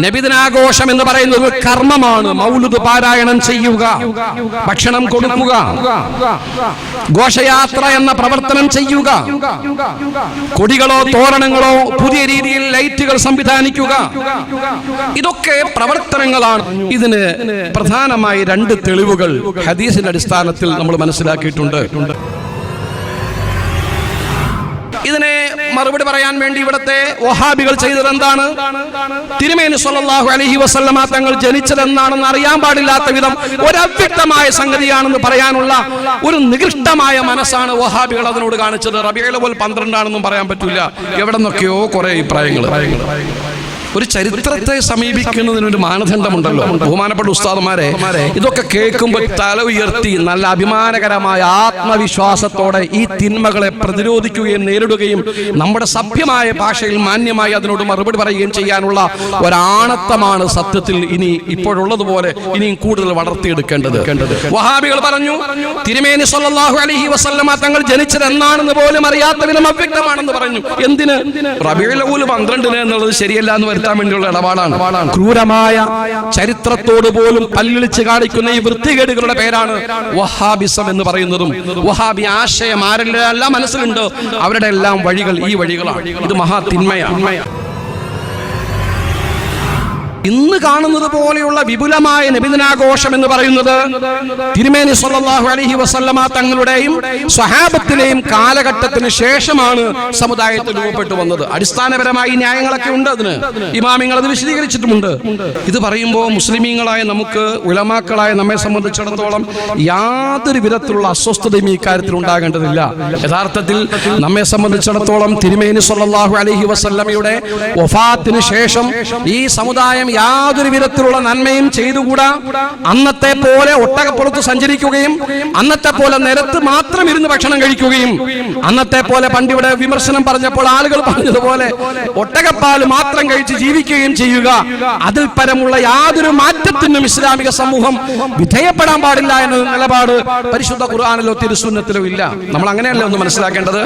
നബിദിനാഘോഷം എന്ന് പറയുന്നത് കർമ്മമാണ്. മൗലിദ് പാരായണം ചെയ്യുക, ഭക്ഷണം കൊടുക്കുക, ഘോഷയാത്ര എന്ന പ്രവർത്തനം ചെയ്യുക, കൊടികളോ തോരണങ്ങളോ പുതിയ രീതിയിൽ ലൈറ്റുകൾ സംവിധാനിക്കുക, ഇതൊക്കെ പ്രവർത്തനങ്ങളാണ്. ഇതിന് പ്രധാനമായി 2 തെളിവുകൾ ഹദീസിന്റെ അടിസ്ഥാനത്തിൽ നമ്മൾ മനസ്സിലാക്കിയിട്ടുണ്ട്. ഇതിനെ മറുപടി പറയാൻ വേണ്ടി ഇവിടുത്തെ വഹാബികൾ ചെയ്തത് എന്താണ്? തിരുമേനി സ്വല്ലല്ലാഹു അലൈഹി വസല്ലമ തങ്ങൾ ജനിച്ചതെന്നാണെന്ന് അറിയാൻ പാടില്ലാത്ത വിധം ഒരു അവ്യക്തമായ സംഗതിയാണെന്ന് പറയാനുള്ള ഒരു നികൃഷ്ടമായ മനസ്സാണ് വഹാബികൾ അതിനോട് കാണിച്ചത്. റബീഉൽ അവ്വൽ 12 ആണെന്നും പറയാൻ പറ്റില്ല. എവിടെ നിന്നൊക്കെയോ കുറെ അഭിപ്രായങ്ങൾ. ഒരു ചരിത്രത്തെ സമീപിക്കുന്നതിനൊരു മാനദണ്ഡമുണ്ടല്ലോ. ബഹുമാനപ്പെട്ട ഉസ്താദുമാരെ, ഇതൊക്കെ കേൾക്കുമ്പോൾ തല ഉയർത്തി നല്ല അഭിമാനകരമായ ആത്മവിശ്വാസത്തോടെ ഈ തിന്മകളെ പ്രതിരോധിക്കുകയും നേരിടുകയും നമ്മുടെ സഭ്യമായ ഭാഷയിൽ മാന്യമായി അതിനോട് മറുപടി പറയുകയും ചെയ്യാനുള്ള ഒരാണത്തമാണ് സത്യത്തിൽ ഇനി ഇപ്പോഴുള്ളതുപോലെ ഇനിയും കൂടുതൽ വളർത്തിയെടുക്കേണ്ടത്. വഹാബികൾ പറഞ്ഞു, തിരുമേനി സ്വല്ലല്ലാഹു അലൈഹി വസല്ലമ തങ്ങൾ ജനിച്ചത് എന്നാണെന്ന് പോലും അറിയാത്ത വിധം അവ്യക്തമാണെന്ന് പറഞ്ഞു. എന്തിന്? റബീഉൽ അവ്വൽ 12 എന്നുള്ളത് ശരിയല്ല എന്ന് വരുത്താൻ വേണ്ടിയുള്ള ഇടപാടാണ്. ക്രൂരമായ ചരിത്രത്തോട് പോലും പല്ലിളിച്ച് കാണിക്കുന്ന ഈ വൃത്തികേടുകളുടെ പേരാണ് വഹാബിസം എന്ന് പറയുന്നതും. വഹാബി ആശയം ആരെല്ലാം മനസ്സിലുണ്ടോ അവരുടെ എല്ലാം വഴികൾ ഈ വഴികളാണ്. ഇത് മഹാതിന്മയാണ്. ഇന്ന് കാണുന്നത് പോലെയുള്ള വിപുലമായ നബിദിനാഘോഷം എന്ന് പറയുന്നത് തിരുമേനി സ്വല്ലല്ലാഹു അലൈഹി വസല്ലമ തങ്ങളുടെയും സ്വഹാബത്തിലെയും കാലഘട്ടത്തിന് ശേഷമാണ് സമുദായത്തിൽ രൂപപ്പെട്ടു വന്നത്. അടിസ്ഥാനപരമായി ന്യായങ്ങളൊക്കെ ഉണ്ട്. അതിന് ഇമാമിങ്ങൾ അത് വിശദീകരിച്ചിട്ടുമുണ്ട്. ഇത് പറയുമ്പോൾ മുസ്ലിമീങ്ങളായ നമുക്ക്, ഉലമാക്കളായ നമ്മെ സംബന്ധിച്ചിടത്തോളം യാതൊരു വിധത്തിലുള്ള അസ്വസ്ഥതയും ഈ കാര്യത്തിൽ ഉണ്ടാകേണ്ടതില്ല. യഥാർത്ഥത്തിൽ നമ്മെ സംബന്ധിച്ചിടത്തോളം തിരുമേനി സ്വല്ലല്ലാഹു അലൈഹി വസല്ലമയുടെ വഫാത്തിന് ശേഷം ഈ സമുദായം യാതൊരു വിധത്തിലുള്ള നന്മയും ചെയ്തുകൂടാ. അന്നത്തെ പോലെ ഒട്ടകപ്പുറത്ത് സഞ്ചരിക്കുകയും അന്നത്തെ പോലെ നിരത്ത് മാത്രം ഇരുന്ന് ഭക്ഷണം കഴിക്കുകയും അന്നത്തെ പോലെ പണ്ടിവിടെ വിമർശനം പറഞ്ഞപ്പോൾ ആളുകൾ പറഞ്ഞതുപോലെ ഒട്ടകപ്പാൽ മാത്രം കഴിച്ച് ജീവിക്കുകയും ചെയ്യുക, അതിൽ പരമുള്ള യാതൊരു മാറ്റത്തിനും ഇസ്ലാമിക സമൂഹം വിധേയപ്പെടാൻ പാടില്ല എന്ന നിലപാട് പരിശുദ്ധ ഖുർആനിലോ തിരുസുന്നത്തിലോ ഇല്ല. നമ്മൾ അങ്ങനെയല്ല ഒന്ന് മനസ്സിലാക്കേണ്ടത്.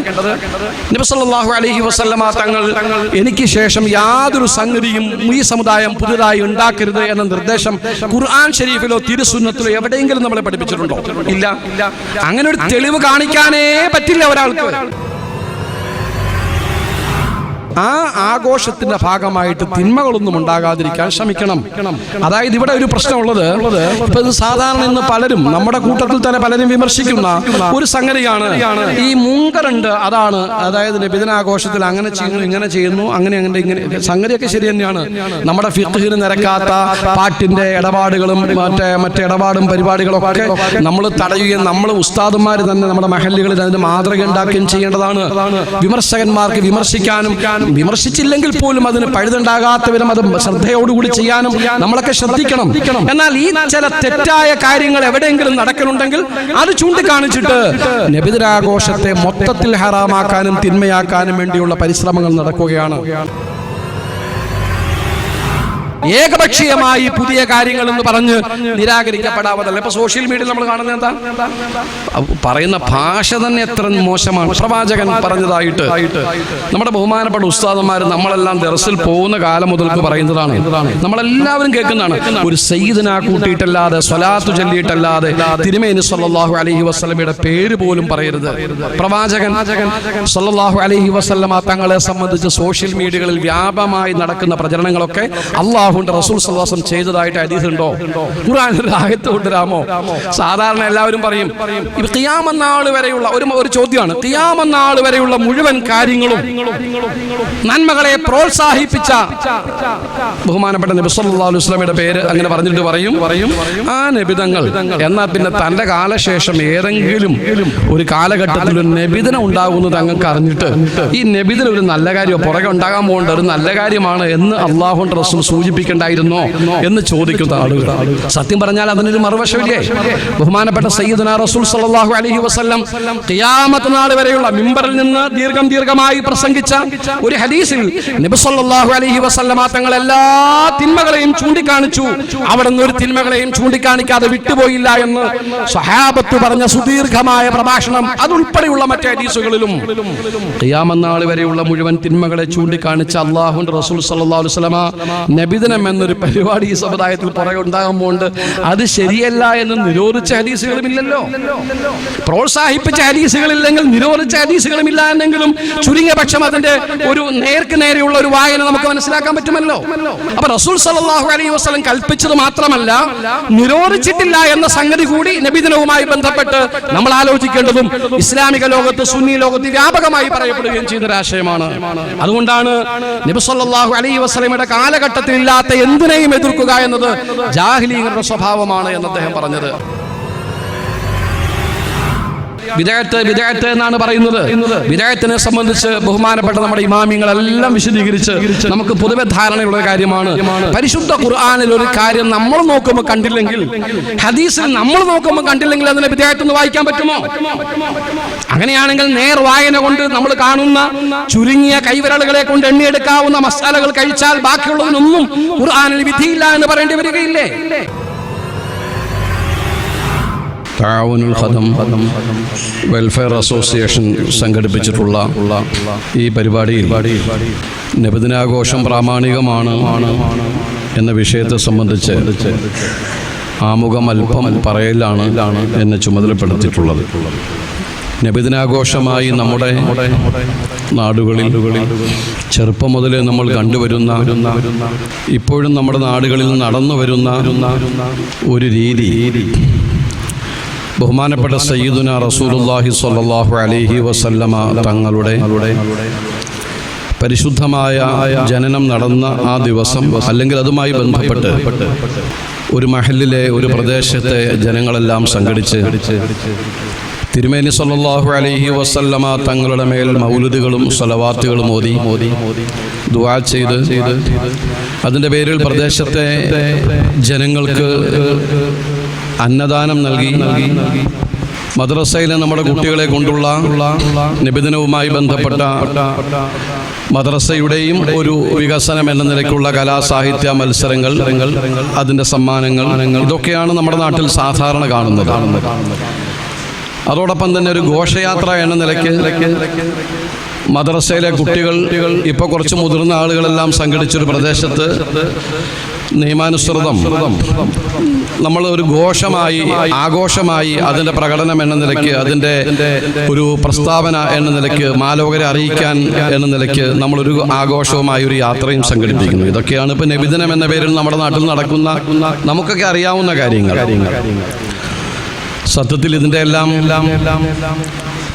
നബി സല്ലല്ലാഹു അലൈഹി വസല്ലമ തങ്ങൾ എനിക്ക് ശേഷം യാതൊരു സംഗതിയും ഈ സമുദായം പുതിയതായി ഉണ്ടാക്കരുത് എന്ന നിർദ്ദേശം ഖുർആൻ ശരീഫിലോ തിരുസുന്നത്തിലോ എവിടെയെങ്കിലും നമ്മളെ പഠിപ്പിച്ചിട്ടുണ്ടോ? ഇല്ല. അങ്ങനെ ഒരു തെളിവ് കാണിക്കാനേ പറ്റില്ല ഒരാൾക്ക്. ആ ആഘോഷത്തിന്റെ ഭാഗമായിട്ട് തിന്മകളൊന്നും ഉണ്ടാകാതിരിക്കാൻ ശ്രമിക്കണം. അതായത് ഇവിടെ ഒരു പ്രശ്നമുള്ളത്, ഇപ്പൊ ഇത് സാധാരണ ഇന്ന് പലരും നമ്മുടെ കൂട്ടത്തിൽ തന്നെ പലരും വിമർശിക്കുന്ന ഒരു സംഗതിയാണ് ഈ മുങ്കറുണ്ട്. അതാണ്, അതായത് നബിദിനാഘോഷത്തിൽ അങ്ങനെ ചെയ്യുന്നു, ഇങ്ങനെ ചെയ്യുന്നു, അങ്ങനെ ഇങ്ങനെ. സംഗതിയൊക്കെ ശരി തന്നെയാണ്. നമ്മുടെ ഫിഖ്ഹിന് നിരക്കാത്ത പാട്ടിന്റെ ഇടപാടുകളും മറ്റേ ഇടപാടും പരിപാടികളും ഒക്കെ നമ്മൾ തടയുകയും നമ്മൾ ഉസ്താദുമാർ തന്നെ നമ്മുടെ മഹല്ലുകളിൽ അതിന് മാതൃക ഉണ്ടാക്കുകയും ചെയ്യേണ്ടതാണ്. വിമർശകന്മാർക്ക് വിമർശിക്കാനും വിമർശിച്ചില്ലെങ്കിൽ പോലും അതിന് പഴുതുണ്ടാകാത്ത വിധം അത് ശ്രദ്ധയോടുകൂടി ചെയ്യാനും നമ്മളൊക്കെ ശ്രദ്ധിക്കണം. എന്നാൽ ഈ ചില തെറ്റായ കാര്യങ്ങൾ എവിടെയെങ്കിലും നടക്കുന്നുണ്ടെങ്കിൽ അത് ചൂണ്ടിക്കാണിച്ചിട്ട് നബിദിനാഘോഷത്തെ മൊത്തത്തിൽ ഹറാമാക്കാനും തിന്മയാക്കാനും വേണ്ടിയുള്ള പരിശ്രമങ്ങൾ നടക്കുകയാണ്. ഏകപക്ഷീയമായി പുതിയ കാര്യങ്ങൾ എന്ന് പറഞ്ഞ് നിരാകരിക്കപ്പെടാവതല്ല. ഇപ്പൊ സോഷ്യൽ മീഡിയയിൽ നമ്മൾ കാണുന്നത് എന്താ? പറയുന്ന ഭാഷ തന്നെ എത്ര മോശമാണ്. പ്രവാചകൻ പറഞ്ഞതായിട്ട് നമ്മുടെ ബഹുമാനപ്പെട്ട ഉസ്താദന്മാർ നമ്മളെല്ലാം ദർസിൽ പോകുന്ന കാലം മുതൽക്ക് പറയുന്നതാണ്. നമ്മളെല്ലാവരും കേൾക്കുന്നതാണ്. ഒരു സയ്യിദിനെ കൂട്ടിയിട്ടല്ലാതെ, സ്വലാത്തു ചൊല്ലിയിട്ടല്ലാതെ തിരുമേനി സ്വല്ലല്ലാഹു അലൈഹി വസല്ലമയുടെ പേര് പോലും പറയരുത്. പ്രവാചകൻ സ്വല്ലല്ലാഹു അലൈഹി വസല്ലമ തങ്ങളെ സംബന്ധിച്ച് സോഷ്യൽ മീഡിയകളിൽ വ്യാപകമായി നടക്കുന്ന പ്രചരണങ്ങളൊക്കെ അല്ലാഹുവിന്റെ റസൂൽ സല്ലല്ലാഹു അലൈഹി വസല്ലം ചെയ്തതായിട്ട് ഹദീസുണ്ടോ? ഖുർആനിൽ ഒരു ആയത്ത് കൊണ്ടുവരാമോ? സാധാരണ എല്ലാവരും പറയും ഇത് ഖിയാമത്ത് നാൾ വരെയുള്ള ഒരു ചോദ്യമാണ്. ഖിയാമത്ത് നാൾ വരെയുള്ള മുഴുവൻ കാര്യങ്ങളും നന്മകളെ പ്രോത്സാഹിപ്പിച്ച ബഹുമാനപ്പെട്ട നബി സല്ലല്ലാഹു അലൈഹി വസല്ലമയുടെ പേര് അങ്ങനെ പറഞ്ഞിട്ട് പറയും ആ നബിതങ്ങൾ. എന്നാൽ പിന്നെ തന്റെ കാലശേഷം ഏതെങ്കിലും ഒരു കാലഘട്ടത്തിൽ ഒരു നബിദിന ഉണ്ടാകുന്നത് അങ്ങക്ക് അറിഞ്ഞിട്ട് ഈ നബിദിന ഒരു നല്ല കാര്യം പുറകെ ഉണ്ടാകാൻ പോകേണ്ട ഒരു നല്ല കാര്യമാണ് എന്ന് അല്ലാഹുവിന്റെ റസൂൽ സൂചിപ്പിക്കണ്ടായിരുന്നോ എന്ന് ചോദിക്കുന്ന ആളുകൾ. സത്യം പറഞ്ഞാൽ അതിനൊരു മറുവശമില്ലേ? ബഹുമാനപ്പെട്ട സയ്യിദുനാ റസൂൽ സല്ലല്ലാഹു അലൈഹി വസല്ലം ഖിയാമത്ത് നാൾ വരെയുള്ള മിമ്പറിൽ നിന്ന് ദീർഘമായി പ്രസംഗിച്ച ഒരു ഹദീസിൽ നബി സല്ലല്ലാഹു അലൈഹി വസല്ലമ തങ്ങൾ എല്ലാ തിന്മകളെയും ചൂണ്ടിക്കാണിച്ചു. അവിടെ നിന്ന് ഒരു തിന്മകളെയും ചൂണ്ടിക്കാണിക്കാതെ വിട്ടുപോയില്ല എന്ന് സ്വഹാബത്ത് പറഞ്ഞ സുദീർഘമായ പ്രഭാഷണം അതുൾപ്പെടെയുള്ള മറ്റു ഹദീസുകളിലും ഖിയാമത്ത് നാൾ വരെയുള്ള മുഴുവൻ തിന്മകളെ ചൂണ്ടിക്കാണിച്ച അല്ലാഹുവിന്റെ റസൂൽ സല്ലല്ലാഹു അലൈഹി വസല്ലമ നബിദിന നബിദിനം എന്നൊരു പരിപാടി ഈ സമുദായത്തിൽ പുറകെ ഉണ്ടാകുമ്പോൾ അത് ശരിയല്ല എന്ന് നിരോധിച്ച ഹദീസുകളുമില്ലല്ലോ. പ്രോത്സാഹിപ്പിച്ച ഹദീസുകളില്ലെങ്കിൽ നിരോധിച്ച ഹദീസുകളുമില്ല എന്നെങ്കിലും ചുരുങ്ങിയ പക്ഷം അതിന്റെ ഒരു നേർക്ക് നേരെയുള്ള ഒരു വായന നമുക്ക് മനസ്സിലാക്കാൻ പറ്റുമല്ലോ. അപ്പൊ റസൂൽ സല്ലല്ലാഹു അലൈഹി വസല്ലം കൽപ്പിച്ചത് മാത്രമല്ല, നിരോധിച്ചിട്ടില്ല എന്ന സംഗതി കൂടി നബിദിനവുമായി ബന്ധപ്പെട്ട് നമ്മൾ ആലോചിക്കേണ്ടതും ഇസ്ലാമിക ലോകത്ത് സുന്നി ലോകത്ത് വ്യാപകമായി പറയപ്പെടുകയും ചെയ്യുന്ന ഒരു ആശയമാണ്. അതുകൊണ്ടാണ് നബി സല്ലല്ലാഹു അലൈഹി വസല്ലമയുടെ കാലഘട്ടത്തിൽ ഇല്ലാത്ത എന്തിനേയും എതിർക്കുക എന്നത് ജാഹിലിയങ്ങളുടെ സ്വഭാവമാണ് എന്ന് അദ്ദേഹം പറഞ്ഞത്. വിദഅത്ത് എന്നാണ് പറയുന്നത്. വിദഅത്തിനെ സംബന്ധിച്ച് ബഹുമാനപ്പെട്ട നമ്മുടെ ഇമാമിങ്ങളെല്ലാം വിശദീകരിച്ച് നമുക്ക് പൊതുവെ ധാരണയുള്ള കാര്യമാണ്. പരിശുദ്ധ ഖുർആനിൽ ഒരു കാര്യം നമ്മൾ നോക്കുമ്പോൾ കണ്ടില്ലെങ്കിൽ, ഹദീസിൽ നമ്മൾ നോക്കുമ്പോൾ കണ്ടില്ലെങ്കിൽ അതിനെ വിദഅത്ത് എന്ന് വായിക്കാൻ പറ്റുമോ? അങ്ങനെയാണെങ്കിൽ നേർ വായന കൊണ്ട് നമ്മൾ കാണുന്ന ചുരുങ്ങിയ കൈവിരലുകളെ കൊണ്ട് എണ്ണിയെടുക്കാവുന്ന മസാലകൾ കഴിച്ചാൽ ബാക്കിയുള്ളതിനൊന്നും ഖുർആനിൽ വിധിയില്ല എന്ന് പറയേണ്ടി വരികയില്ലേ? തആവുനുൽ ഖദം വെൽഫെയർ അസോസിയേഷൻ സംഘടിപ്പിച്ചിട്ടുള്ള ഈ പരിപാടിയിൽ നബിദിനാഘോഷം പ്രാമാണികമാണ് എന്ന വിഷയത്തെ സംബന്ധിച്ച് ആമുഖം അല്പം പറയലാണ് എന്നെ ചുമതലപ്പെടുത്തിയിട്ടുള്ളത്. നബിദിനാഘോഷമായി നമ്മുടെ നാടുകളിൽ ചെറുപ്പം മുതലേ നമ്മൾ കണ്ടുവരുന്ന, ഇപ്പോഴും നമ്മുടെ നാടുകളിൽ നടന്നു വരുന്ന ഒരു രീതി, ബഹുമാനപ്പെട്ട സയ്യിദുന റസൂലുള്ളാഹി സ്വല്ലല്ലാഹു അലൈഹി വസല്ലമ തങ്ങളുടെ പരിശുദ്ധമായ ജനനം നടന്ന ആ ദിവസം അല്ലെങ്കിൽ അതുമായി ബന്ധപ്പെട്ട് ഒരു മഹല്ലിലെ ഒരു പ്രദേശത്തെ ജനങ്ങളെല്ലാം സംഘടിച്ച് തിരുമേനി സ്വല്ലല്ലാഹു അലൈഹി വസല്ലമ തങ്ങളുടെ മേൽ മൗലിദുകളും സ്വലവാത്തുകളും ഓതി ദുആ ചെയ്ത് അതിൻ്റെ പേരിൽ പ്രദേശത്തെ ജനങ്ങൾക്ക് അന്നദാനം നൽകി മദ്രസയിലെ നമ്മുടെ കുട്ടികളെ കൊണ്ടുള്ള നബിദിനവുമായി ബന്ധപ്പെട്ട മദ്രസയുടെയും ഒരു വികസനം എന്ന നിലയ്ക്കുള്ള കലാസാഹിത്യ മത്സരങ്ങൾ, അതിൻ്റെ സമ്മാനങ്ങൾ, ഇതൊക്കെയാണ് നമ്മുടെ നാട്ടിൽ സാധാരണ കാണുന്നത്. അതോടൊപ്പം തന്നെ ഒരു ഘോഷയാത്ര എന്ന നിലയ്ക്ക് മദ്രസയിലെ കുട്ടികൾ ഇപ്പോൾ കുറച്ച് മുതിർന്ന ആളുകളെല്ലാം സംഘടിച്ചൊരു പ്രദേശത്ത് നിയമാനുസൃതം നമ്മൾ ഒരു ഘോഷമായി, ആഘോഷമായി അതിൻ്റെ പ്രകടനം എന്ന നിലയ്ക്ക്, അതിൻ്റെ ഒരു പ്രസ്താവന എന്ന നിലയ്ക്ക്, മാലോകരെ അറിയിക്കാൻ എന്ന നിലയ്ക്ക് നമ്മളൊരു ആഘോഷവുമായി ഒരു യാത്രയും സംഘടിപ്പിക്കുന്നു. ഇതൊക്കെയാണ് ഇപ്പോൾ നബിദിനം എന്ന പേരിൽ നമ്മുടെ നാട്ടിൽ നടക്കുന്ന നമുക്കൊക്കെ അറിയാവുന്ന കാര്യങ്ങൾ. സത്യത്തിൽ ഇതിൻ്റെ എല്ലാം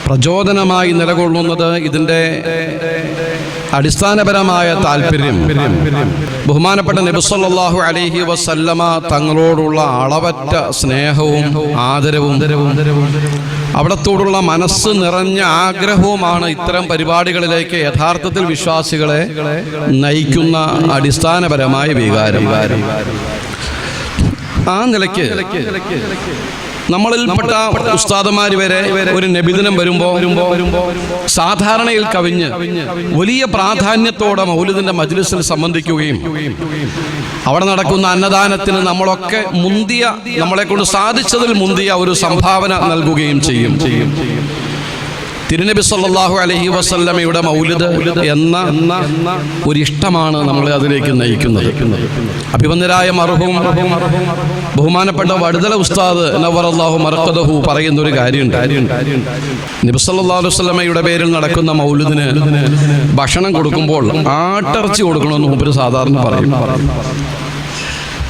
പ്രചോദനമായി നിലകൊള്ളുന്നത്, ഇതിൻ്റെ അടിസ്ഥാനപരമായ താല്പര്യം ബഹുമാനപ്പെട്ട നബി സല്ലല്ലാഹു അലൈഹി വസല്ലമ തങ്ങളോടുള്ള അളവറ്റ സ്നേഹവും ആദരവും അവിടത്തോടുള്ള മനസ്സ് നിറഞ്ഞ ആഗ്രഹവുമാണ് ഇത്തരം പരിപാടികളിലേക്ക് യഥാർത്ഥത്തിൽ വിശ്വാസികളെ നയിക്കുന്ന അടിസ്ഥാനപരമായ വികാരം. ആ നിലയ്ക്ക് നമ്മളിൽപ്പെട്ട ഉസ്താദുമാർ വരെ ഒരു നബിദിനം വരുമ്പോൾ സാധാരണയിൽ കവിഞ്ഞ് വലിയ പ്രാധാന്യത്തോടെ മൗലിദിന്റെ മജ്ലിസിൽ സംബന്ധിക്കുകയും അവിടെ നടക്കുന്ന അന്നദാനത്തിന് നമ്മളൊക്കെ മുന്തിയ, നമ്മളെ കൊണ്ട് സാധിച്ചതിൽ മുന്തിയ ഒരു സംഭാവന നൽകുകയും ചെയ്യും. തിരുനബി സല്ലല്ലാഹു അലൈഹി വസല്ലമയുടെ മൗലിദ് എന്ന ഒരു ഇഷ്ടമാണ് നമ്മളെ അതിലേക്ക് നയിക്കുന്നത്. അഭിവന്ദരായ മർഹൂം ബഹുമാനപ്പെട്ട വടുതല ഉസ്താദ് നവറല്ലാഹു മർഖദഹു പറയുന്ന ഒരു കാര്യമുണ്ട്. നബി സല്ലല്ലാഹു അലൈഹി വസല്ലമയുടെ പേരിൽ നടക്കുന്ന മൗലിദിന് ഭക്ഷണം കൊടുക്കുമ്പോൾ ആട്ടിറച്ചി കൊടുക്കണമെന്ന് മൂപ്പര് സാധാരണ പറയും.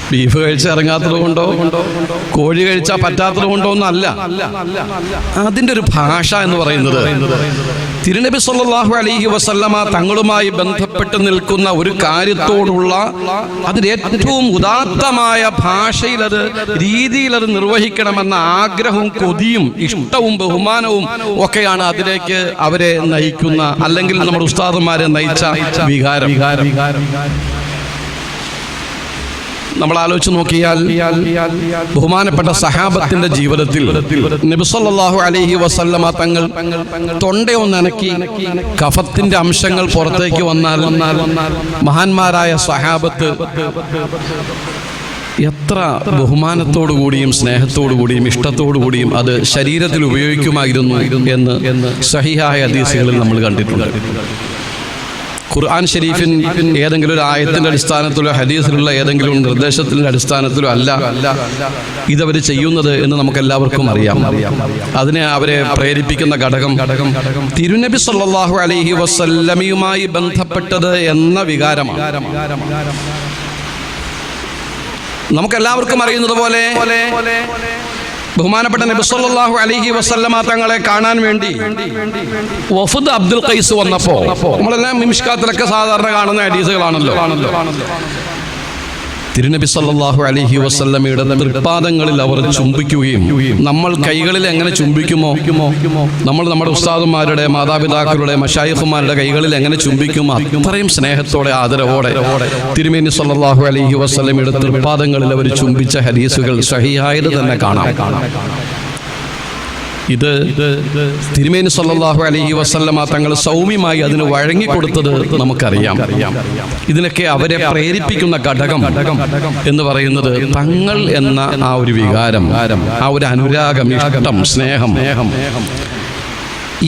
ബീഫ് കഴിച്ച് ഇറങ്ങാത്തത് കൊണ്ടോ കോഴി കഴിച്ചാൽ പറ്റാത്തത് കൊണ്ടോ ഒന്നല്ല. അതിൻ്റെ ഒരു ഭാഷ എന്ന് പറയുന്നത് തിരുനബി സല്ലല്ലാഹു അലൈഹി വസല്ലമ തങ്ങളുമായി ബന്ധപ്പെട്ട് നിൽക്കുന്ന ഒരു കാര്യത്തോടുള്ള അതിൻ്റെ ഏറ്റവും ഉദാത്തമായ ഭാഷയിൽ, അത് രീതിയിൽ അത് നിർവഹിക്കണമെന്ന ആഗ്രഹവും കൊതിയും ഇഷ്ടവും ബഹുമാനവും ഒക്കെയാണ് അതിലേക്ക് അവരെ നയിക്കുന്ന, അല്ലെങ്കിൽ നമ്മുടെ ഉസ്താദന്മാരെ നയിച്ച വികാരം. നമ്മൾ ആലോചിച്ച് നോക്കിയാൽ ബഹുമാനപ്പെട്ട സഹാബത്തിന്റെ ജീവിതത്തിൽ നബി സല്ലല്ലാഹു അലൈഹി വസല്ലമ തങ്ങൾ തൊണ്ടയൊന്നനക്കി കഫത്തിന്റെ അംശങ്ങൾ പുറത്തേക്ക് വന്നാൽ മഹാന്മാരായ സഹാബത്ത് എത്ര ബഹുമാനത്തോടു കൂടിയും സ്നേഹത്തോടു കൂടിയും ഇഷ്ടത്തോടു കൂടിയും അത് ശരീരത്തിൽ ഉപയോഗിക്കുമായിരുന്നു എന്ന് സഹിഹായ ഹദീസുകളിൽ നമ്മൾ കണ്ടിട്ടുണ്ട്. ഖുർആൻ ഷരീഫിൻ ഏതെങ്കിലും ഒരു ആയത്തിന്റെ അടിസ്ഥാനത്തിലോ ഹദീസിലുള്ള ഏതെങ്കിലും നിർദ്ദേശത്തിന്റെ അടിസ്ഥാനത്തിലോ അല്ല ഇതവർ ചെയ്യുന്നത് എന്ന് നമുക്ക് എല്ലാവർക്കും അറിയാം. അതിനെ അവരെ പ്രേരിപ്പിക്കുന്ന ഘടകം തിരുനബി സല്ലല്ലാഹു അലൈഹി വസല്ലമയുമായി ബന്ധപ്പെട്ടത് എന്ന വികാരമാണ്. നമുക്കെല്ലാവർക്കും അറിയുന്നത് പോലെ ബഹുമാനപ്പെട്ട നബി സല്ലല്ലാഹു അലൈഹി വസല്ലമ തങ്ങളെ കാണാൻ വേണ്ടി വഫദ് അബ്ദുൽ ഖൈസ് വന്നപ്പോൾ, നമ്മളെല്ലാം മിഷ്കാത്തിലൊക്കെ സാധാരണ കാണുന്ന ഹദീസുകളാണല്ലോ, തിരുനബി സല്ലല്ലാഹു അലൈഹി വസല്ലമയുടെ തൃപ്പാദങ്ങളിൽ അവർ ചുംബിക്കുകയും, നമ്മൾ കൈകളിൽ എങ്ങനെ ചുംബിക്കുമോ, നമ്മൾ നമ്മുടെ ഉസ്താദുമാരുടെ, മാതാപിതാക്കളുടെ, മശായിഖുമാരുടെ കൈകളിൽ എങ്ങനെ ചുംബിക്കുമോ അത്രയും സ്നേഹത്തോടെ ആദരവോടെ തിരുമേനി സല്ലല്ലാഹു അലൈഹി വസല്ലമയുടെ തൃപ്പാദങ്ങളിൽ അവർ ചുംബിച്ച ഹദീസുകൾ സ്വഹീഹായത് തന്നെ കാണാം. ഇത് തിരുമേനി സല്ലല്ലാഹു അലൈഹി വസല്ലമ തങ്ങൾ സൗമ്യമായി അതിന് വഴങ്ങിക്കൊടുത്തത് നമുക്കറിയാം. ഇതിനൊക്കെ അവരെ പ്രേരിപ്പിക്കുന്ന ഘടകം എന്ന് പറയുന്നത് തങ്ങൾ എന്ന ആ ഒരു വികാരം, ആ ഒരു അനുരാഗം, ഇഷ്ടം, സ്നേഹം.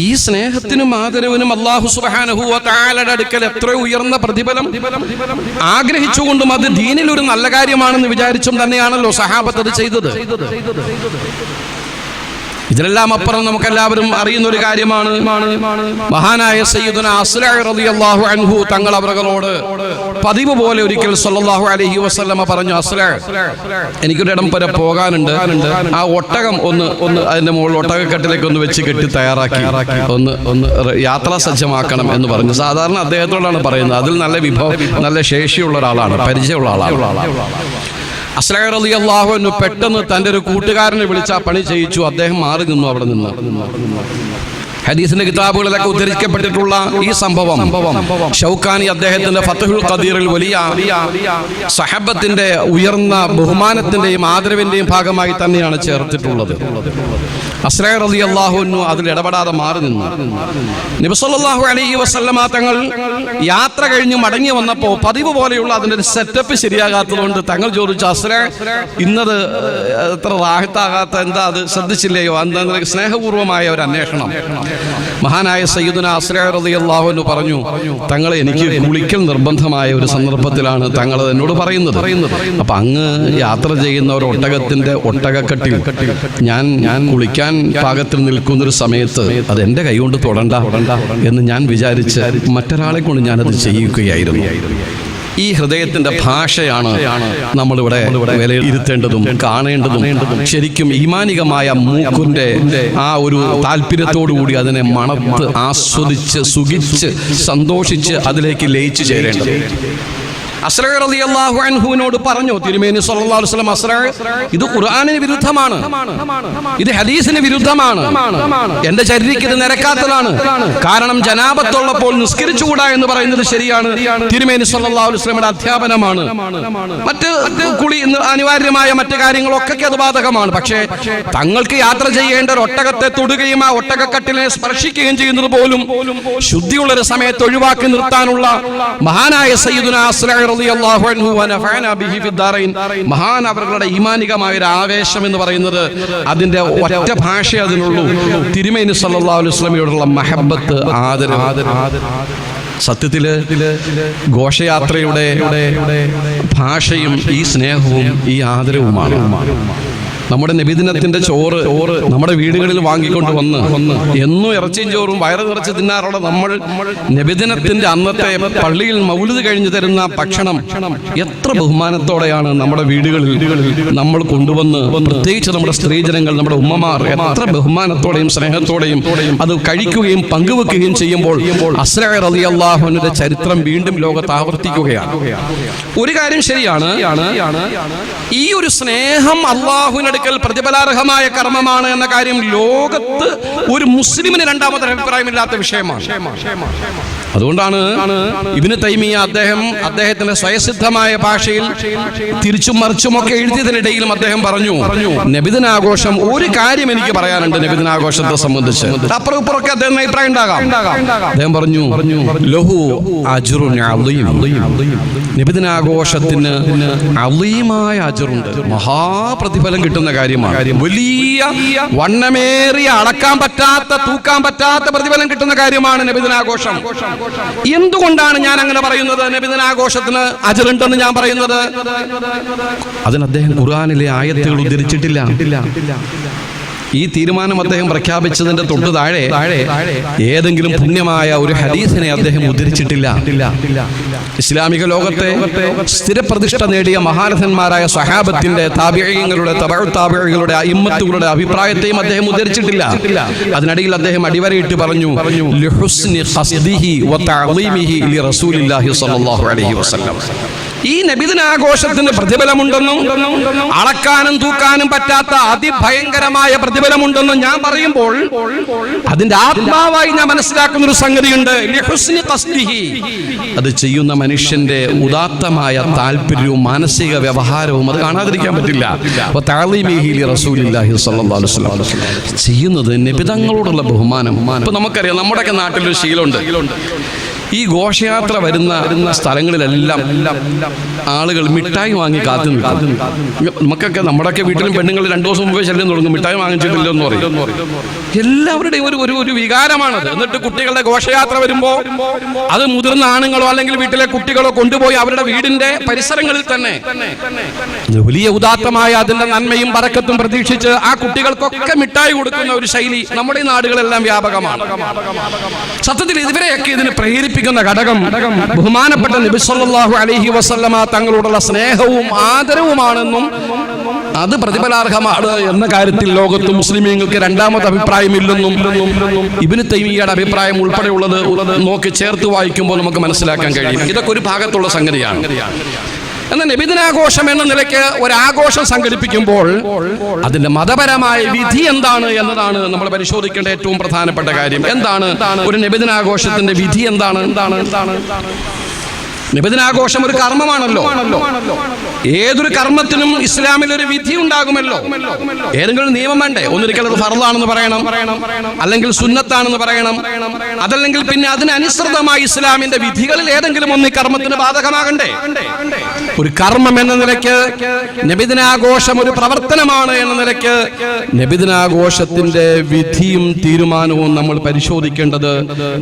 ഈ സ്നേഹത്തിനും ആദരവിനും അല്ലാഹു സുബ്ഹാനഹു വ തആലയുടെ അടുക്കൽ എത്ര ഉയർന്ന പ്രതിഫലം ആഗ്രഹിച്ചുകൊണ്ടും അത് ദീനിൽ ഒരു നല്ല കാര്യമാണെന്ന് വിചാരിച്ചും തന്നെയാണല്ലോ സഹാബത്ത് അത് ചെയ്തത്. ഇതിനെല്ലാം അപ്പുറം നമുക്കെല്ലാവരും അറിയുന്ന ഒരു കാര്യമാണ് മഹാനായ സയ്യിദുനാ അസ്ലഅ് റളിയല്ലാഹു അൻഹു തങ്ങൾ അവരോട് പതിവ് പോലെ ഒരിക്കൽ സല്ലല്ലാഹു അലൈഹി വസല്ലമ പറഞ്ഞു, അസ്ലഅ്, എനിക്കൊരിടം വരെ പോകാനുണ്ട്, ആ ഒട്ടകം ഒന്ന് അതിന്റെ മുകളിൽ ഒട്ടകക്കെട്ടിലേക്ക് ഒന്ന് വെച്ച് കെട്ടി തയ്യാറാക്കി ഒന്ന് യാത്രാ സജ്ജമാക്കണം എന്ന് പറഞ്ഞു. സാധാരണ അദ്ദേഹത്തോടാണ് പറയുന്നത്. അതിൽ നല്ല ശേഷിയുള്ള ഒരാളാണ്, പരിചയമുള്ള ആളാണ്. അസ്ലഅ് റളിയല്ലാഹു അൻഹു പെട്ടെന്ന് തൻ്റെ ഒരു കൂട്ടുകാരനെ വിളിച്ച് ആ പണി ചെയ്യിച്ചു. അദ്ദേഹം മാറി നിന്നു. അവിടെ നിന്ന് ഹദീസിന്റെ കിതാബുകളിലൊക്കെ ഉദ്ധരിക്കപ്പെട്ടിട്ടുള്ള ഈ സംഭവം ഷൗക്കാനി അദ്ദേഹത്തിന്റെ ഫത്ഹുൽ ഖദീറിൽ വലിയ സഹബത്തിന്റെ ഉയർന്ന ബഹുമാനത്തിന്റെയും ആദരവിന്റെയും ഭാഗമായി തന്നെയാണ് ചേർത്തിട്ടുള്ളത്. അസ്ലഅ് റളിയല്ലാഹു അൻഹു അതിൽ ഇടപെടാതെ മാറി നിന്നു. നബി സല്ലല്ലാഹു അലൈഹി വസല്ലമ തങ്ങൾ യാത്ര കഴിഞ്ഞ് മടങ്ങി വന്നപ്പോൾ പതിവ് പോലെയുള്ള അതിന്റെ ഒരു സെറ്റപ്പ് ശരിയാകാത്തതുകൊണ്ട് തങ്ങൾ ചോദിച്ചു, അസ്ലഅ്, ഇന്നത് എത്ര റാഹത്താകാത്ത, എന്താ അത് ശ്രദ്ധിച്ചില്ലയോ, എന്താ സ്നേഹപൂർവമായ ഒരു അന്വേഷണം. മഹാനായ സയ്യിദുനാ അസ്ലഅ് റളിയല്ലാഹു അൻഹു പറഞ്ഞു, തങ്ങളെ എനിക്ക് കുളിക്കൽ നിർബന്ധമായ ഒരു സന്ദർഭത്തിലാണ് തങ്ങൾ എന്നോട് പറയുന്നത്. അപ്പൊ അങ്ങ് യാത്ര ചെയ്യുന്ന ഒരു ഒട്ടകത്തിന്റെ ഒട്ടകക്കെട്ടിൽ ഞാൻ കുളിക്കാൻ പാകത്തിൽ നിൽക്കുന്നൊരു സമയത്ത് അത് എൻ്റെ കൈകൊണ്ട് തൊടണ്ട എന്ന് ഞാൻ വിചാരിച്ച് മറ്റൊരാളെ കൊണ്ട് ഞാനത് ചെയ്യിക്കുകയായിരുന്നു. ഈ ഹൃദയത്തിന്റെ ഭാഷയാണ് നമ്മളിവിടെ വിലയിരുത്തേണ്ടതും കാണേണ്ടതും. ശരിക്കും ഈമാനികമായ മൂക്കിന്റെ ആ ഒരു താല്പര്യത്തോടുകൂടി അതിനെ മണത്ത് ആസ്വദിച്ച് സുഖിച്ച് സന്തോഷിച്ച് അതിലേക്ക് ലയിച്ചു ചേരേണ്ടത്. അസ്ലഅ് റളിയല്ലാഹു അൻഹുവിനോട് പറഞ്ഞു തിരുമേനി സല്ലല്ലാഹു അലൈഹി വസല്ലം, അസ്ലഅ്, ഇത് ഖുർആനിന് വിരുദ്ധമാണ്, ഇത് ഹദീസിന് വിരുദ്ധമാണ്, എന്റെ ചര്യയ്ക്ക് ഇത് നിരക്കാത്തതാണ്. കാരണം ജനാബത്തുള്ളപ്പോൾ നിസ്കരിച്ചുകൂടാ എന്ന് പറയുന്നത് ശരിയാണ്, തിരുമേനി സല്ലല്ലാഹു അലൈഹി വസല്ലമയുടെ അധ്യാപനമാണ്. മറ്റ് കുളി അനിവാര്യമായ മറ്റു കാര്യങ്ങളൊക്കെ അത് ബാധകമാണ്. പക്ഷേ തങ്ങൾക്ക് യാത്ര ചെയ്യേണ്ട ഒരു ഒട്ടകത്തെ തൊടുകയും ആ ഒട്ടകക്കട്ടിലിനെ സ്പർശിക്കുകയും ചെയ്യുന്നത് പോലും ശുദ്ധിയുള്ളൊരു സമയത്ത് ഒഴിവാക്കി നിർത്താനുള്ള മഹാനായ സയ്യിദുനാ അസ്ലഅ് റളിയല്ലാഹു അൻഹു വനഫഅനാ ബിഹി ഫിദ്ദാറൈൻ മഹാൻ അവരുടെ ഈമാനികമായ ഒരു ആവേശം എന്ന് പറയുന്നത് അതിന്റെ ഒറ്റ ഭാഷ അതിനുള്ളൂ, തിരുമേനി സല്ലല്ലാഹു അലൈഹി വസല്ലമയോടുള്ള മഹബ്ബത്ത്, ആദരവ്. സത്യത്തില് ഘോഷയാത്രയുടെ ഭാഷയും ഈ സ്നേഹവും ഈ ആദരവുമാണ്. നമ്മുടെ നബിദിനത്തിന്റെ ചോറ് നമ്മുടെ വീടുകളിൽ വാങ്ങിക്കൊണ്ട് വന്ന് എന്നും ഇറച്ചിയും ചോറും വയറ് നിറച്ച് തിന്നാറുള്ള നമ്മൾ നബിദിനത്തിന്റെ അന്നത്തെ പള്ളിയിൽ മൗലിദ് കഴിഞ്ഞു തരുന്ന ഭക്ഷണം എത്ര ബഹുമാനത്തോടെയാണ് നമ്മുടെ വീടുകളിൽ നമ്മൾ കൊണ്ടുവന്ന്, പ്രത്യേകിച്ച് നമ്മുടെ സ്ത്രീജനങ്ങൾ, നമ്മുടെ ഉമ്മമാർ എത്ര ബഹുമാനത്തോടെയും സ്നേഹത്തോടെയും അത് കഴിക്കുകയും പങ്കുവെക്കുകയും ചെയ്യുമ്പോൾ അസ്ലഅ് റളിയല്ലാഹു അൻഹുവിന്റെ ചരിത്രം വീണ്ടും ലോകത്ത് ആവർത്തിക്കുകയാണ്. ഒരു കാര്യം ശരിയാണ്, ഈ ഒരു സ്നേഹം അല്ലാഹുവിന്റെ അടുക്കൽ പ്രതിഫലാർഹമായ കർമ്മമാണ് എന്ന കാര്യം ലോകത്ത് ഒരു മുസ്ലിമിന് രണ്ടാമത്തെ അഭിപ്രായമില്ലാത്ത വിഷയമാണ്. അതുകൊണ്ടാണ് ഇബ്നു തൈമിയ അദ്ദേഹത്തിന്റെ സ്വയസിദ്ധമായ ഭാഷയിൽ തിരിച്ചും മറിച്ചുമൊക്കെ എഴുതിയതിനിടയിലും അദ്ദേഹം പറഞ്ഞു, നബിദിനാഘോഷം ഒരു കാര്യം എനിക്ക് പറയാനുണ്ട് നബിദിനാഘോഷത്തെ സംബന്ധിച്ച്. അപ്പുറം ഇപ്പുറമൊക്കെ അദ്ദേഹം അഭിപ്രായം ഉണ്ടാകാം. അദ്ദേഹം പറഞ്ഞു, ലഹു അജ്റുൻ അളീം, നബിദിനാഘോഷത്തിന് അളീമായ അജ്റുണ്ട്, മഹാപ്രതിഫലം കിട്ടുന്ന കാര്യമാണ്. വലിയ വണ്ണമേറിയ അളക്കാൻ പറ്റാത്ത തൂക്കാൻ പറ്റാത്ത പ്രതിഫലം കിട്ടുന്ന കാര്യമാണ് നബിദിനാഘോഷം. എന്തുകൊണ്ടാണ് ഞാൻ അങ്ങനെ പറയുന്നത്? നബിദിനാഘോഷത്തിന് അജ്റുണ്ടെന്ന് ഞാൻ പറയുന്നത്, അതിന് അദ്ദേഹം ഖുർആനിലെ ആയത്തുകൾ ഉദ്ധരിച്ചിട്ടില്ല. ഈ തീരുമാനം അദ്ദേഹം പ്രഖ്യാപിച്ചതിന്റെ തൊട്ടു താഴെ ഏതെങ്കിലും പുണ്യമായ ഒരു ഹദീസിനെ അദ്ദേഹം ഉദ്ധരിച്ചിട്ടില്ല. ഇസ്ലാമിക ലോകത്തെ സ്ഥിരപ്രതിഷ്ഠ നേടിയ മഹാരഥന്മാരായ സ്വഹാബത്തിന്റെ താബിഈങ്ങളുടെ തബഉ താബിഈകളുടെ ഇമ്മത്തുകളുടെ അഭിപ്രായത്തെയും അദ്ദേഹം ഉദ്ധരിച്ചിട്ടില്ല. അതിനിടയിൽ അദ്ദേഹം അടിവരയിട്ട് പറഞ്ഞു ലിഹുസ്നി ഖസ്ദിഹി വതഅളീമിഹി ലിറസൂലില്ലാഹി സ്വല്ലല്ലാഹു അലൈഹി വസല്ലം. ഈ നബിദിനാഘോഷത്തിന് പ്രതിഫലമുണ്ടെന്നും അളക്കാനും തൂക്കാനും പറ്റാത്ത അതിഭയങ്കരമായ പ്രതിഫലമുണ്ടെന്നും ഞാൻ പറയുമ്പോൾ അതിന്റെ ആത്മാവായി ഞാൻ മനസ്സിലാക്കുന്ന ഒരു സംഗതിയുണ്ട്. അത് ചെയ്യുന്ന മനുഷ്യന്റെ ഉദാത്തമായ താല്പര്യവും മാനസിക വ്യവഹാരവും അത് കാണാതിരിക്കാൻ പറ്റില്ല. ചെയ്യുന്നത് നബിതങ്ങളോടുള്ള ബഹുമാനം. ഇപ്പൊ നമുക്കറിയാം, നമ്മുടെയൊക്കെ നാട്ടിലൊരു ശീലമുണ്ട്. ഈ ഘോഷയാത്ര വരുന്ന സ്ഥലങ്ങളിലെല്ലാം ആളുകൾ മിഠായി വാങ്ങി കാത്തു നിൽക്കും. നമുക്കൊക്കെ നമ്മുടെയൊക്കെ വീട്ടിലും പെണ്ണുങ്ങൾ 2 ദിവസം മുമ്പേ ശല്യം തുടങ്ങും, മിഠായി വാങ്ങിച്ചിട്ടില്ല എന്ന് പറയും. എല്ലാവരുടെയും ഒരു വികാരമാണത്. എന്നിട്ട് കുട്ടികളുടെ ഘോഷയാത്ര വരുമ്പോ അത് മുതിർന്ന ആണുങ്ങളോ അല്ലെങ്കിൽ വീട്ടിലെ കുട്ടികളോ കൊണ്ടുപോയി അവരുടെ വീടിന്റെ പരിസരങ്ങളിൽ തന്നെ വലിയ ഉദാത്തമായ അതിന്റെ നന്മയും ബറക്കത്തും പ്രതീക്ഷിച്ച് ആ കുട്ടികൾക്കൊക്കെ മിഠായി കൊടുക്കുന്ന ഒരു ശൈലി നമ്മുടെ നാടുകളെല്ലാം വ്യാപകമാണ്. സത്യത്തിൽ ഇവരെയൊക്കെ ഇതിന് പ്രേരിപ്പിക്കുന്ന ഘടകം ബഹുമാനപ്പെട്ട നബി സല്ലല്ലാഹു അലൈഹി വസല്ലമ തങ്ങളോടുള്ള സ്നേഹവും ആദരവുമാണെന്നും അത് പ്രതിഫലാർഹമാണ് എന്ന കാര്യത്തിൽ ലോകത്ത് മുസ്ലിമീങ്ങൾക്ക് രണ്ടാമത്തെ അഭിപ്രായമില്ലെന്നും ഇബ്നു തൈമിയ്യയുടെ അഭിപ്രായം ഉൾപ്പെടെയുള്ളത് നോക്കി ചേർത്ത് വായിക്കുമ്പോൾ നമുക്ക് മനസ്സിലാക്കാൻ കഴിയും. ഇതൊക്കെ ഒരു ഭാഗത്തുള്ള സംഗതിയാണ്. എന്നാൽ നബിദിനാഘോഷം എന്ന നിലയ്ക്ക് ഒരാഘോഷം സംഘടിപ്പിക്കുമ്പോൾ അതിന്റെ മതപരമായ വിധി എന്താണ് എന്നതാണ് നമ്മൾ പരിശോധിക്കേണ്ട ഏറ്റവും പ്രധാനപ്പെട്ട കാര്യം. എന്താണ് ഒരു നബിദിനാഘോഷത്തിന്റെ വിധി? എന്താണ്? നബിദിനാഘോഷം ഒരു കർമ്മമാണല്ലോ. ഏതൊരു കർമ്മത്തിനും ഇസ്ലാമിൽ ഒരു വിധി ഉണ്ടാകുമല്ലോ. ഏതെങ്കിലും നിയമം വേണ്ടേ? ഒന്നിരിക്കൽ അത് ഫർളാണെന്ന് പറയണം, അല്ലെങ്കിൽ സുന്നത്താണെന്ന് പറയണം, അതല്ലെങ്കിൽ പിന്നെ അതിനനുസൃതമായി ഇസ്ലാമിന്റെ വിധികളിൽ ഏതെങ്കിലും ഒന്ന് കർമ്മത്തിന് ബാധകമാകണ്ടേ? ഒരു കർമ്മം എന്ന നിലയ്ക്ക് നബിദിനാഘോഷം ഒരു പ്രവർത്തനമാണ് എന്ന നിലയ്ക്ക് നബിദിനാഘോഷത്തിന്റെ വിധിയും തീരുമാനവും നമ്മൾ പരിശോധിക്കേണ്ടത്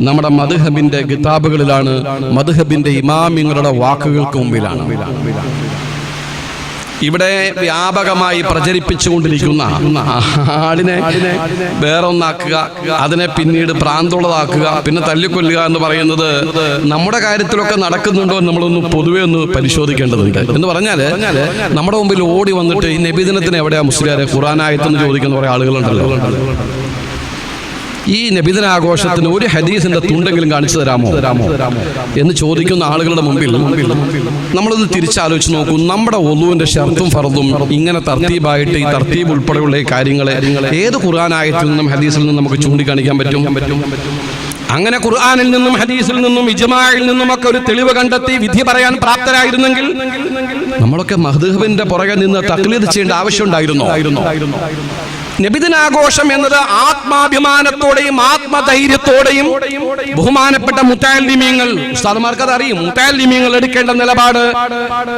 നമ്മുടെ മദ്ഹബിന്റെ കിതാബുകളിലാണ്, മദ്ഹബിന്റെ ഇമാമിങ്ങളുടെ വാക്കുകൾക്ക് മുമ്പിലാണ്. ഇവിടെ വ്യാപകമായി പ്രചരിപ്പിച്ചുകൊണ്ടിരിക്കുന്ന ആടിനെ വേറൊന്നാക്കുക, അതിനെ പിന്നീട് പ്രാന്തുള്ളതാക്കുക, പിന്നെ തല്ലിക്കൊല്ലുക എന്ന് പറയുന്നത് നമ്മുടെ കാര്യത്തിലൊക്കെ നടക്കുന്നുണ്ടോ എന്ന് നമ്മളൊന്ന് പൊതുവെ ഒന്ന് പരിശോധിക്കേണ്ടതുണ്ട്. എന്ന് പറഞ്ഞാല് നമ്മുടെ മുമ്പിൽ ഓടി വന്നിട്ട് ഈ നബിദിനത്തിന് എവിടെയാ മുസ്ലിയാരെ ഖുർആനായത്തെന്ന് ചോദിക്കുന്ന കുറെ ആളുകളുണ്ടല്ലോ. ഈ നബിദിനാഘോഷത്തിന് ഒരു ഹദീസിന്റെ തുണ്ടെങ്കിലും കാണിച്ചു തരാമോ എന്ന് ചോദിക്കുന്ന ആളുകളുടെ മുമ്പിൽ നമ്മളൊന്ന് തിരിച്ചാലോചിച്ച് നോക്കൂ. നമ്മുടെ ഒളുവിന്റെ ഷർത്തും ഫർദും ഇങ്ങനെ തർത്തീബായിട്ട് ഈ തർത്തീബ് ഉൾപ്പെടെയുള്ള കാര്യങ്ങളെ ഏത് ഖുർആനായത്തിൽ നിന്നും ഹദീസിൽ നിന്നും നമുക്ക് ചൂണ്ടിക്കാണിക്കാൻ പറ്റും? അങ്ങനെ ഖുർആനിൽ നിന്നും ഹദീസിൽ നിന്നും ഇജ്മാഇൽ നിന്നും ഒക്കെ ഒരു തെളിവ് കണ്ടെത്തി വിധി പറയാൻ പ്രാപ്തരായിരുന്നെങ്കിൽ നമ്മളൊക്കെ മദ്ഹബിന്റെ പുറകെ നിന്ന് തഖ്ലീദ് ചെയ്യേണ്ട ആവശ്യം ഉണ്ടായിരുന്നോ? നബിദിനാഘോഷം എന്നത് ആത്മാഭിമാനത്തോടെയും ആത്മധൈര്യത്തോടെയും ബഹുമാനപ്പെട്ട മുതഅല്ലിമീങ്ങൾ, ഉസ്താദുമാർക്ക് അത് അറിയും, മുതഅല്ലിമീങ്ങൾ എടുക്കേണ്ട നിലപാട്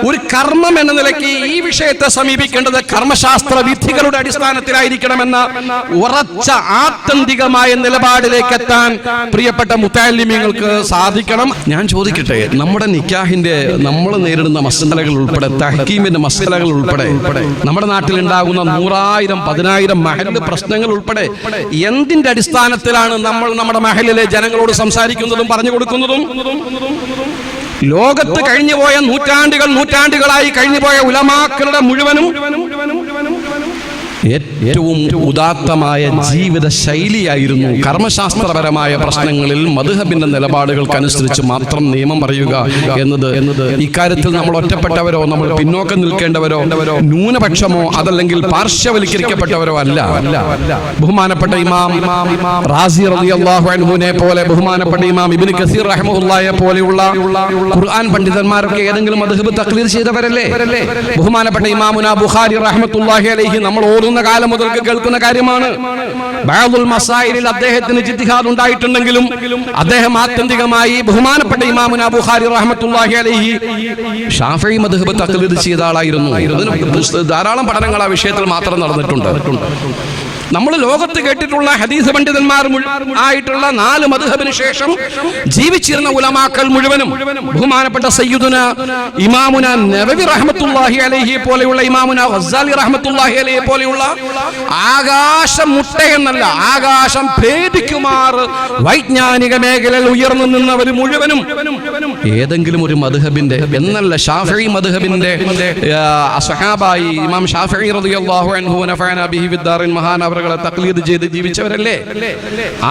ഒരു കർമ്മം എന്ന നിലയ്ക്ക് ഈ വിഷയത്തെ സമീപിക്കേണ്ടത് കർമ്മശാസ്ത്ര വിധികളുടെ അടിസ്ഥാനത്തിലായിരിക്കണമെന്ന ഉറച്ച ആത്യന്തികമായ നിലപാടിലേക്ക് എത്താൻ പ്രിയപ്പെട്ട മുതഅല്ലിമീങ്ങൾക്ക് സാധിക്കണം. ഞാൻ ചോദിക്കട്ടെ, നമ്മുടെ നിക്കാഹിന്റെ നമ്മൾ നേരിടുന്ന മസലകൾ ഉൾപ്പെടെ, തഹ്കീമിന്റെ മസലകൾ ഉൾപ്പെടെ, നമ്മുടെ നാട്ടിൽ ഉണ്ടാകുന്ന 100,000 10,000 മഹല്ല് പ്രശ്നങ്ങൾ ഉൾപ്പെടെ എന്തിന്റെ അടിസ്ഥാനത്തിലാണ് നമ്മൾ നമ്മുടെ മഹല്ലിലെ ജനങ്ങളോട് സംസാരിക്കുന്നതും പറഞ്ഞു കൊടുക്കുന്നതും? ലോകത്ത് കഴിഞ്ഞുപോയ നൂറ്റാണ്ടുകളായി കഴിഞ്ഞുപോയ ഉലമാക്കളുടെ മുഴുവനും ഏറ്റവും ഉദാത്തമായ ജീവിത ശൈലിയായിരുന്നു കർമ്മശാസ്ത്രപരമായ പ്രശ്നങ്ങളിൽ മദ്ഹബിന്റെ നിലപാടുകൾക്കനുസരിച്ച് മാത്രം നിയമം പറയുക എന്നത്. ഇക്കാര്യത്തിൽ നമ്മൾ ഒറ്റപ്പെട്ടവരോ നമ്മൾ പിന്നോക്കം നിൽക്കേണ്ടവരോ ന്യൂനപക്ഷമോ അതല്ലെങ്കിൽ പാർശ്വവൽക്കരിക്കപ്പെട്ടവരോ അല്ല. ബഹുമാനപ്പെട്ട ഇമാം റാസി റളിയല്ലാഹു അൻഹുവിനെ പോലെ, ബഹുമാനപ്പെട്ട ഇമാം ഇബ്നു കസീർ റഹിമഹുല്ലാഹയെ പോലെയുള്ള ഖുർആൻ പണ്ഡിതന്മാരൊക്കെ ഏതെങ്കിലും മദ്ഹബ് തഖ്ലീദ് ചെയ്തവരല്ലേ? ബഹുമാനപ്പെട്ട ഇമാമുന ബുഖാരി റഹ്മത്തുള്ളാഹി അലൈഹി നമ്മൾ ഓതുന്ന കാലം മുതൽ കേൾക്കുന്ന കാര്യമാണ്. ബഅദുൽ മസായിലിൽ അദ്ദേഹത്തിന് ഇജ്തിഹാദ് ഉണ്ടായിട്ടുണ്ടെങ്കിലും അദ്ദേഹം ആത്യന്തികമായി ബഹുമാനപ്പെട്ട ഇമാമുന ബുഖാരി റഹ്മത്തുള്ളാഹി അലൈഹി ശാഫിഈ മദ്ഹബ് തഖ്ലീദ് ചെയ്ത ആളായിരുന്നു. ധാരാളം പഠനങ്ങൾ ആ വിഷയത്തിൽ മാത്രം നടന്നിട്ടുണ്ട്. നമ്മൾ ലോകത്ത് കേട്ടിട്ടുള്ള ഹദീസ് പണ്ഡിതന്മാർ ആയിട്ടുള്ള 4 മദ്ഹബിന് ശേഷം ജീവിച്ചിരുന്ന ഉലമാക്കൾ മുഴുവനും ബഹുമാനപ്പെട്ട സയ്യിദുന ഇമാമുന നബവി റഹ്മത്തുള്ളാഹി അലൈഹി പോലെയുള്ള ഇമാമുന ഗസ്സാലി റഹ്മത്തുള്ളാഹി അലൈഹി പോലെയുള്ള ആകാശം മുട്ടയെന്നല്ല, ആകാശം ഭേദിക്കുമാർ വൈജ്ഞാനിക മേഖലയിൽ ഉയർന്നു നിന്നവർ മുഴുവനും ഏതെങ്കിലും ഒരു മദ്ഹബിന്റെ എന്നല്ല, ഷാഫിഈ മദ്ഹബിന്റെ സ്വഹാബായി ഇമാം ഷാഫിഈ റളിയല്ലാഹു അൻഹു നഫഅന ബിഹി ഫിദ്ദാറിൻ മഹാനവറുകളെ തഖ്ലീദ് ചെയ്ത് ജീവിച്ചവരല്ലേ.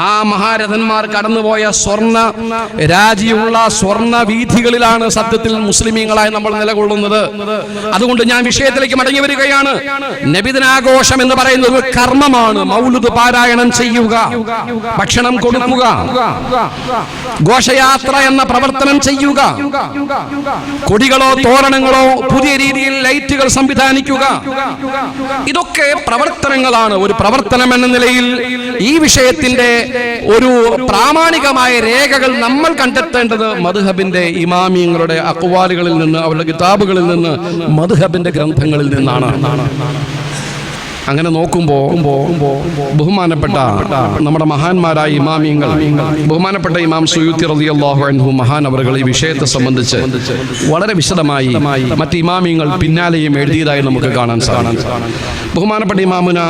ആ മഹാരഥന്മാർ കടന്നുപോയ സ്വർണ്ണ രാജിയുള്ള സ്വർണ്ണ വീഥികളിലാണ് സത്യത്തിൽ മുസ്ലിമീങ്ങളായി നമ്മൾ നിലകൊള്ളുന്നത്. അതുകൊണ്ട് ഞാൻ വിഷയത്തിലേക്ക് മടങ്ങി വരികയാണ്. നബിദിനാഘോഷം എന്ന് പറയുന്നത് ഒരു കർമ്മമാണ്. മൗലിദ് പാരായണം ചെയ്യുക, ഭക്ഷണം കൊടുക്കുക, ഘോഷയാത്ര എന്ന പ്രവർത്തനം ചെയ്യുക, കൊടികളോ തോരണങ്ങളോ പുതിയ രീതിയിൽ ലൈറ്റുകൾ സംവിധാനിക്കുക, ഇതൊക്കെ പ്രവർത്തനങ്ങളാണ്. ഒരു പ്രവർത്തനം എന്ന നിലയിൽ ഈ വിഷയത്തിന്റെ ഒരു പ്രാമാണികമായ രേഖകൾ നമ്മൾ കണ്ടെത്തേണ്ടത് മദ്ഹബിന്റെ ഇമാമിയങ്ങളുടെ അഖ്വാലുകളിൽ നിന്ന്, അവരുടെ കിതാബുകളിൽ നിന്ന്, മദ്ഹബിന്റെ ഗ്രന്ഥങ്ങളിൽ നിന്നാണ്. അങ്ങനെ നോക്കുമ്പോൾ ബഹുമാനപ്പെട്ട നമ്മുടെ മഹാന്മാരായ ഇമാമിയങ്ങൾ, ബഹുമാനപ്പെട്ട ഇമാം സുയൂത്തി റളിയല്ലാഹു അൻഹു മഹാനവറുകൾ ഈ വിഷയത്തെ സംബന്ധിച്ച് വളരെ വിശദമായി മറ്റ് ഇമാമിയങ്ങൾ പിന്നാലെയും എഴുതിയതായി നമുക്ക് കാണാൻ സാധിക്കും. ബഹുമാനപ്പെട്ട ഇമാമുന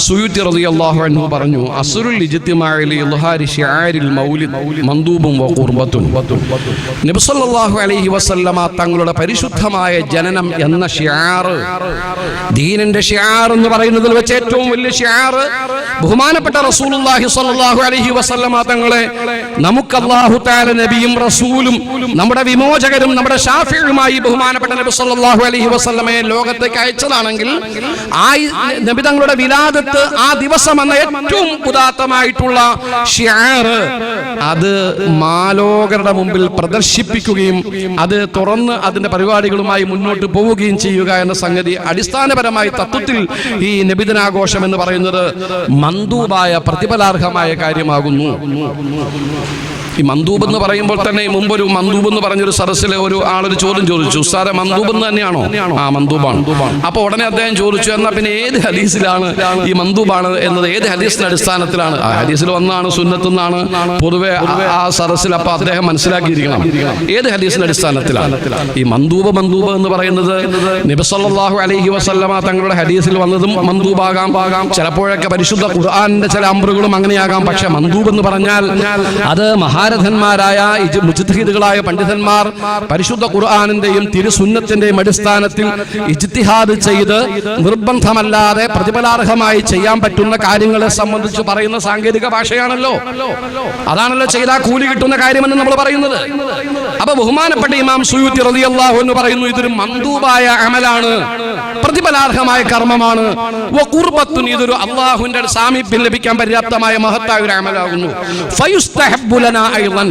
സുയൂത്തി റളിയല്ലാഹു അൻഹു പറഞ്ഞു, അസ്റുൽ ഇജ്തിമാഇ ലിഇൽഹാരി ശിആരിൽ മൗലിദ് മൻദൂബും വഖുർബത്തുൻ. നബി സല്ലല്ലാഹു അലൈഹി വസല്ലമ തങ്ങളുടെ പരിശുദ്ധമായ ജനനം എന്ന ശിആർ, ദീനിന്റെ ശിആർ എന്ന് പറയുന്നതിൽ വെച്ച് ഏറ്റവും വലിയ ശിആർ ബഹുമാനപ്പെട്ട റസൂലുള്ളാഹി സ്വല്ലല്ലാഹു അലൈഹി വസല്ലമ തങ്ങളെ നമുക്ക് അല്ലാഹു തആല നബിയും റസൂലും നമ്മുടെ വിമോചകരും നമ്മുടെ ശാഫിഉമായി ബഹുമാനപ്പെട്ട നബി സ്വല്ലല്ലാഹു അലൈഹി വസല്ലമയെ ലോകത്തേക്ക് അയച്ചതാണെങ്കിൽ ആ നബി തങ്ങളുടെ വിലാദത്ത് ആ ദിവസം എന്ന ഏറ്റവും ഉദാത്തമായിട്ടുള്ള ശിആർ അത് മാലോകരുടെ മുമ്പിൽ പ്രദർശിപ്പിക്കുകയും അത് തുറന്ന് അതിന്റെ പരിപാടികളുമായി മുന്നോട്ട് പോവുകയും ചെയ്യുക എന്ന സംഗതി അടിസ്ഥാനപരമായി തത്വത്തിൽ ഈ നബിദിനാഘോഷം എന്ന് പറയുന്നത് മന്ദൂബായ പ്രതിഫലാർഹമായ കാര്യമാകുന്നു. ഈ മന്ദൂബ് എന്ന് പറയുമ്പോൾ തന്നെ മുമ്പൊരു മന്ദൂബ് എന്ന് പറഞ്ഞൊരു സദസ്സിലെ ആളൊരു ചോദ്യം ചോദിച്ചു, ഉസ്താദെ മന്ദൂബ് എന്ന് തന്നെയാണോ? ആ മന്ദൂബാണ്. അപ്പൊ ഉടനെ അദ്ദേഹം ചോദിച്ചു, എന്നാൽ പിന്നെ ഏത് ഹദീസിലാണ് ഈ മന്ദൂബാണ് എന്നത്, ഏത് ഹദീസിന്റെ അടിസ്ഥാനത്തിലാണ്? ആ ഹദീസിൽ വന്നാണ്, സുന്നത്തെന്നാണ് പൊതുവെ ആ സദസ്സിൽ. അപ്പൊ അദ്ദേഹം മനസ്സിലാക്കിയിരിക്കണം ഏത് ഹദീസിന്റെ അടിസ്ഥാനത്തിലാണ് ഈ മന്ദൂബ് എന്ന് പറയുന്നത്. നബി സല്ലല്ലാഹു അലൈഹി വസല്ലമ തങ്ങളുടെ ഹദീസിൽ വന്നതും മന്ദൂബാകാം, ചിലപ്പോഴൊക്കെ പരിശുദ്ധ ഖുർആനിന്റെ ചില അംറുകളും അങ്ങനെയാകാം. പക്ഷെ മന്ദൂബ് എന്ന് പറഞ്ഞാൽ അത് മഹാരഥന്മാരായ മുജ്തഹിദുകളായ പണ്ഡിതന്മാർ പരിശുദ്ധ ഖുർആനിന്റെയും തിരുസുന്നത്തിന്റെയും അടിസ്ഥാനത്തിൽ ഇജ്തിഹാദ് ചെയ്ത് നിർബന്ധമല്ലാതെ പ്രതിഫലാർഹമായി ചെയ്യാൻ പറ്റുന്ന കാര്യങ്ങളെ സംബന്ധിച്ച് പറയുന്ന സാങ്കേതിക ഭാഷയാണല്ലോ. അതാണല്ലോ ചെയ്താൽ കൂലി കിട്ടുന്ന കാര്യമെന്ന് നമ്മൾ പറയുന്നത്. അപ്പൊ ബഹുമാനപ്പെട്ട ഇമാം സുയൂത്തി റളിയല്ലാഹു അൻഹു പറയുന്നു, ഇതൊരു മന്ദൂബായ അമലാണ്, പ്രതിഫലാർഹമായ കർമ്മമാണ്. വഖുർബത്തുൻ, ഇതൊരു അല്ലാഹുവിന്റെ സാമീപ്യം ലഭിക്കാൻ പര്യാപ്തമായ മഹത്തായ ഒരു അമലാകുന്നു. ഫയുസ്തഹബ്ബു ലനാ അയ്ളൻ,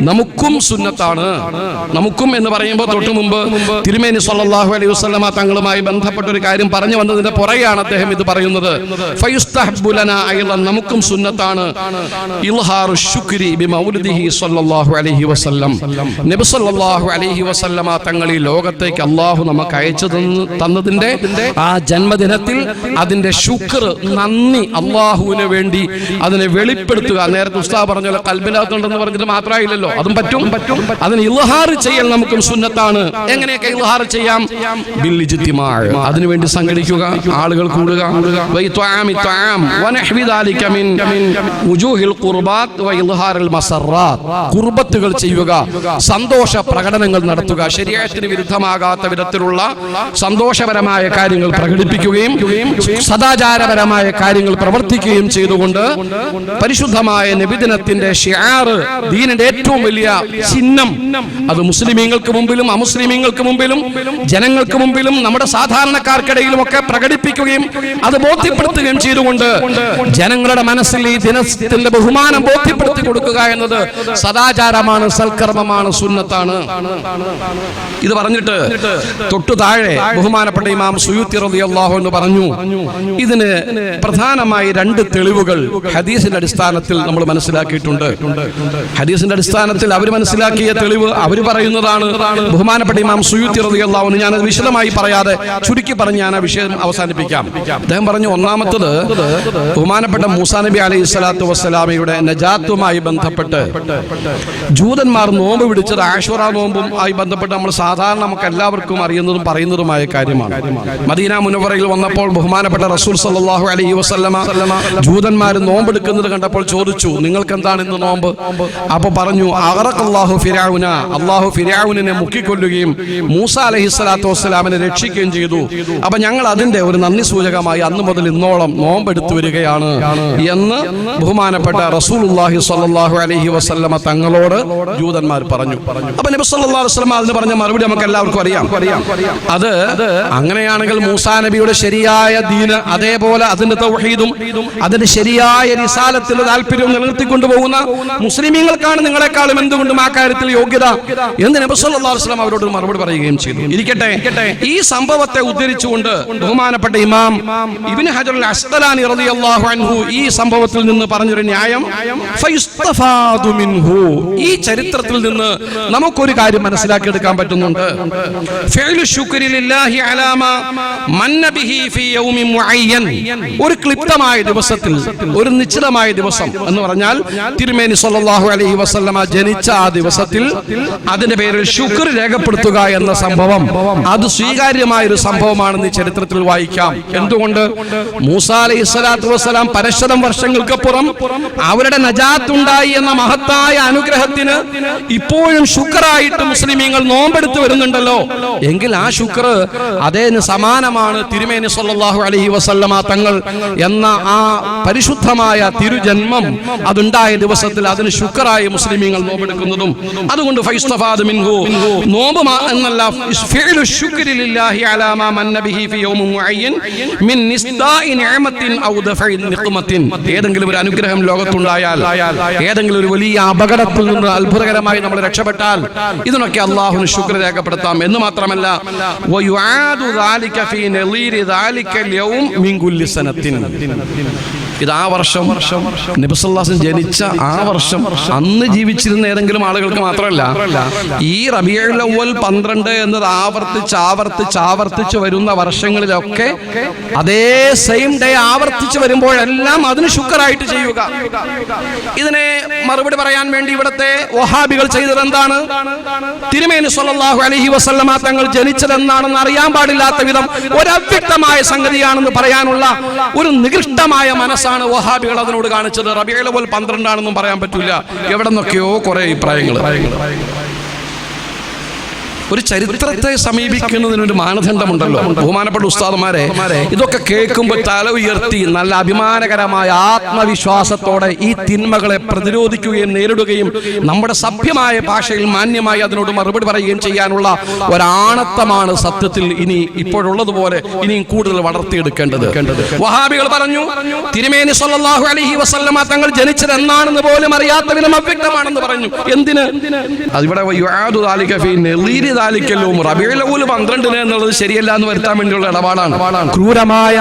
നമുക്കും സുന്നത്താണ്. നമുക്കും എന്ന് പറയുമ്പോൾ തൊട്ടു മുമ്പ് തിരുമേനി സല്ലല്ലാഹു അലൈഹി വസല്ലമ തങ്ങളുമായി ബന്ധപ്പെട്ട ഒരു കാര്യം പറഞ്ഞു വന്നതിന്റെ പുറകെയാണ് അദ്ദേഹം ഇത് പറയുന്നത്. ഫയുസ്തഹബ്ബു ലനാ അയ്ളൻ, നമുക്കും സുന്നത്താണ് ഇൽഹാറു ശുക്രി ബിമൗലിദിഹി സല്ലല്ലാഹു അലൈഹി വസല്ലം. നബി സല്ലല്ലാഹു അലൈഹി വസല്ലമ തങ്ങൾ ഈ ലോകത്തേക്ക് അല്ലാഹു നമുക്ക് അയച്ചു തന്നതിന്റെ ആ ജന്മദിനത്തിൽ അതിന്റെ ശുക്ർ, നന്ദി അല്ലാഹുവിന് വേണ്ടി അതിനെ വെളിപ്പെടുത്തുക. നേരത്തെ ഉസ്താദ് പറഞ്ഞല്ലോ കൽബിനകത്തുണ്ടെന്ന് പറഞ്ഞിട്ട് മാത്രമായില്ലല്ലോ, അതും പറ്റും. അതിന് ഇൽഹാർ ചെയ്യൽ നമുക്കും സുന്നത്താണ്. എങ്ങനെയൊക്കെ ഇൽഹാർ ചെയ്യാം? ബിൽ ഇജ്തിമാ, അതിനുവേണ്ടി സംഘടിക്കുക, ആളുകൾ കൂടുക, ഖുർബത്തുകൾ ചെയ്യുക, സന്തോഷ പ്രകടനങ്ങൾ നടത്തുക, ശരീഅത്തിന് വിരുദ്ധമാകാത്ത വിധത്തിലുള്ള സന്തോഷപരമായ കാര്യങ്ങൾ പ്രകടിപ്പിക്കുകയും സദാചാരപരമായ കാര്യങ്ങൾ പ്രവർത്തിക്കുകയും ചെയ്തുകൊണ്ട് പരിശുദ്ധമായ നബിദിനത്തിന്റെ ശിആർ, ദീനിന്റെ ഏറ്റവും വലിയ ചിഹ്നം, അത് മുസ്ലിമീങ്ങൾക്ക് മുമ്പിലും അമുസ്ലിമീങ്ങൾക്ക് മുമ്പിലും ജനങ്ങൾക്ക് മുമ്പിലും നമ്മുടെ സാധാരണക്കാർക്കിടയിലും ഒക്കെ പ്രകടിപ്പിക്കുകയും അത് ബോധ്യപ്പെടുത്തുകയും ചെയ്തുകൊണ്ട് ജനങ്ങളുടെ മനസ്സിൽ ഈ ദിനത്തിന്റെ ബഹുമാനം ബോധ്യപ്പെടുത്തി കൊടുക്കുക എന്നത് സദാചാരമാണ്, സൽക്കർമ്മമാണ്, സുന്നത്താണ്. ഇത് പറഞ്ഞിട്ട് തൊട്ടു താഴെ ബഹുമാനപ്പെട്ട ഇമാം ഇമാം സുയൂത്തി റളിയല്ലാഹു അൻഹു പറഞ്ഞു, ഇതിന് പ്രധാനമായി 2 തെളിവുകൾ ഹദീസിന്റെ അടിസ്ഥാനത്തിൽ നമ്മൾ മനസ്സിലാക്കിയിട്ടുണ്ട്. ഹദീസിന്റെ അടിസ്ഥാനത്തിൽ അവർ മനസ്സിലാക്കിയ തെളിവ് അവർ പറയുന്നതാണ്. ബഹുമാനപ്പെട്ട ഇമാം സുയൂത്തി റളിയല്ലാഹു അൻഹു, ഞാനത് വിശദമായി പറയാതെ ചുരുക്കി പറഞ്ഞ് ഞാൻ ആ വിഷയം അവസാനിപ്പിക്കാം. അദ്ദേഹം പറഞ്ഞു, ഒന്നാമത്തത് ബഹുമാനപ്പെട്ട മൂസാ നബി അലൈഹി സ്വലാത്തു വസ്സലാമയുടെ നജാത്തുമായി ബന്ധപ്പെട്ട് ജൂതന്മാർ നോമ്പ് പിടിച്ചത് ആശുറ നോമ്പും ആയി ബന്ധപ്പെട്ട് നമ്മൾ സാധാരണ നമുക്ക് എല്ലാവർക്കും അറിയുന്നതും പറയുന്നതുമായ കാര്യമാണ്. മദീന മുനവ്വറയിൽ വന്നപ്പോൾ ബഹുമാനപ്പെട്ട റസൂൽ സല്ലല്ലാഹു അലൈഹി വസല്ലമ ജൂതന്മാർ നോമ്പെടുക്കുന്നത് കണ്ടപ്പോൾ ചോദിച്ചു, നിങ്ങൾക്ക് എന്താണ് ഇന്ന് നോമ്പ്? അപ്പൊ പറഞ്ഞു, അഗ്റഖല്ലാഹു ഫിർഔന, അല്ലാഹു ഫിർഔനിനെ മുക്കിക്കൊല്ലുകയും മൂസ അലൈഹി സ്വലാത്തു വസ്സലാമിനെ രക്ഷിക്കുകയും ചെയ്തു. അപ്പൊ ഞങ്ങൾ അതിന്റെ ഒരു നന്ദി സൂചകമായി അന്ന് മുതൽ ഇന്നോളം നോമ്പെടുത്തു വരികയാണ് എന്ന് ബഹുമാനപ്പെട്ട റസൂലുള്ളാഹി സ്വല്ലല്ലാഹു അലൈഹി വസല്ലമ തങ്ങളോട് ജൂതന്മാർ പറഞ്ഞു. അപ്പൊ നബി സല്ലല്ലാഹു അലൈഹി വസല്ലം അതിന് പറഞ്ഞ മറുപടി നമുക്ക് എല്ലാവർക്കും അറിയാം. അത് അങ്ങനെയാണെങ്കിൽ മൂസാ നബിയുടെ ശരിയായ ദീന്, അതേപോലെ അതിന്റെ തൗഹീദും അതിന്റെ ശരിയായ റിസാലത്തിന്റെ താല്പര്യവും നിലനിർത്തിക്കൊണ്ടുപോകുന്ന മുസ്ലിമീങ്ങൾക്കാണ് നിങ്ങളെക്കാളും എന്തുകൊണ്ടും ആ കാര്യത്തിൽ യോഗ്യത എന്ന് നബി സല്ലല്ലാഹു അലൈഹി വസല്ലം അവരോട് മറുപടി പറയുകയും ചെയ്തു. ഇരിക്കട്ടെ, ഈ സംഭവത്തെ ഉദ്ധരിച്ചുകൊണ്ട് ബഹുമാനപ്പെട്ട ഇമാം ഇബ്നു ഹജർ അൽ അസ്ഖലാനി റളിയല്ലാഹു അൻഹു ഈ സംഭവത്തിൽ നിന്ന് പറഞ്ഞൊരു ന്യായം, ഫയുസ്തഫാദു മിൻഹു, ഈ ചരിത്രത്തിൽ നിന്ന് നമുക്കൊരു കാര്യം മനസ്സിലാക്കിയെടുക്കാൻ പറ്റുന്നുണ്ട്. ഫിഅലു ശുക്രി ലില്ലാഹി അലാ മാ മന്ന ബിഹി ഫീ യൗമിൻ മുഅയ്യൻ, ഒരു ക്ലിപ്തമായ ദിവസത്തിൽ, ഒരു നിശ്ചിതമായ ദിവസം എന്ന് പറഞ്ഞാൽ തിരുമേനി സല്ലല്ലാഹു അലൈഹി വസല്ലമ ജനിച്ച ആ ദിവസത്തിൽ അതിന്റെ പേരിൽ ശുക്ർ രേഖപ്പെടുത്തുക എന്ന സംഭവം അത് സ്വീകാര്യമായ ഒരു സംഭവമാണെന്ന് ഈ ചരിത്രത്തിൽ വായിക്കാം. എന്തുകൊണ്ട്? മൂസാ അലൈഹി സ്വലാത്തു വസ്സലാം പരശതം വർഷങ്ങൾക്കപ്പുറം അവരുടെ നജാത്ത് ഉണ്ടായി എന്ന മഹത്തായ അനുഗ്രഹത്തിന് ഇപ്പോഴും ശുക്റായിട്ട് മുസ്ലിമീങ്ങൾ നോമ്പെടുത്ത് വരുന്നുണ്ടല്ലോ എങ്കിൽ ആ ശുക്ർ അതേന് സമാനമാണ് തിരുമേനി സല്ലല്ലാഹു അലൈഹി വസല്ലമ തങ്ങൾ എന്ന ആ പരിശുദ്ധമായ തിരുജന്മം അതുണ്ടായ ദിവസത്തിൽ അതിന് ശുക്റായി മുസ്ലിമീങ്ങൾ നോമ്പെടുക്കുന്നതും. അതുകൊണ്ട് ഫൈസ്തഫാദ മിൻഹു, നോമ്പ് എന്നല്ല, ഫിഅലു ശുക്രി ലില്ലാഹി അലാ മാ മന്ന ബിഹി ഫീ യൗമിൻ മുഅയ്യൻ മിൻ നിസ്ദാഇ നിഅമത്തിൻ ഔ ദഫഇ നിഖ്മത്തിൻ, ഏതെങ്കിലും ഒരു അനുഗ്രഹം ലോകത്തുണ്ടായാൽ, ഏതെങ്കിലും ഒരു വലിയ അപകടത്തിൽ നിന്ന് അത്ഭുതകരമായി നമ്മൾ രക്ഷപ്പെട്ടാൽ ഇതിനൊക്കെ അല്ലാഹുവിന് ശുക്ർ രേഖപ്പെടുത്താം. എന്ന് മാത്രമല്ല, വയുആദു ദാലിക ഫീ നളീരി ദാലികൽ യൗം മിൻ കുല്ലി സനത്തിൻ, ഇത് ആ വർഷം നബി സല്ലല്ലാഹു അലൈഹി വസല്ലം ജനിച്ച ആ വർഷം അന്ന് ജീവിച്ചിരുന്ന ഏതെങ്കിലും ആളുകൾക്ക് മാത്രമല്ല, ഈ റബീഉൽ അവ്വൽ 12 എന്നത് ആവർത്തിച്ച് വരുന്ന വർഷങ്ങളിലൊക്കെ അതേ സെയിം ഡേ ആവർത്തിച്ച് വരുമ്പോഴെല്ലാം അതിന് ശുക്റായിട്ട് ചെയ്യുക. ഇതിനെ മറുപടി പറയാൻ വേണ്ടി ഇവിടുത്തെ വഹാബികൾ ചെയ്തത് എന്താണ്? തിരുമേനി സല്ലല്ലാഹു അലൈഹി വസല്ലമ തങ്ങൾ ജനിച്ചത് എന്നാണെന്ന് അറിയാൻ പാടില്ലാത്ത വിധം ഒരു അവ്യക്തമായ സംഗതിയാണെന്ന് പറയാനുള്ള ഒരു നികൃഷ്ടമായ മനസ്സാണ് വഹാബികൾ അതിനോട് കാണിച്ചത്. റബീഉൽ അവ്വൽ 12 ആണെന്നും പറയാൻ പറ്റില്ല. എവിടെ നിന്നൊക്കെയോ കുറെ അഭിപ്രായങ്ങൾ. ഒരു ചരിത്രത്തെ സമീപിക്കുന്നതിനൊരു മാനദണ്ഡമുണ്ടല്ലോ. ബഹുമാനപ്പെട്ട ഉസ്താദുമാരെ, ഇതൊക്കെ കേൾക്കുമ്പോൾ തല ഉയർത്തി നല്ല അഭിമാനകരമായ ആത്മവിശ്വാസത്തോടെ ഈ തിന്മകളെ പ്രതിരോധിക്കുകയും നേരിടുകയും നമ്മുടെ സഭ്യമായ ഭാഷയിൽ മാന്യമായി അതിനോട് മറുപടി പറയുകയും ചെയ്യാനുള്ള ഒരാണത്തമാണ് സത്യത്തിൽ ഇനി ഇപ്പോഴുള്ളതുപോലെ ഇനിയും കൂടുതൽ വളർത്തിയെടുക്കേണ്ടത്. വഹാബികൾ പറഞ്ഞു, തിരുമേനി സല്ലല്ലാഹു അലൈഹി വസല്ലമ തങ്ങൾ ജനിച്ചത് എന്നാണെന്ന് പോലും അറിയാത്ത വിധം അവ്യക്തമാണെന്ന് പറഞ്ഞു. എന്തിന്? അതിവിടെ റബീഉൽ അവ്വൽ 12 എന്നുള്ളത് ശരിയല്ല എന്ന് വരുത്താൻ വേണ്ടിയുള്ള ഇടപാടാണ്. ക്രൂരമായ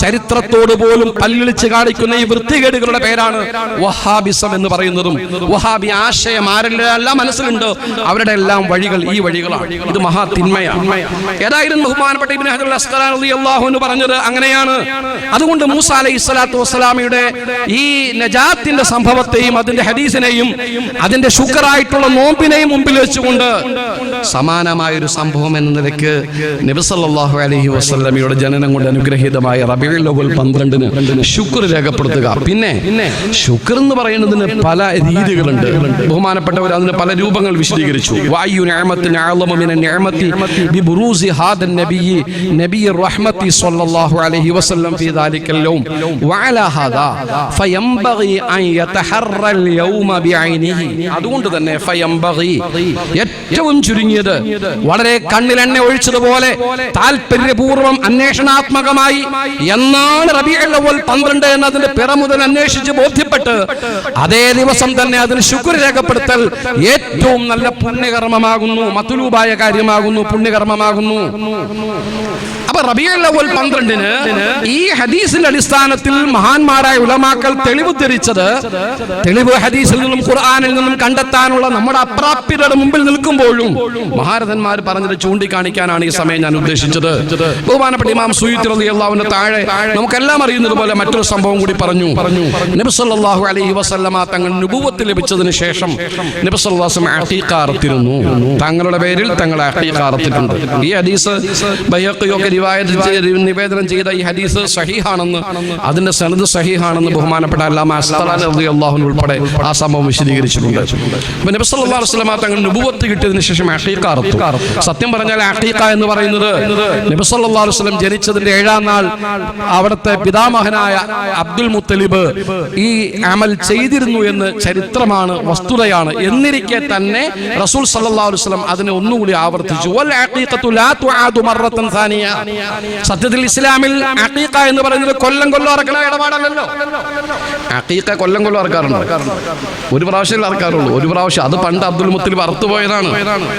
ചരിത്രത്തോട് പോലും പല്ലിളിച്ച് കാണിക്കുന്ന ഈ വൃത്തികേടുകളുടെ പേരാണ് വഹാബിസം എന്ന് പറയുന്നതും. വഹാബി ആശയം ആരെല്ലാം മനസ്സിലുണ്ട് അവരുടെ എല്ലാം വഴികൾ ഈ വഴികളാണ്. ഇത് മഹാ തിന്മയാണ്. ഏതായാലും ബഹുമാനപ്പെട്ട ഇബ്നു ഹജർ അൽ അസ്ഖലാനി റളിയല്ലാഹു അൻഹു പറഞ്ഞത് അങ്ങനെയാണ്. അതുകൊണ്ട് മൂസാ അലൈഹി സ്വലാത്തു വസ്സലാമയുടെ ഈ നജാത്തിന്റെ സംഭവത്തെയും അതിന്റെ ഹദീസിനെയും അതിന്റെ ശുക്റായിട്ടുള്ള നോമ്പിനെയും മുമ്പിൽ വെച്ചുകൊണ്ട് സമാനമായൊരു സംഭവം എന്ന നിലയ്ക്ക് നബി സല്ലല്ലാഹു അലൈഹി വസല്ലമയുടെ ജനനം കൊണ്ട് അനുഗ്രഹീതമായ റബീഉൽ അവ്വൽ 12 ശുക്ർ രേഖപ്പെടുത്തുക. പിന്നെ ശുക്ർ എന്ന് പറയുന്നതിന് പല രീതികളുണ്ട്. ബഹുമാനപ്പെട്ടവർ അതിന് പല രൂപങ്ങൾ വിശദീകരിച്ചു. വഅയ്യു നിഅമത്തിൻ അഅളമു മിന നിഅമത്തി ബിബുറൂസി ഹാദൻ നബിയ്യി നബിയ്യിർ റഹ്മത്തി സല്ലല്ലാഹു അലൈഹി വസല്ലം ഫീ ദാലിക്കൽ യൗം വഅലാ ഹാദാ ഫയംബഗി അൻ യതഹറൽ യൗമ ബിഐനിഹി. അതുകൊണ്ട് തന്നെ ഫയംബഗി, ഏറ്റവും ചുരുങ്ങിയത് വളരെ കണ്ണിലെണ്ണ ഒഴിച്ചതുപോലെ താല്പര്യപൂർവ്വം അന്വേഷണാത്മകമായി എന്നാണ് റബീഉൽ അവ്വൽ 12 എന്നതിന്റെ പിറ മുതൽ അന്വേഷിച്ച് ബോധ്യപ്പെട്ട് അതേ ദിവസം തന്നെ അതിന് ശുക്ർ രേഖപ്പെടുത്തൽ ഏറ്റവും നല്ല പുണ്യകർമ്മമാകുന്നു, മത്ലൂബായ കാര്യമാകുന്നു, പുണ്യകർമ്മമാകുന്നു. അപ്പൊ റബീഉൽ അവ്വൽ 12-ന് ഈ ഹദീസിന്റെ അടിസ്ഥാനത്തിൽ മഹാന്മാരായ ഉലമാക്കൾ തെളിവ് ധരിച്ചത്, തെളിവ് ഹദീസിൽ നിന്നും ഖുർആനിൽ നിന്നും കണ്ടെത്താനുള്ള നമ്മുടെ അപ്രാപ്യരുടെ മുമ്പിൽ നിൽക്കുമ്പോഴും മഹാരഥന്മാർ പറഞ്ഞത് ചൂണ്ടിക്കാണിക്കാനാണ് ഈ സമയം ഞാൻ ഉദ്ദേശിച്ചത്. ബഹുമാനപ്പെട്ട ഇമാം സുയൂത്തി റളിയല്ലാഹു അൻഹു താഴെ നമുക്കെല്ലാം അറിയുന്നത് പോലെ മറ്റൊരു സംഭവം കൂടി പറഞ്ഞു. നബി സല്ലല്ലാഹു അലൈഹി വസല്ലമ തങ്ങൾ നുബുവത്ത് ലഭിച്ചതിന് ശേഷം നബി സല്ലല്ലാഹു അലൈഹി വസല്ലം അഖീഖ അറുത്തിരുന്നു. തങ്ങളുടെ പേരിൽ തങ്ങൾ അഖീഖ അറുത്തിട്ടുണ്ട്. ഈ ഹദീസ് ബൈഹഖിയൊക്കെ നിവേദനം ചെയ്ത ഈ ഹദീസ് സഹീഹാണെന്ന്, അതിന്റെ സനദ് സഹീഹാണെന്ന് ബഹുമാനപ്പെട്ട അല്ലാമ അസ്തലാനി റളിയല്ലാഹു അൻഹു ഉൾപ്പെടെ ആ സംഭവം വിശദീകരിച്ചിട്ടുണ്ട്. അപ്പോൾ നബി സല്ലല്ലാഹു അലൈഹി വസല്ലം തങ്ങൾ നുബുവത്ത് കിട്ടിയതിന് ശേഷം അഖീഖ അറുത്തു. സത്യം പറഞ്ഞാൽ അഖീഖ എന്ന് പറയുന്നത് നബി സല്ലല്ലാഹു അലൈഹി വസല്ലം ജനിച്ചതിന്റെ 7-ാം നാൾ അവിടുത്തെ പിതാമഹനായ അബ്ദുൽ മുത്തലിബ് ഈ അമൽ ചെയ്തിരുന്നു എന്ന് ചരിത്രമാണ്, വസ്തുതയാണ്. എന്നിരിക്കെ തന്നെ റസൂൽ സല്ലല്ലാഹു അലൈഹി വസല്ലം അതിനെ ഒന്നുകൂടി ആവർത്തിച്ചു. വൽ അഖീഖത്തു ലാ തുആദു മറത്തൻ സാനിയ. സത്യത്തിൽ ഇസ്ലാമിൽ അഖീഖ എന്ന് പറയുന്നത് കൊല്ലം അറക്കണ ഇടപാടല്ലല്ലോ. അഖീഖ കൊല്ലം അറക്കാറുണ്ട്, ഒരു പ്രാവശ്യം അറക്കാറുള്ളൂ, ഒരു പ്രാവശ്യം. അത് പണ്ട് അബ്ദുൽ മുത്തലിബ് അറുത്തുപോയതാണ്.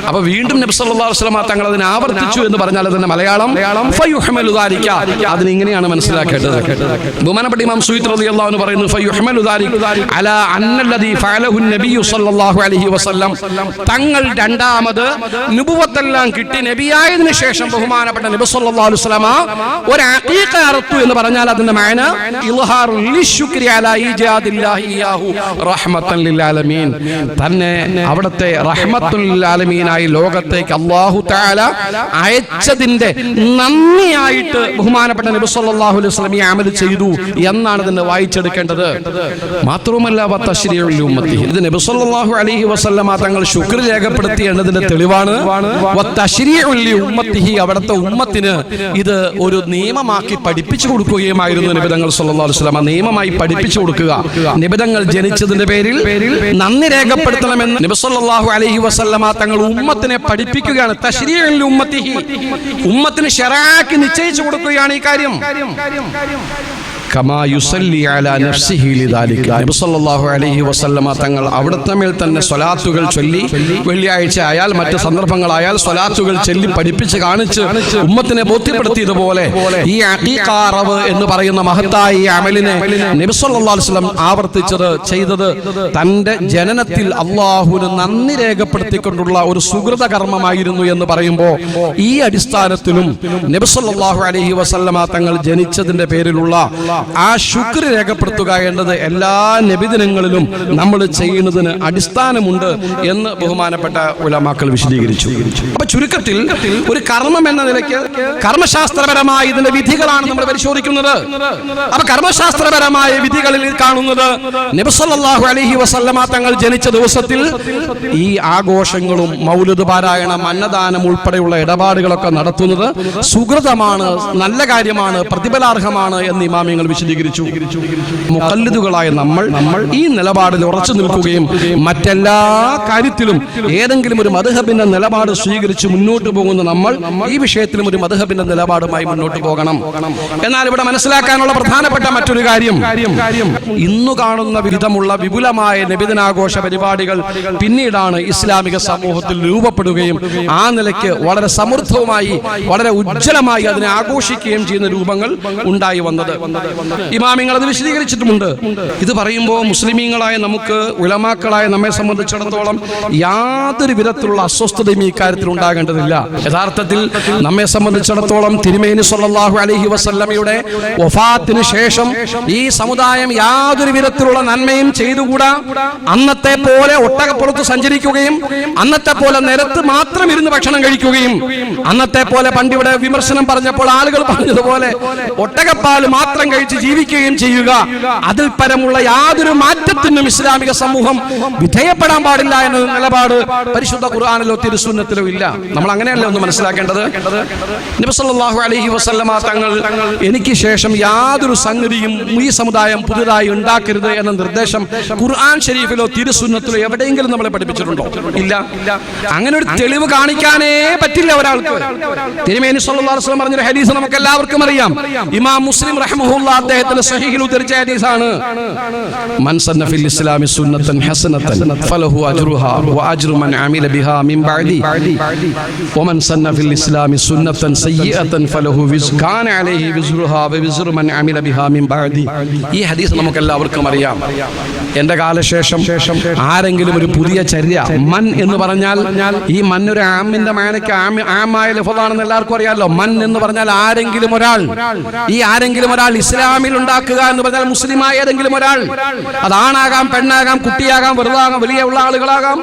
അപ്പൊ വീണ്ടും നബി സല്ലല്ലാഹു അലൈഹി വസല്ലം തങ്ങൾ അതിനെ ആവർത്തിച്ചു എന്ന് പറഞ്ഞാൽ അതിന്റെ മലയാളം ഫയുഹ്മലു ദാലിക. അതിന് ഇങ്ങനെയാണ് മനസ്സിലാക്കേണ്ടത്. ബഹുമാനപ്പെട്ട ഇമാം സുയൂത്തി റളിയല്ലാഹു അൻഹു പറയുന്നു ഫയുഹ്മലു ദാലിക അലാ അന്നല്ലദീ ഫഅലഹു നബിയ്യു സല്ലല്ലാഹു അലൈഹി വസല്ലം. തങ്ങൾ രണ്ടാമത് നുബുവത്തെല്ലാം കിട്ടി നബിയായതിനു ശേഷം ബഹുമാനപ്പെട്ട നബി സല്ലല്ലാഹു അലൈഹി വസല്ലം ഒരു അഖീഖ അറുത്തു എന്ന് പറഞ്ഞാൽ അതിന്റെ മഅന ഇൽഹാറുൽ ലിശ്ശുക്രി അലാ ഇജാദില്ലാഹി ഇയാഹു റഹ്മത്തൻ ലിൽ ആലമീൻ. തന്നെ അവിടുത്തെ റഹ്മത്തുൽ ലിൽ ആലമീനായി ലോകത്തേക്ക് അല്ലാഹു തആല അയച്ചതിന്റെ നന്ദിയായിട്ട് ബഹുമാനപ്പെട്ട നബി സല്ലല്ലാഹു അലൈഹി വസല്ലം ഈ അമൽ ചെയ്തു എന്നാണ് ഇതിനെ വായിച്ചെടുക്കേണ്ടത്. മാത്രവുമല്ല വതശ്രീഉൽ ഉമ്മത്തിഹി, ഇത് നബി സല്ലല്ലാഹു അലൈഹി വസല്ലം തങ്ങൾ ശുക്ർ രേഖപ്പെടുത്തി എന്നതിന്റെ തെളിവാണ്. വതശ്രീഉൽ ഉമ്മത്തിഹി, അവിടുത്തെ ഉമ്മത്തിന് ഇത് ഒരു നിയമമാക്കി പഠിപ്പിച്ചു കൊടുക്കുകയുമായിരുന്നു നബി തങ്ങൾ സല്ലല്ലാഹു അലൈഹി വസല്ലം. നിയമമായി പഠിപ്പിച്ചു കൊടുക്കുക. നബി തങ്ങൾ ജനിച്ചതിന്റെ പേരിൽ നന്ദി രേഖപ്പെടുത്തണമെന്ന് നബി സല്ലല്ലാഹു അലൈഹി വസല്ലം തങ്ങൾ ഉമ്മത്തിനെ പഠിപ്പിക്കുകയാണ്. തശ്രീഉൽ ഉമ്മത്തിഹി, ഉമ്മത്തിന് ശറഅാക്കി നിശ്ചയിച്ചു കൊടുക്കുകയാണ് ഈ കാര്യം. കമാ യുസല്ലി അലാ നഫ്സിഹി ലിദാലിക, നബി സല്ലല്ലാഹു അലൈഹി വസല്ലമ തങ്ങൾ അവിടുത്തെ മേൽ തന്നെ സ്വലാത്തുകൾ ചൊല്ലി, വെള്ളിയാഴ്ച ആയാൽ മറ്റ് സന്ദർഭങ്ങളായാൽ സ്വലാത്തുകൾ ചൊല്ലി പഠിപ്പിച്ച് കാണിച്ച് ഉമ്മത്തിനെ ബോധ്യപ്പെടുത്തിയതുപോലെ ഈ അഖീഖ അറവ് എന്ന് പറയുന്ന മഹത്തായ ഈ അമലിനെ നബി സല്ലല്ലാഹു അലൈഹി വസല്ലം ആവർത്തിച്ചത് ചെയ്തത് തന്റെ ജനനത്തിൽ അല്ലാഹുവിന് നന്ദി രേഖപ്പെടുത്തിക്കൊണ്ടുള്ള ഒരു സുകൃത കർമ്മമായിരുന്നു എന്ന് പറയുമ്പോൾ ഈ അടിസ്ഥാനത്തിലും നബി സല്ലല്ലാഹു അലൈഹി വസല്ലമ തങ്ങൾ ജനിച്ചതിന്റെ പേരിലുള്ള ആ ശുക്ർ രേഖപ്പെടുത്തുക എന്നത് എല്ലാ നബിദിനങ്ങളിലും നമ്മൾ ചെയ്യുന്നതിന് അടിസ്ഥാനമുണ്ട് എന്ന് ബഹുമാനപ്പെട്ട ഉലമാക്കൾ വിശദീകരിച്ചു. അപ്പൊ ചുരുക്കത്തിൽ ഒരു കർമ്മം എന്ന നിലയ്ക്ക് കർമ്മശാസ്ത്രപരമായ ഇതിന്റെ വിധികളാണ് നമ്മൾ പരിശോധിക്കുന്നത്. അപ്പൊ കർമ്മശാസ്ത്രപരമായ വിധികളിൽ കാണുന്നത് നബി സല്ലല്ലാഹു അലൈഹി വസല്ലമ തങ്ങൾ ജനിച്ച ദിവസത്തിൽ ഈ ആഘോഷങ്ങളും മൗലിദ് പാരായണം, അന്നദാനം ഉൾപ്പെടെയുള്ള ഇടപാടുകളൊക്കെ നടത്തുന്നത് സുകൃതമാണ്, നല്ല കാര്യമാണ്, പ്രതിഫലാർഹമാണ് എന്ന് ഇമാമിങ്ങൾ വിശദീകരിച്ചു. മുഖല്ലിദുകളായ നമ്മൾ ഈ നിലപാടിൽ ഉറച്ചു നിൽക്കുകയും മറ്റെല്ലാ കാര്യത്തിലും ഏതെങ്കിലും ഒരു മദ്ഹബിന്റെ നിലപാട് സ്വീകരിച്ച് മുന്നോട്ട് പോകുന്ന നമ്മൾ ഈ വിഷയത്തിലും ഒരു മദ്ഹബിന്റെ നിലപാടുമായി മുന്നോട്ട് പോകണം. എന്നാൽ ഇവിടെ മനസ്സിലാക്കാനുള്ള പ്രധാനപ്പെട്ട മറ്റൊരു കാര്യം, ഇന്നു കാണുന്ന വിധമുള്ള വിപുലമായ നബിദിനാഘോഷ പരിപാടികൾ പിന്നീടാണ് ഇസ്ലാമിക സമൂഹത്തിൽ രൂപപ്പെടുകയും ആ നിലയ്ക്ക് വളരെ സമൃദ്ധവുമായി വളരെ ഉജ്ജ്വലമായി അതിനെ ആഘോഷിക്കുകയും ചെയ്യുന്ന രൂപങ്ങൾ ഉണ്ടായി വന്നത്. ഇമാമിങ്ങൾ അത് വിശദീകരിച്ചിട്ടുമുണ്ട്. ഇത് പറയുമ്പോൾ മുസ്ലിമീങ്ങളായ നമുക്ക്, ഉലമാക്കളായ നമ്മെ സംബന്ധിച്ചിടത്തോളം യാതൊരു വിധത്തിലുള്ള അസ്വസ്ഥതയും ഈ കാര്യത്തിൽ ഉണ്ടാകേണ്ടതില്ല. യഥാർത്ഥത്തിൽ നമ്മെ സംബന്ധിച്ചിടത്തോളം തിരുമേനി സല്ലല്ലാഹു അലൈഹി വസല്ലമയുടെ വഫാത്തിന് ശേഷം ഈ സമുദായം യാതൊരു വിധത്തിലുള്ള നന്മയും ചെയ്തുകൂടാ. അന്നത്തെ പോലെ ഒട്ടകപ്പുറത്ത് സഞ്ചരിക്കുകയും അന്നത്തെ പോലെ നിരത്ത് മാത്രം ഇരുന്ന് ഭക്ഷണം കഴിക്കുകയും അന്നത്തെ പോലെ പണ്ടിവിടെ വിമർശനം പറഞ്ഞപ്പോൾ ആളുകൾ പറഞ്ഞതുപോലെ ഒട്ടകപ്പാൽ മാത്രം കഴിച്ച് വെച്ച് ജീവിക്കുകയും ചെയ്യുക. അതിൽ പരമുള്ള യാതൊരു മാറ്റത്തിനും ഇസ്ലാമിക സമൂഹം വിധേയപ്പെടാൻ പാടില്ല എന്ന നിലപാട് പരിശുദ്ധ ഖുർആനിലോ തിരുസുന്നത്തിലോ ഇല്ല. നമ്മൾ അങ്ങനെയല്ല ഒന്ന് മനസ്സിലാക്കേണ്ടത്. നബി സല്ലല്ലാഹു അലൈഹി വസല്ലമ തങ്ങൾ എനിക്ക് ശേഷം യാതൊരു സംഗതിയും ഈ സമുദായം പുതുതായി ഉണ്ടാക്കരുത് എന്ന നിർദ്ദേശം ഖുർആൻ ഷരീഫിലോ തിരുസുന്നത്തിലോ എവിടെയെങ്കിലും നമ്മളെ പഠിപ്പിച്ചിട്ടുണ്ടോ? ഇല്ല. അങ്ങനെ ഒരു തെളിവ് കാണിക്കാനേ പറ്റില്ല ഒരാൾക്ക്. തിരുമേനി സല്ലല്ലാഹു അലൈഹി വസല്ലം പറഞ്ഞൊരു ഹദീസ് നമുക്ക് എല്ലാവർക്കും അറിയാം. ഇമാം മുസ്ലിം റഹിമഹുല്ലാഹ് അദ്ദേഹത്തിന്റെ സ്വഹീഹിൽ ഉദ്ധരിച്ച ഹദീസാണ്. മൻ സന്ന ഫിൽ ഇസ്ലാമി സുന്നത്തൻ ഹസനത്തൻ ഫലഹു അജ്റുഹാ വഅജ്റു മൻ അമില ബിഹാ മിൻ ബഅദി വമൻ സന്ന ഫിൽ ഇസ്ലാമി സുന്നത്തൻ സയ്യിഅത്തൻ ഫലഹു കാന അലൈഹി വിസ്റുഹാ വവിസ്റു മൻ അമില ബിഹാ മിൻ ബഅദി. ഈ ഹദീസ് നമുക്ക് എല്ലാവർക്കും അറിയാം. എന്റെ കാലശേഷം ആരെങ്കിലും ഒരു പുതിയ ചര്യ, മൻ എന്ന് പറഞ്ഞാൽ ഈ മൻ ഒരു ആമിന്റെ മാനയ്ക്ക് ആമായ ലഫ്ളാണെന്ന് എല്ലാവർക്കും അറിയാമല്ലോ. മൻ എന്ന് പറഞ്ഞാൽ ആരെങ്കിലും ഒരാൾ. ഈ ആരെങ്കിലും ഒരാൾ ഇസ്ലാമിൽ ഉണ്ടാക്കുക എന്ന് പറഞ്ഞാൽ മുസ്ലിമായ ഏതെങ്കിലും ഒരാൾ. അതാണാകാം, പെണ്ണാകാം, കുട്ടിയാകാം, വെറുതാകാം, വലിയ ഉള്ള ആളുകളാകാം.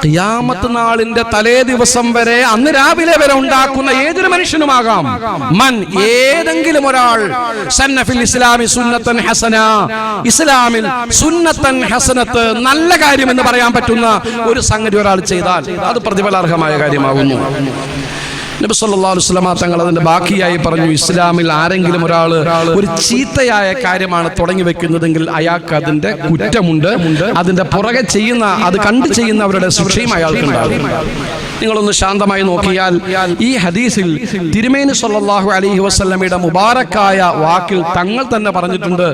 ഖിയാമത്ത് നാളിന്റെ തലേ ദിവസം വരെ, അന്ന് രാവിലെ വരെ ഉണ്ടാക്കുന്ന ഏതൊരു മനുഷ്യനുമാകാം. മൻ ഏതെങ്കിലും ഒരാൾ സന്ന ഫിൽ ഇസ്ലാമി സുന്നത്തൻ ഹസന, ഇസ്ലാമിൽ സുന്നത്തൻ ഹസനത്ത് നല്ല കാര്യം എന്ന് പറയാൻ പറ്റുന്ന ഒരു സംഗതി ഒരാൾ ചെയ്താൽ അത് പ്രതിഫലാർഹമായ കാര്യമാകുന്നു. നബി സല്ലല്ലാഹു അലൈഹി വസല്ലം തങ്ങൾ അതിന്റെ ബാക്കിയായി പറഞ്ഞു, ഇസ്ലാമിൽ ആരെങ്കിലും ഒരാൾ ഒരു ചീത്തയായ കാര്യമാണ് തുടങ്ങി വെക്കുന്നതെങ്കിൽ അയാൾക്ക് അതിന്റെ കുറ്റമുണ്ട്. അതിന്റെ പുറകെ ചെയ്യുന്ന, അത് കണ്ടു ചെയ്യുന്നവരുടെ ശിക്ഷയും അയാൾക്കുണ്ടാകും. നിങ്ങളൊന്ന് ശാന്തമായി നോക്കിയാൽ ഈ ഹദീസിൽ തിരുമേനി സല്ലല്ലാഹു അലൈഹി വസല്ലമയുടെ മുബാറക്കായ വാക്കിൽ തങ്ങൾ തന്നെ പറഞ്ഞിട്ടുണ്ട്,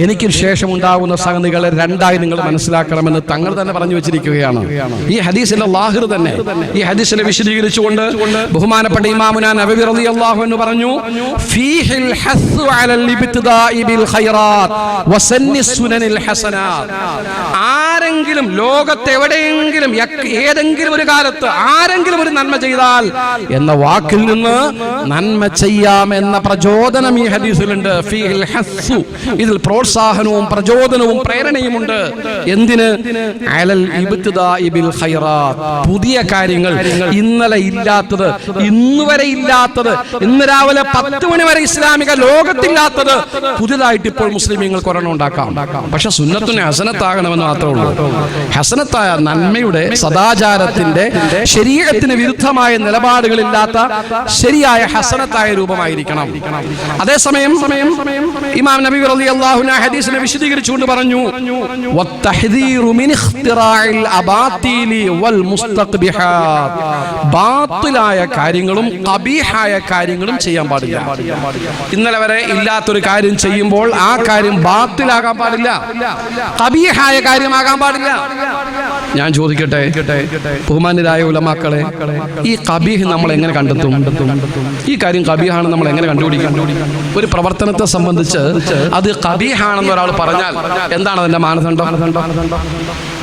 എനിക്ക് ശേഷം ഉണ്ടാകുന്ന സംഗതികളെ രണ്ടായി നിങ്ങൾ മനസ്സിലാക്കണമെന്ന് തങ്ങൾ തന്നെ പറഞ്ഞു വെച്ചിരിക്കുകയാണ്. ഈ ഹദീസിലെ ലാഹിർ തന്നെ ഈ ഹദീസിനെ വിശദീകരിച്ചുകൊണ്ട് ബഹുമാനപ്പെട്ട ഇമാമുന നബവി റളിയല്ലാഹു അൻഹു പറഞ്ഞു, ഫീഹിൽ ഹസ്സു അലൽ ഇബ്തിദാഇ ബിൽ ഖൈറാത്ത് വസന്നി സുനനിൽ ഹസനാത്ത്. ആരെങ്കിലും ലോകത്ത് എവിടെയെങ്കിലും ഏതെങ്കിലും ഒരു കാലത്ത് ആരെങ്കിലും ഒരു നന്മ ചെയ്താൽ എന്ന വാക്കിൽ നിന്ന് നന്മ ചെയ്യാം എന്ന പ്രചോദനം ഈ ഹദീസിലുണ്ട്. ഫീഹിൽ ഹസ്സു, ഇതിൽ പ്രോത്സാഹനവും പ്രചോദനവും പ്രേരണയുമുണ്ട്. എന്തിന്? അലൽ ഇബ്തിദാഇ ബിൽ ഖൈറാത്ത്, പുതിയ കാര്യങ്ങൾ, ഇന്നലെ ഇല്ലാത്തത്, ഇന്നുവരെ ഇല്ലാത്തത്, ഇന്ന് രാവിലെ 10 മണി വരെ ഇസ്ലാമിക ലോകത്തില്ലാത്തത് പുതിയതായിട്ട് ഇപ്പോൾ മുസ്ലിമീങ്ങൾക്ക് ഒരെണ്ണം ഉണ്ടാക്കാം. പക്ഷെ സുന്നത്തുനെ ഹസനത്താകണമെന്ന് മാത്രമേ ഉള്ളൂ. ഹസനത്തായ നന്മയുടെ, സദാചാരത്തിന്റെ, ശരീഅത്തിന് വിരുദ്ധമായ നിലപാടുകളില്ലാത്ത ശരിയായ ഹസനത്തായ രൂപമായിരിക്കണം. അതേസമയം ഇമാം നബി റളിയല്ലാഹു അൻഹു ഹദീസിനെ വിശദീകരിച്ചുകൊണ്ട് പറഞ്ഞു, വത്തഹ്ദീറു മിൻ ഇഖ്തിറാഇൽ അബാതിലി വൽ മുസ്തഖ്ബിഹാത്ത്. ബാത്തിലായ കാര്യങ്ങളും ഖബീഹായ കാര്യങ്ങളും ചെയ്യാൻ പാടില്ല. ഇന്നലെ വരെ ഇല്ലാത്തൊരു കാര്യം ചെയ്യുമ്പോൾ ആ കാര്യം ബാത്തിലാകാൻ പാടില്ല, ഖബീഹായ കാര്യമാകാൻ പാടില്ല. ഞാൻ ചോദിക്കട്ടെ ബഹുമാന്യരായ ഉലമാക്കളെ, ഈ ഖബീഹ് നമ്മൾ എങ്ങനെ കണ്ടെത്തും? ഈ കാര്യം ഖബീഹാണെന്ന് നമ്മൾ എങ്ങനെ കണ്ടുപിടിക്കും? ഒരു പ്രവർത്തനത്തെ സംബന്ധിച്ച് അത് ഖബീഹാണെന്ന് ഒരാൾ പറഞ്ഞാൽ എന്താണ് അതിന്റെ മാനദണ്ഡം?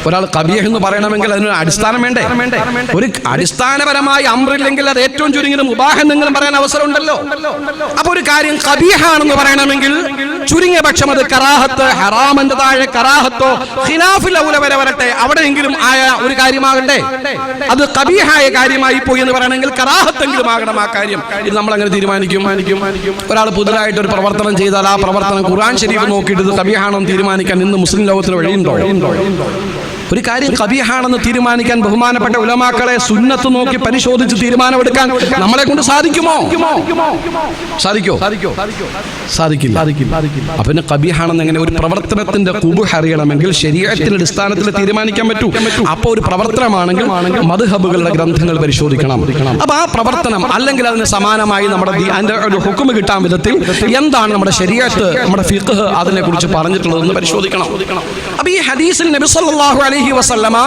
ഒരാൾ ഖബീഹ് എന്ന് പറയണമെങ്കിൽ അതിനൊരു അടിസ്ഥാനം വേണ്ടേ? ഒരു അടിസ്ഥാനപരമായി അംറില്ലെങ്കിൽ അത് ഏറ്റവും ചുരുങ്ങിയത് മുബാഹ് എന്നെങ്കിലും പറയാൻ അവസരം ഉണ്ടല്ലോ. അപ്പൊ ഒരു കാര്യം ഖബീഹാണെന്ന് പറയണമെങ്കിൽ ചുരുങ്ങിയ പക്ഷം അത് കറാഹത്ത്, ഹറാമിന്റെ താഴെ കറാഹത്തോ ഖിലാഫുൽ ഔല വരെ വരട്ടെ, അവിടെയെങ്കിലും ആയ ഒരു കാര്യമാകണ്ടേ. അത് ഖബീഹായ കാര്യമായി പോയി എന്ന് പറയണമെങ്കിൽ കറാഹത്തെങ്കിലും ആകണം ആ കാര്യം. ഇത് നമ്മൾ അങ്ങനെ തീരുമാനിക്കും. ഒരാൾ പുതുതായിട്ട് ഒരു പ്രവർത്തനം ചെയ്താൽ ആ പ്രവർത്തനം ഖുർആൻ ശരീഫ് നോക്കിയിട്ട് ഇത് ഖബീഹാണെന്ന് തീരുമാനിക്കാൻ ഇന്ന് മുസ്ലിം ലോകത്തിന് വഴിയുണ്ടോ? ഒരു കാര്യം ഖബീഹാണെന്ന് തീരുമാനിക്കാൻ ബഹുമാനപ്പെട്ട ഉലമാക്കളെ സുന്നത്ത് നോക്കി പരിശോധിച്ച് തീരുമാനമെടുക്കാൻ നമ്മളെ കൊണ്ട് സാധിക്കുമോ? സാധിക്കില്ല. അപ്പൊ പിന്നെ ഖബീഹാണെന്ന് എങ്ങനെ? ഒരു പ്രവർത്തനത്തിന്റെ ഖുബൂഹ് അറിയണമെങ്കിൽ ശരീഅത്തിന്റെ അടിസ്ഥാനത്തിൽ തീരുമാനിക്കാൻ പറ്റൂ. അപ്പൊ ഒരു പ്രവർത്തനമാണെങ്കിൽ മദ്ഹബുകളുടെ ഗ്രന്ഥങ്ങൾ പരിശോധിക്കണം. അപ്പൊ ആ പ്രവർത്തനം അല്ലെങ്കിൽ അതിന് സമാനമായി നമ്മുടെ അതിന്റെ ഒരു ഹുക്മ് കിട്ടാൻ വിധത്തിൽ എന്താണ് നമ്മുടെ ശരീഅത്ത്, നമ്മുടെ ഫിഖ്ഹ് അതിനെ കുറിച്ച് പറഞ്ഞിട്ടുള്ളതെന്ന് പരിശോധിക്കണം. അപ്പൊ ഈ ഹദീസിൽ നബി സല്ലല്ലാഹു അലൈഹി വസല്ലമ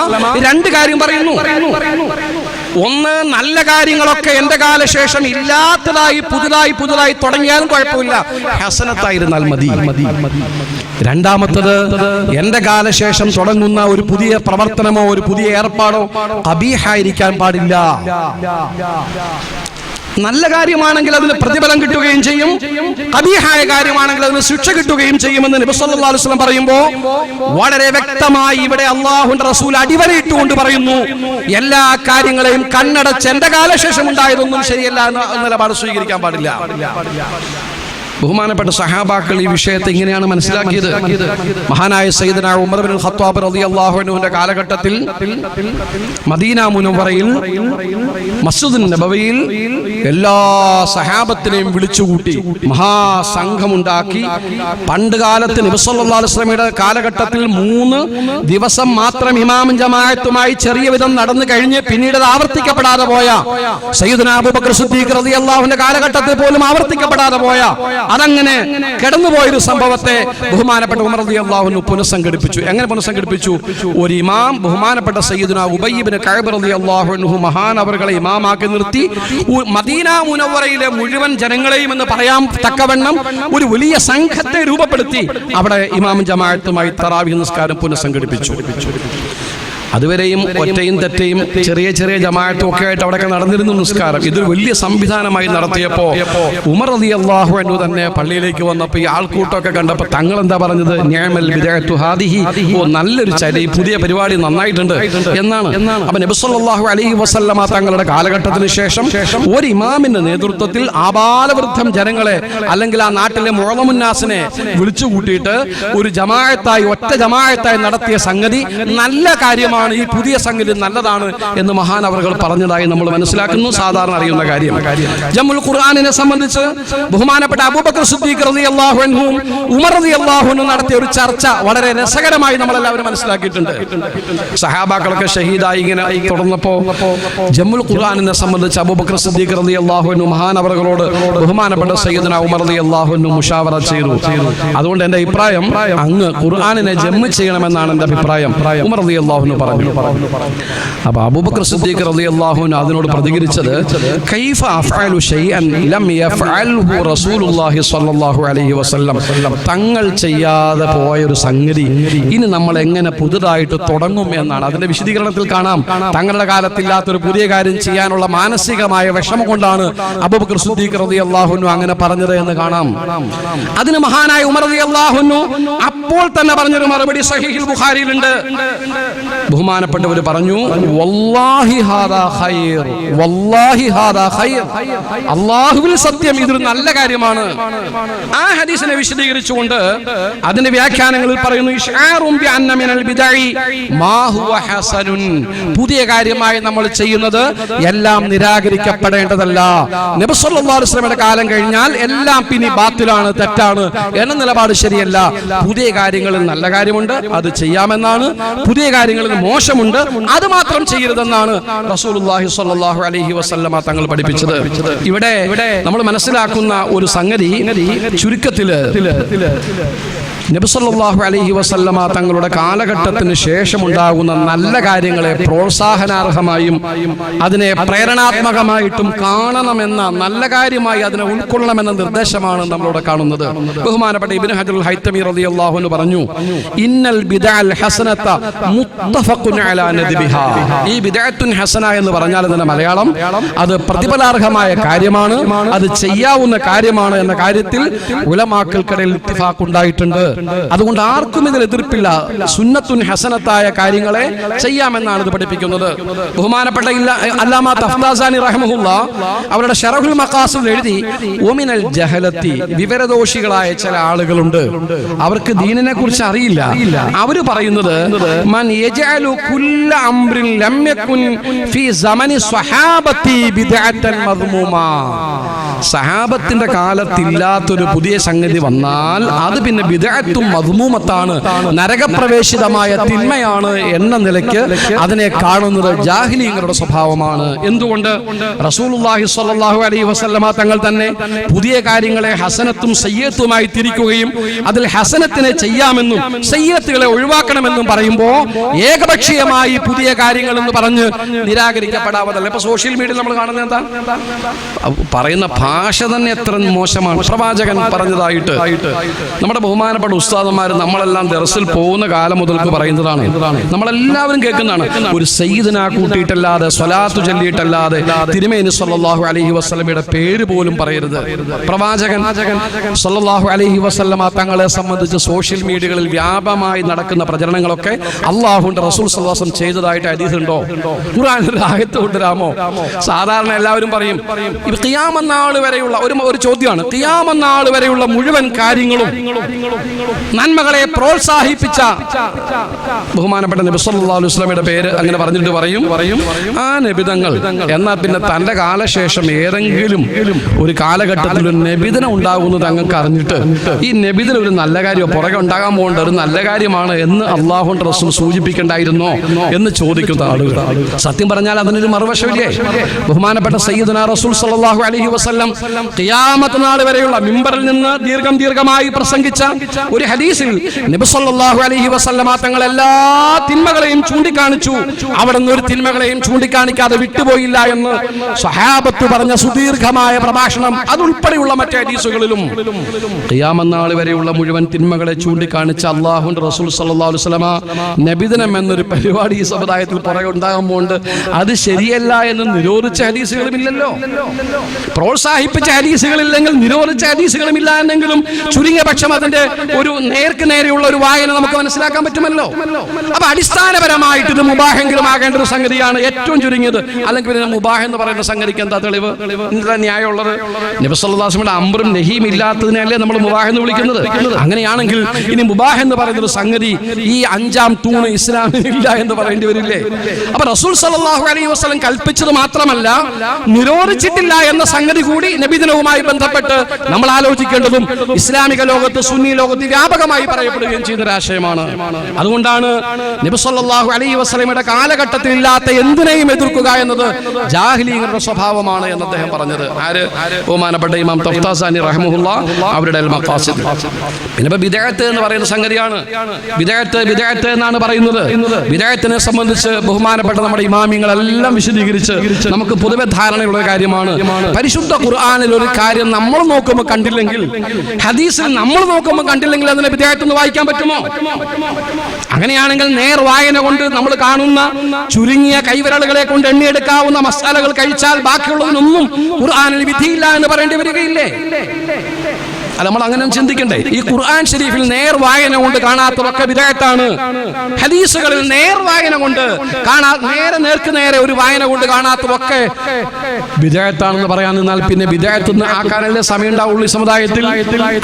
രണ്ട് കാര്യം പറയുന്നു. ഒന്ന്, നല്ല കാര്യങ്ങളൊക്കെ എന്റെ കാലശേഷം ഇല്ലാത്തതായി പുതുതായി തുടങ്ങിയാലും കുഴപ്പമില്ല, ഹസനത്തായിരുന്നാൽ മതി. രണ്ടാമത്തത്, എന്റെ കാലശേഷം തുടങ്ങുന്ന ഒരു പുതിയ പ്രവർത്തനമോ ഒരു പുതിയ ഏർപ്പാടോ ഖബീഹായിരിക്കാൻ പാടില്ല. നല്ല കാര്യമാണെങ്കിൽ അതിന് പ്രതിഫലം കിട്ടുകയും ചെയ്യും, ഖബീഹായ കാര്യമാണെങ്കിൽ അതിന് ശിക്ഷ കിട്ടുകയും ചെയ്യുമെന്ന് നബി സല്ലല്ലാഹു അലൈഹി വസല്ലം പറയുമ്പോൾ വളരെ വ്യക്തമായി ഇവിടെ അല്ലാഹുവിന്റെ റസൂൽ അടിവരയിട്ടുകൊണ്ട് പറയുന്നു, എല്ലാ കാര്യങ്ങളെയും കണ്ണടച്ച് എന്റെ കാലശേഷം ഉണ്ടായതൊന്നും ശരിയല്ല എന്ന നിലപാട് സ്വീകരിക്കാൻ പാടില്ല. ബഹുമാനപ്പെട്ട സഹാബാക്കൾ ഈ വിഷയത്തെ ഇങ്ങനെയാണ് മനസ്സിലാക്കിയത്. മഹാനായ സയ്യിദന ഉമർ ഇബ്നുൽ ഖത്താബ് റളിയല്ലാഹു അൻഹുവിന്റെ കാലഘട്ടത്തിൽ മദീന മുനവ്വറയിൽ മസ്ജിദുൻ നബവിയിൽ എല്ലാ സഹാബത്തിനെയും വിളിച്ചുകൂട്ടി മഹാസംഘമുണ്ടാക്കി. പണ്ട് കാലത്ത് നബി സല്ലല്ലാഹു അലൈഹി വസല്ലമയുടെ കാലഘട്ടത്തിൽ 3 ദിവസം മാത്രം ഇമാമും ജമാഅത്തുമായി ചെറിയ വിധം നടന്നു കഴിഞ്ഞ് പിന്നീട് അത് ആവർത്തിക്കപ്പെടാതെ പോയ സയ്യിദുന അബൂബക്കർ സിദ്ദീഖ് റളിയല്ലാഹുവിന്റെ കാലഘട്ടത്തിൽ പോലും ആവർത്തിക്കപ്പെടാതെ പോയ അതങ്ങനെ കിടന്നുപോയൊരു സംഭവത്തെ ബഹുമാനപ്പെട്ട ഉമർ റളിയല്ലാഹു അൻഹു പുനഃസംഘടിപ്പിച്ചു. എങ്ങനെ പുനഃസംഘടിപ്പിച്ചു? ഒരു ഇമാം ബഹുമാനപ്പെട്ട സയ്യിദുന ഉബയ്യ് ഇബ്നു കഅബ് റളിയല്ലാഹു അൻഹു മഹാനവറുകളെ ഇമാമാക്കി നിർത്തി മദീന മുനവ്വറയിലെ മുഴുവൻ ജനങ്ങളെയും എന്ന് പറയാൻ തക്കവണ്ണം ഒരു വലിയ സംഘത്തെ രൂപപ്പെടുത്തി അവിടെ ഇമാം ജമാഅത്തുമായി തറാവീഹ് നിസ്കാരം പുനഃസംഘടിപ്പിച്ചു. അതുവരെയും ഒറ്റയും തെറ്റയും ചെറിയ ചെറിയ ജമാഅത്തും ഒക്കെ ആയിട്ട് അവിടെ നടന്നിരുന്നു നിസ്കാരം. ഇതൊരു വലിയ സംവിധാനമായി നടത്തിയപ്പോൾ ഉമർ റളിയല്ലാഹു അൻഹു തന്നെ പള്ളിയിലേക്ക് വന്നപ്പോൾ ഈ ആൾക്കൂട്ടമൊക്കെ കണ്ടപ്പോൾ തങ്ങൾ എന്താ പറഞ്ഞത്? നിഅമൽ ബിദഅത്തു ഹാദിഹി, ഓ നല്ലൊരു ചരി, പുതിയ പരിപാടി നന്നായിട്ടുണ്ട് എന്നാണ്. അപ്പോൾ നബി സല്ലല്ലാഹു അലൈഹി വസല്ലമ തങ്ങളുടെ കാലഘട്ടത്തിന് ശേഷം ഒരു ഇമാമിന്റെ നേതൃത്വത്തിൽ ആബാലവൃദ്ധം ജനങ്ങളെ അല്ലെങ്കിൽ ആ നാട്ടിലെ മുഅ്ലമുന്നാസിനെ വിളിച്ചു കൂട്ടിയിട്ട് ഒരു ജമാഅത്തായി ഒറ്റ ജമാഅത്തായി നടത്തിയ സംഗതി നല്ല കാര്യമാണ്. ഈ പുതിയ സംഗതി നല്ലതാണ് എന്ന് മഹാനവറുകൾ പറഞ്ഞതായി നമ്മൾ മനസ്സിലാക്കുന്നു. സാധാരണ അറിയുന്ന കാര്യം. ജമുൽ ഖുർആനിനെ സംബന്ധിച്ച് ബഹുമാനപ്പെട്ട അബൂബക്കർ സിദ്ദീഖ് റളിയല്ലാഹു അൻഹു ഉമർ റളിയല്ലാഹു അൻഹു നടത്തിയ ഒരു ചർച്ച വളരെ രസകരമായി നമ്മളെല്ലാവരും മനസ്സിലാക്കിയിട്ടുണ്ട്. സഹാബാക്കളൊക്കെ ഷഹീദായി ഇങ്ങനെ തുടർന്നപ്പോൾ ജമുൽ ഖുർആനിനെ സംബന്ധിച്ച് അബൂബക്കർ സിദ്ദീഖ് റളിയല്ലാഹു അൻഹു മഹാനവറുകളോട് ബഹുമാനപ്പെട്ട സയ്യിദുന ഉമർ റളിയല്ലാഹു അൻഹു മുശാവറ ചെയ്തു. അതുകൊണ്ട് എൻ്റെ അഭിപ്രായം അങ്ങ് ഖുർആനിനെ ജമ്മ് ചെയ്യണമെന്നാണ് എൻ്റെ അഭിപ്രായം. ഉമർ റളിയല്ലാഹു അൻഹു പറഞ്ഞു. അപ്പോൾ അബൂബക്കർ സിദ്ദീഖ് റളിയല്ലാഹു അൻഹു അതിനോട് പ്രതികരിച്ചത് കൈഫ അഫ്അലു ശൈഅൻ ലം യഫ്അൽഹു റസൂലുള്ളാഹി സ്വല്ലല്ലാഹു അലൈഹി വസല്ലം, തങ്ങൾ ചെയ്യാതെ പോയ ഒരു സംഗതി ഇനി നമ്മൾ എങ്ങനെ പുതുതായിട്ട് തുടങ്ങും എന്നാണ്. അതിന്റെ വിശദീകരണത്തിൽ കാണാം തങ്ങളുടെ കാലത്തില്ലാത്തൊരു പുതിയ കാര്യം ചെയ്യാനുള്ള മാനസികമായ വിഷമം കൊണ്ടാണ് അബൂബക്കർ സിദ്ദീഖ് റളിയല്ലാഹു അൻഹു അങ്ങനെ പറഞ്ഞത് എന്ന് കാണാം. അതിന് മഹാനായ ഉമർ റളിയല്ലാഹു അൻഹു അപ്പോൾ തന്നെ പറഞ്ഞൊരു മറുപടി സഹീഹുൽ ബുഖാരിയിലുണ്ട്. ബഹുമാനപ്പെട്ടവർ പറഞ്ഞു വല്ലാഹി ഹാദാ ഖൈർ, വല്ലാഹി ഹാദാ ഖൈർ, അല്ലാഹുവിൽ സത്യം ഇതൊരു നല്ല കാര്യമാണ്. ആ ഹദീസിനെ വിശദീകരിച്ചുകൊണ്ട് അതിന്റെ വ്യാഖ്യാനങ്ങളിൽ പറയുന്നു ഇശ്ആറും ബി അന്ന മിനൽ ബിദഇ മാ ഹുവ ഹസനുൻ, പുതിയ കാര്യമായി നമ്മൾ ചെയ്യുന്നത് എല്ലാം നിരാകരിക്കപ്പെടേണ്ടതല്ല. നബി സല്ലല്ലാഹു അലൈഹി വസല്ലമയുടെ കാലം കഴിഞ്ഞാൽ എല്ലാം പിന്നെ ബാത്തിലാണ്, തെറ്റാണ് എന്ന നിലപാട് ശരിയല്ല. പുതിയ കാര്യങ്ങളിൽ നല്ല കാര്യമുണ്ട്, അത് ചെയ്യാമെന്നാണ്. പുതിയ കാര്യങ്ങളിൽ മോശമുണ്ട്, അത് മാത്രം ചെയ്യരുതെന്നാണ് റസൂലുള്ളാഹി സ്വല്ലല്ലാഹു അലൈഹി വസല്ലമ തങ്ങൾ പഠിപ്പിച്ചത്. ഇവിടെ നമ്മൾ മനസ്സിലാക്കുന്ന ഒരു സംഗതി ചുരുക്കത്തില് നബി സല്ലല്ലാഹു അലൈഹി വസല്ലമ തങ്ങളുടെ കാലഘട്ടത്തിന് ശേഷം ഉണ്ടാകുന്ന നല്ല കാര്യങ്ങളെ പ്രോത്സാഹനാർഹമായും അതിനെ പ്രേരണാത്മകമായിട്ടും കാണണമെന്ന, നല്ല കാര്യമായി അതിനെ ഉൾക്കൊള്ളണമെന്ന നിർദ്ദേശമാണ് നമ്മളോട് കാണുന്നത്. ബഹുമാനപ്പെട്ട ഇബ്നു ഹജറുൽ ഹൈതമി റളിയല്ലാഹു അൻഹു പറഞ്ഞു ഇന്നൽ ബിദഅൽ ഹസനത മുത്തഫഖുൻ അലാ നദ്ബിഹാ. ഈ ബിദഅത്തുൻ ഹസന എന്ന് പറഞ്ഞാൽ അതിന്റെ മലയാളം അത് പ്രതിഫലാർഹമായ കാര്യമാണ്, അത് ചെയ്യാവുന്ന കാര്യമാണ് എന്ന കാര്യത്തിൽ ഉലമാക്കൾക്കിടയിൽ ഇത്തിഫാഖ് ഉണ്ടായിട്ടുണ്ട്. അതുകൊണ്ട് ആർക്കും ഇതിൽ എതിർപ്പില്ല. സുന്നത്തുൻ ഹസനത്തായ കാര്യങ്ങളെ ചെയ്യാമെന്നാണ് ഇത് പഠിപ്പിക്കുന്നത്. ബഹുമാനപ്പെട്ട അല്ലാമ തഫ്താസാനി റഹ്മഹുല്ലാ അവരുടെ ശറഹുൽ മഖാസിദ് എഴുതി ഒമിനൽ ജഹലത്തി, വിവരദോഷികളായ ചില ആളുകളുണ്ട്, അവർക്ക് ദീനിനെ കുറിച്ച് അറിയില്ല. അവര് പറയുന്നത് മൻ യജഅലു കുല്ല അംറിൻ ലം യകുൻ ഫീ സമനി സ്വഹാബത്തി ബിദ്അത്തൻ മദ്മൂമാ, സഹാബത്തിന്റെ കാലത്തില്ലാത്തൊരു പുതിയ സംഗതി വന്നാൽ അത് പിന്നെ ബിദ്അത്തും മദ്മൂമത്താണ്, നരകപ്രവേശിതമായ തിന്മയാണ് എന്ന നിലയ്ക്ക് അതിനെ കാണുന്നത് ജാഹിലീങ്ങളുടെ സ്വഭാവമാണ്. എന്തുകൊണ്ട്? റസൂലുള്ളാഹി സ്വല്ലല്ലാഹു അലൈഹി വസല്ലമ തങ്ങൾ തന്നെ പുതിയ കാര്യങ്ങളെ ഹസനത്തും സയ്യത്തുമായി തിരിക്കുകയും അതിൽ ഹസനത്തിനെ ചെയ്യാമെന്നും സയ്യത്തുകളെ ഒഴിവാക്കണമെന്നും പറയുമ്പോൾ ഏകപക്ഷീയമായി പുതിയ കാര്യങ്ങൾ എന്ന് പറഞ്ഞ് നിരാകരിക്കപ്പെടാവതല്ല. ഇപ്പൊ സോഷ്യൽ മീഡിയയിൽ നമ്മൾ കാണുന്നത് എന്താ? പറയുന്ന ഭാഷ തന്നെ എത്ര മോശമാണ്. പ്രവാചകൻ പറഞ്ഞതായിട്ട് നമ്മുടെ ബഹുമാനപ്പെട്ട ഉസ്താദന്മാർ നമ്മളെല്ലാം ദർസിൽ പോകുന്ന കാലം മുതൽക്ക് പറയുന്നതാണ്, നമ്മളെല്ലാവരും കേൾക്കുന്നതാണ്. ഒരു സയ്യിദിനെ കൂട്ടിയിട്ടല്ലാതെ സ്വലാത്തു ചൊല്ലിയിട്ടല്ലാതെ തിരുമേനി സല്ലല്ലാഹു അലൈഹി വസല്ലമയുടെ പേര് പോലും പറയരുത്. പ്രവാചകൻ സല്ലല്ലാഹു അലൈഹി വസല്ലമ തങ്ങളെ സംബന്ധിച്ച് സോഷ്യൽ മീഡിയകളിൽ വ്യാപകമായി നടക്കുന്ന പ്രചരണങ്ങളൊക്കെ അല്ലാഹുവിന്റെ റസൂൽ സല്ലല്ലാഹു അലൈഹി വസല്ലം ചെയ്തതായിട്ട് ഹദീസുണ്ടോ? ഖുർആനിൽ ആയത്ത് കൊണ്ടുവരാമോ? സാധാരണ എല്ലാവരും പറയും ഖിയാമത്ത് നാൾ വരെയുള്ള ഒരു ചോദ്യമാണ്. ഖിയാമത്ത് നാൾ വരെയുള്ള മുഴുവൻ കാര്യങ്ങളും നന്മകളെ പ്രോത്സാഹിപ്പിച്ച ബഹുമാനപ്പെട്ട നബി സല്ലല്ലാഹു അലൈഹി വസല്ലമയുടെ പേര് അങ്ങനെ പറഞ്ഞിട്ട് പറയും ആ നബിതങ്ങൾ എന്നാൽ പിന്നെ തന്റെ കാലശേഷം ഏതെങ്കിലും ഒരു കാലഘട്ടത്തിൽ ഒരു നബിദിനം ഉണ്ടാകുന്നത് അങ്ങക്ക് അറിഞ്ഞിട്ട് ഈ നബിദിനം ഒരു നല്ല കാര്യം പുറകെ ഉണ്ടാകാൻ പോകേണ്ട ഒരു നല്ല കാര്യമാണ് എന്ന് അള്ളാഹുവിന്റെ റസൂൽ സൂചിപ്പിക്കണ്ടായിരുന്നോ എന്ന് ചോദിക്കുന്ന ആളുകൾ. സത്യം പറഞ്ഞാൽ അതിനൊരു മറുവശമില്ലേ? ബഹുമാനപ്പെട്ട സയ്യിദുനാ റസൂൽ സല്ലല്ലാഹു അലൈഹി വസല്ലം ഖിയാമത്ത് നാൾ വരെയുള്ള മിമ്പറിൽ നിന്ന് ദീർഘമായി പ്രസംഗിച്ച ഒരു ഹദീസിൽ നബി സല്ലല്ലാഹു അലൈഹി വസല്ലമ തങ്ങൾ എല്ലാ തിന്മകളെയും ചൂണ്ടിക്കാണിച്ചു. അവിടെ നിന്ന് ഒരു തിന്മകളെയും ചൂണ്ടിക്കാണിക്കാതെ വിട്ടുപോയില്ല എന്ന് സ്വഹാബത്ത് പറഞ്ഞ സുദീർഘമായ പ്രഭാഷണം അതുൾപ്പെടെയുള്ള മറ്റു ഹദീസുകളിലും ഖിയാമത്ത് നാൾ വരെയുള്ള മുഴുവൻ തിന്മകളെ ചൂണ്ടിക്കാണിച്ച അല്ലാഹുവിന്റെ റസൂൽ സല്ലല്ലാഹു അലൈഹി വസല്ലമ നബിദിനം എന്നൊരു പരിപാടി ഈ സമുദായത്തിൽ പുറകെ ഉണ്ടാകുമ്പോൾ അത് ശരിയല്ല എന്ന് നിരോധിച്ച ഹദീസുകളുമില്ലല്ലോ, പ്രോത്സാഹിപ്പിച്ച ഹദീസുകളില്ലെങ്കിൽ നിരോധിച്ച ഹദീസുകളുമില്ല എന്നെങ്കിലും ചുരുങ്ങിയ പക്ഷം അതിന്റെ ഒരു നേർക്ക് നേരെയുള്ള ഒരു വായന നമുക്ക് മനസ്സിലാക്കാൻ പറ്റുമല്ലോ. അപ്പൊ അടിസ്ഥാനപരമായിട്ട് ഇത് മുബാഹെങ്കിലും ആകേണ്ട ഒരു സംഗതിയാണ് ഏറ്റവും ചുരുങ്ങിയത്. അല്ലെങ്കിൽ പിന്നെ മുബാഹ് എന്ന് പറയുന്ന സംഗതിക്ക് എന്താ തെളിവ്, എന്താ ന്യായമുള്ളത്? നബി സല്ലല്ലാഹു അലൈഹി വസല്ലം അംറും നഹിയും ഇല്ലാത്തതിനല്ലേ നമ്മൾ മുബാഹ് എന്ന് വിളിക്കുന്നത്. അങ്ങനെയാണെങ്കിൽ ഇനി മുബാഹ് എന്ന് പറയുന്ന ഒരു സംഗതി ഈ അഞ്ചാം തൂണ് ഇസ്ലാമിൽ ഇല്ല എന്ന് പറയേണ്ടി വരില്ലേ? അപ്പൊ റസൂൽ സല്ലല്ലാഹു അലൈഹി വസല്ലം കൽപ്പിച്ചത് മാത്രമല്ല നിരോധിച്ചിട്ടില്ല എന്ന സംഗതി കൂടി നബിദിനവുമായി ബന്ധപ്പെട്ട് നമ്മൾ ആലോചിക്കേണ്ടതും ഇസ്ലാമിക ലോകത്ത് സുന്നി ലോകത്ത് വ്യാപകമായി പറയപ്പെടുകയും ചെയ്യുന്ന ഒരു ആശയമാണ്. അതുകൊണ്ടാണ് നബി സല്ലല്ലാഹു അലൈഹി വസല്ലമയുടെ കാലഘട്ടത്തിൽ ഇല്ലാത്ത എന്തിനേയും എതിർക്കുക എന്നത് ജാഹിലികളുടെ സ്വഭാവമാണ് എന്ന് അദ്ദേഹം പറഞ്ഞത്. ആര്? ബഹുമാനപ്പെട്ട ഇമാം തഫ്താസാനി റഹ്മഹുല്ലാഹ് അവരുടെ അൽ മഖാസിദ്. പിന്നെ ബിദ്അത്ത് എന്ന് പറയുന്ന സംഗതിയാണ്. ബിദ്അത്ത് എന്നാണ് പറയുന്നത്. ബിദ്അത്തിനെ സംബന്ധിച്ച് ബഹുമാനപ്പെട്ട നമ്മുടെ ഇമാമിങ്ങളെല്ലാം വിശദീകരിച്ച് നമുക്ക് പൊതുവെ ധാരണയുള്ള കാര്യമാണ്. പരിശുദ്ധ ഖുർആനിൽ ഒരു കാര്യം നമ്മൾ നോക്കുമ്പോൾ കണ്ടില്ലെങ്കിൽ, ഹദീസിൽ നമ്മൾ നോക്കുമ്പോൾ കണ്ടില്ലെങ്കിൽ അതിനെ ബിദ്അത്ത് എന്ന് വായിക്കാൻ പറ്റുമോ? അങ്ങനെയാണെങ്കിൽ നേർ വായന കൊണ്ട് നമ്മൾ കാണുന്ന ചുരുങ്ങിയ കൈവിരലുകളെ കൊണ്ട് എണ്ണിയെടുക്കാവുന്ന മസാലകൾ കഴിച്ചാൽ ബാക്കിയുള്ളതിനൊന്നും ഖുർആനിൽ വിധിയില്ല എന്ന് പറയേണ്ടി വരികയില്ലേ? അല്ല, നമ്മൾ അങ്ങനെ ചിന്തിക്കണ്ടേ? ഈ ഖുർആൻ ഷരീഫിൽ നേർ വായന കൊണ്ട് കാണാത്തതൊക്കെ ബിദ്അത്താണ്. ഹദീസുകളിൽ നേർ വായന കൊണ്ട് നേർക്ക് നേരെ ഒരു വായന കൊണ്ട് കാണാത്തതൊക്കെ ബിദ്അത്താണെന്ന് പറയാൻ നിന്നാൽ പിന്നെ ബിദ്അത്ത് ആക്കാനല്ലേ സമയം ഉണ്ടാവുള്ളൂ ഈ സമുദായത്തിൽ.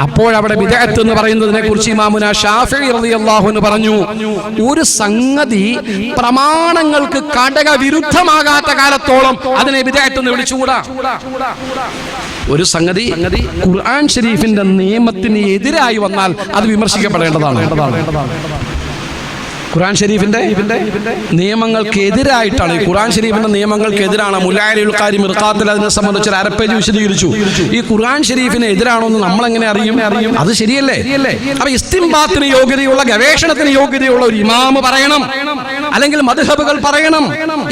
അപ്പോഴവിടെ ബിദ്അത്ത് എന്ന് പറയുന്നതിനെ കുറിച്ച് ഇമാമുന ശാഫിഈ റളിയല്ലാഹു അൻഹു പറഞ്ഞു, ഒരു സംഗതി പ്രമാണങ്ങൾക്ക് കടക വിരുദ്ധമാകാത്ത കാലത്തോളം അതിനെ ബിദ്അത്ത് എന്ന് വിളിച്ചുകൂടാ. ഒരു സംഗതി ഖുർആൻ ഷരീഫിന്റെ നിയമത്തിന് എതിരായി വന്നാൽ അത് വിമർശിക്കപ്പെടേണ്ടതാണ്. ഖുർആൻ ഷരീഫിന്റെ നിയമങ്ങൾക്ക് എതിരായിട്ടാണ്. ഖുർആൻ ഷരീഫിന്റെ നിയമങ്ങൾക്ക് എതിരാണ്. മുലായിലുൽ ഖാരി മിർഖാത്തിൽ അതിനെ സംബന്ധിച്ച് ഒരു അരപ്പേജ് വിശദീകരിച്ചു. ഈ ഖുർആൻ ഷരീഫിന് എതിരാണോ എന്ന് നമ്മൾ എങ്ങനെ അറിയും? അത് ശരിയല്ലേ? അപ്പൊ ഇസ്തിംബാത്തിന് യോഗ്യതയുള്ള, ഗവേഷണത്തിന് യോഗ്യതയുള്ള ഒരു ഇമാമ് പറയണം, അല്ലെങ്കിൽ മദ്ഹബുകൾ പറയണം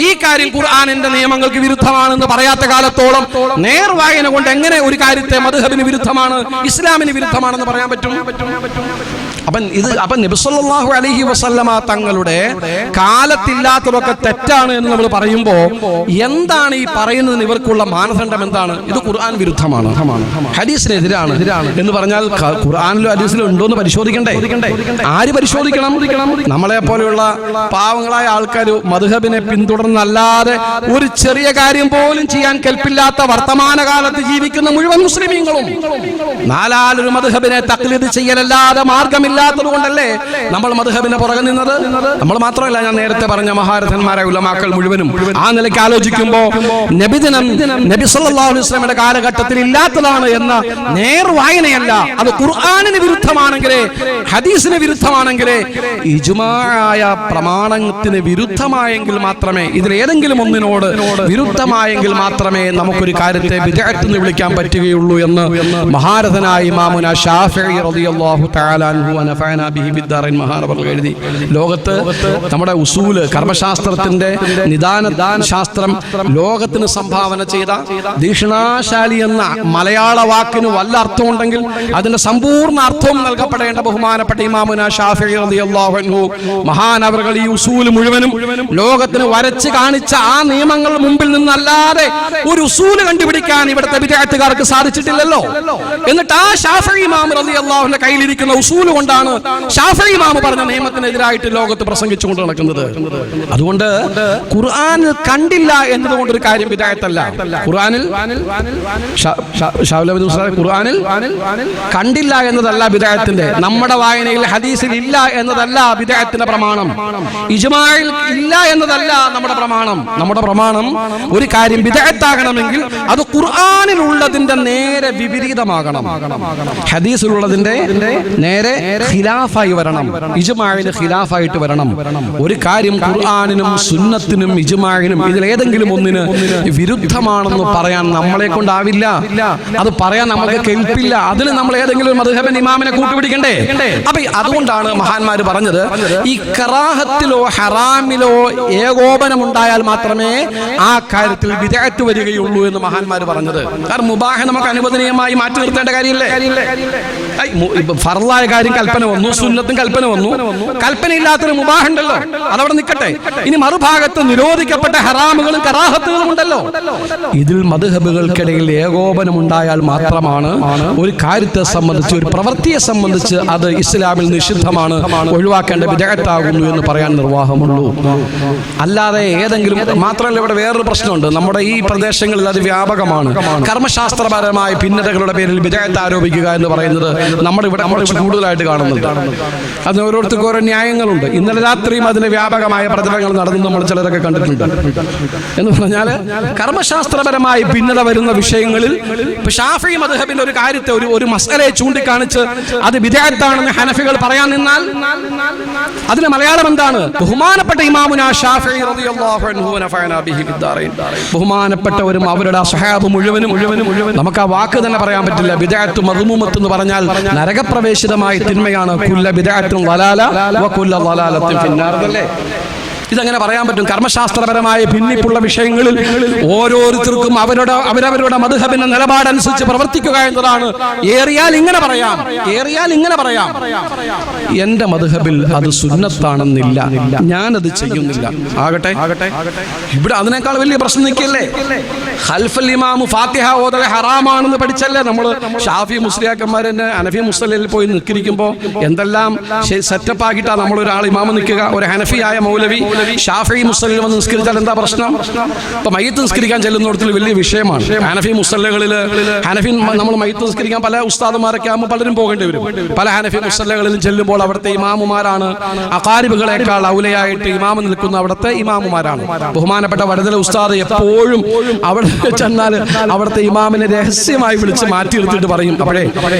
ഈ കാര്യം ഖുർആനിന്റെ നിയമങ്ങൾക്ക് വിരുദ്ധമാണെന്ന് പറയാത്ത കാലത്തോളം നേർ വായന കൊണ്ട് എങ്ങനെ ഒരു കാര്യത്തെ മദ്ഹബിന് വിരുദ്ധമാണ്, ഇസ്ലാമിന് വിരുദ്ധമാണെന്ന് പറയാൻ പറ്റും? അപ്പം നബി സല്ലല്ലാഹു അലൈഹി വസല്ലമ തങ്ങളുടെ കാലത്തില്ലാത്തതൊക്കെ തെറ്റാണ് എന്ന് നമ്മൾ പറയുമ്പോൾ എന്താണ് ഈ പറയുന്നതിന് ഇവർക്കുള്ള മാനദണ്ഡം എന്താണ്? ഇത് ഖുർആൻ വിരുദ്ധമാണ്, ഹദീസിനെതിരാണ് എന്ന് പറഞ്ഞാൽ ഖുർആനിലും ഹദീസിലും ഉണ്ടോ എന്ന് പരിശോധിക്കണ്ടേ? ആര് പരിശോധിക്കണം? നമ്മളെ പോലെയുള്ള പാവങ്ങളായ ആൾക്കാർ മദ്ഹബിനെ പിന്തുടർന്നല്ലാതെ ഒരു ചെറിയ കാര്യം പോലും ചെയ്യാൻ കെൽപ്പില്ലാത്ത വർത്തമാനകാലത്ത് ജീവിക്കുന്ന മുഴുവൻ മുസ്ലിമീങ്ങളും നാലാലൊരു മദ്ഹബിനെ തഖ്ലീദ് ചെയ്യലല്ലാതെ മാർഗമില്ലാത്തത് കൊണ്ടല്ലേ നമ്മൾ മദ്ഹബിനെ പുറകെ നിന്നത്. നമ്മൾ മാത്രമല്ല, ഞാൻ നേരത്തെ പറഞ്ഞ മഹാരഥന്മാരായ ഉലമാക്കൾ മുഴുവനും ആ നിലയ്ക്ക് ആലോചിക്കുമ്പോൾ നബിദിനം നബി സല്ലല്ലാഹു അലൈഹി വസല്ലമയുടെ കാലഘട്ടത്തിൽ ഇല്ലാത്തതാണ് എന്ന നേർ വായനയല്ല. അത് ഖുർആനിന് വിരുദ്ധമാണെങ്കിലേ, ഹദീസിന് വിരുദ്ധമാണെങ്കിലേ, ഇജ്മാഅയ പ്രമാണത്തിന് വിരുദ്ധമായെങ്കിൽ മാത്രമേ, ഇതിലേതെങ്കിലും ഒന്നിനോട് വിരുദ്ധമായെങ്കിൽ മാത്രമേ നമുക്കൊരു കാര്യത്തെ ബിദ്അത്ത് എന്ന് വിളിക്കാൻ പറ്റുകയുള്ളൂ എന്ന് മഹാരഥനായ ഇമാമുന ശാഫിഈ റളിയല്ലാഹു തആല അൻഹു വനഫഅനാ ബിഹി ബിദ്ദാറിൻ മഹാനബർ എഴുതി. ലോകത്ത് നമ്മുടെ ഉസൂല്, കർമ്മശാസ്ത്രത്തിന്റെ നിദാന ശാസ്ത്രം ലോകത്തിന് സംഭാവന ചെയ്ത ദീക്ഷണാശാലി എന്ന മലയാള വാക്കിന് വല്ല അർത്ഥമുണ്ടെങ്കിൽ അതിന്റെ സമ്പൂർണ്ണ അർത്ഥവും നൽകപ്പെടേണ്ട ബഹുമാനപ്പെട്ട ഇമാമുന ശാഫിഈ റളിയല്ലാഹു അൻഹു മഹാനവറുകൾ ഈ ഉസൂൽ മുഴുവനും ലോകത്തിന് വരച്ച് കാണിച്ച ആ നിയമങ്ങൾ മുമ്പിൽ നിന്നല്ലാതെ ഒരു ഉസൂല് കണ്ടുപിടിക്കാൻ ഇവിടുത്തെ വിദഅത്തുകാർക്ക് സാധിച്ചിട്ടില്ലല്ലോ. എന്നിട്ട് ആ ശാഫിഈ ഇമാം റളിയല്ലാഹുവിന്റെ കയ്യിലിരിക്കുന്ന ഉസൂല് കൊണ്ടാണ് ശാഫിഈ ഇമാം പറഞ്ഞ നിയമത്തിനെതിരായിട്ട് ലോകത്ത് പ്രസംഗിച്ചുകൊണ്ട് നടക്കുന്നത്. അതുകൊണ്ട് ഖുർആനിൽ കണ്ടില്ല എന്നതുകൊണ്ട് ഒരു കാര്യം വിദഅത്തല്ല. ഖുർആനിൽ ഖുർആനിൽ കണ്ടില്ല എന്നതല്ല ബിദഅത്തിന്റെ, നമ്മുടെ വായനയിൽ ഹദീസിൽ ഇല്ല എന്നതല്ല ബിദഅത്തിന്റെ പ്രമാണം, ഇജ്മാഇൽ ഇല്ല എന്നതല്ല നമ്മുടെ പ്രമാണം. നമ്മുടെ പ്രമാണം ഒരു കാര്യം ബിദഅത്താകണമെങ്കിൽ അത് ഖുർആനിലുള്ളതിന്റെ നേരെ വിപരീതമാകണം, ഹദീസിലുള്ളതിന്റെ നേരെ ഖിലാഫായി വരണം, ഇജ്മാഇന് ഖിലാഫായിട്ട് വരണം. ഒരു കാര്യം ഖുർആനിനും സുന്നത്തിനും ഇജ്മാഇനും ഇതിലേതെങ്കിലും ഒന്നിന് വിരുദ്ധമാണെന്ന് പറയാൻ നമ്മളെ കൊണ്ടാവില്ല. അത് പറയാൻ നമുക്ക് കെൽപ്പില്ല. അതിൽ നമ്മൾ ഏതെങ്കിലും മദ്ഹബിൻ ഇമാമിനെ കൂട്ടുപിടിക്കണ്ടേ? അപ്പൊ അതുകൊണ്ടാണ് മഹാന്മാർ പറഞ്ഞത്, ഈ കറാഹത്തിലോ ഹറാമിലോ ഏകോപനം ഉണ്ടായാൽ മാത്രമേ ആ കാര്യത്തിൽ ബിദഅത്ത് വരികയുള്ളൂ എന്ന് മഹാന്മാർ പറഞ്ഞത്. കാരണം മുബാഹ് നമുക്ക് അനുവദനീയമായി മാറ്റി നിർത്തേണ്ട കാര്യമില്ലേ? ഫർളായ കാര്യം കൽപ്പന വന്നു, സുന്നത്തും കൽപ്പന വന്നു, കൽപ്പനയില്ലാത്തൊരു മുബാഹ് ഉണ്ടല്ലോ, അതവിടെ നിൽക്കട്ടെ. ഇനി മറുഭാഗത്ത് നിരോധിക്കപ്പെട്ട ഹറാമുകളും കറാഹത്തുകളും ഉണ്ടല്ലോ. ഇതിൽ മദ്ഹബുകൾക്കിടയിൽ ഏകോപനം ഉണ്ടായാൽ മാത്രമാണ് ഒരു കാര്യത്തെ സംബന്ധിച്ച്, ഒരു പ്രവൃത്തിയെ സംബന്ധിച്ച് അത് ഇസ്ലാമിൽ നിഷിദ്ധമാണ്, ഒഴിവാക്കേണ്ട ബിദഅത്താകുന്നു എന്ന് പറയാൻ നിർവാഹമുള്ളൂ. അല്ലാതെ ഏതെങ്കിലും, മാത്രമല്ല ഇവിടെ വേറൊരു പ്രശ്നമുണ്ട്, നമ്മുടെ ഈ പ്രദേശങ്ങളിൽ അത് വ്യാപകമാണ്. കർമ്മശാസ്ത്രപരമായ ഭിന്നതകളുടെ പേരിൽ ബിദഅത്ത് ആരോപിക്കുക എന്ന് പറയുന്നത് നമ്മുടെ ഇവിടെ കൂടുതലായിട്ട് കാണുന്നുണ്ട്. അതിന് ഓരോരുത്തർക്കും ഓരോ ന്യായങ്ങളുണ്ട്. ഇന്നലെ രാത്രിയും അതിന് വ്യാപകമായ പ്രചരണങ്ങൾ നടന്നു നമ്മൾ ചിലരൊക്കെ കണ്ടിട്ടുണ്ട്. എന്ന് പറഞ്ഞാൽ കർമ്മശാസ്ത്രപരമായ ഭിന്നത വരുന്ന വിഷയങ്ങളിൽ ശാഫിഈ മദ്ഹബിന്റെ ഒരു കാര്യത്തെ, ഒരു മസലയെ ചൂണ്ടിക്കാണിച്ച് അത് ബിദഅത്താണെന്ന് ഹനഫികൾ പറയാൻ നിന്നാൽ അതിന് മലയാളം എന്താണ്? ബഹുമാനപ്പെട്ട ഇമാമുനാ ശാഫിഈ റളിയല്ലാഹു അൻഹു വനഫഅനാ ബിഹി ഫിദ്ദാറൈൻ. ബഹുമാനപ്പെട്ടവരും അവരുടെ സ്വഹാബ മുഴുവനും നമുക്ക് ആ വാക്ക് തന്നെ പറയാൻ പറ്റില്ല. ബിദഅത്ത് മദ്മൂമത്ത് എന്ന് പറഞ്ഞാൽ നരകപ്രവേശിതമായ തിന്മയാണ്. കുല്ല ബിദഅത്തുൻ ളലാല വ കുല്ല ളലാലത്തിൻ ഫിന്നാർ. ഇതങ്ങനെ പറയാൻ പറ്റും? കർമ്മശാസ്ത്രപരമായ ഭിന്നിപ്പുള്ള വിഷയങ്ങളിൽ ഓരോരുത്തർക്കും അവരവരുടെ മദ്ഹബിന്റെ നിലപാടനുസരിച്ച് പ്രവർത്തിക്കുക എന്നതാണ്. ഏറിയാൽ ഇങ്ങനെ പറയാം, എന്റെ മദ്ഹബിൽ അത് സുന്നത്താണെന്നില്ല, ഞാനത് ചെയ്യുന്നില്ല. ആകട്ടെ, ഇവിടെ അതിനേക്കാൾ വലിയ പ്രശ്നം നിൽക്കല്ലേ? ഖൽഫൽ ഇമാം ഫാത്തിഹ ഓതൽ ഹറാമാണെന്ന് പഠിച്ചല്ലേ നമ്മൾ ഷാഫി മുസ്ലിയാക്കന്മാരെന്നെ ഹനഫി മുസ്ലിയിൽ പോയി നിൽക്കിരിക്കുമ്പോൾ എന്തെല്ലാം സെറ്റപ്പ് ആക്കിയിട്ടാണ് നമ്മൾ ഒരാൾ ഇമാമ് നിൽക്കുക. ഒരു ഹനഫിയായ മൗലവി ഷാഫിഈ മുസ്ലിം വന്ന് നിസ്കരിച്ചാൽ എന്താ പ്രശ്നം? ഇപ്പൊ മയ്യിത്ത് നിസ്കരിക്കാൻ ചെല്ലുന്നിടത്തിൽ വലിയ വിഷയമാണ്. ഹനഫി മുസ്ലികളിൽ നമ്മൾ മയ്യിത്ത് നിസ്കരിക്കാൻ പല ഉസ്താദുമാരൊക്കെ ആകുമ്പോൾ പലരും പോകേണ്ടി വരും. പല ഹനഫി മുസ്ലികളിലും ചെല്ലുമ്പോൾ അവിടുത്തെ ഇമാമുമാരാണ് അഖാരിബുകളെക്കാൾ ഔലയായിട്ട് ഇമാമ് നിൽക്കുന്ന അവിടുത്തെ ഇമാമുമാരാണ്. ബഹുമാനപ്പെട്ട വടതല ഉസ്താദ് എപ്പോഴും അവിടെ ചെന്നാൽ അവിടുത്തെ ഇമാമിനെ രഹസ്യമായി വിളിച്ച് മാറ്റി നിർത്തിയിട്ട് പറയും, അപ്പോഴേ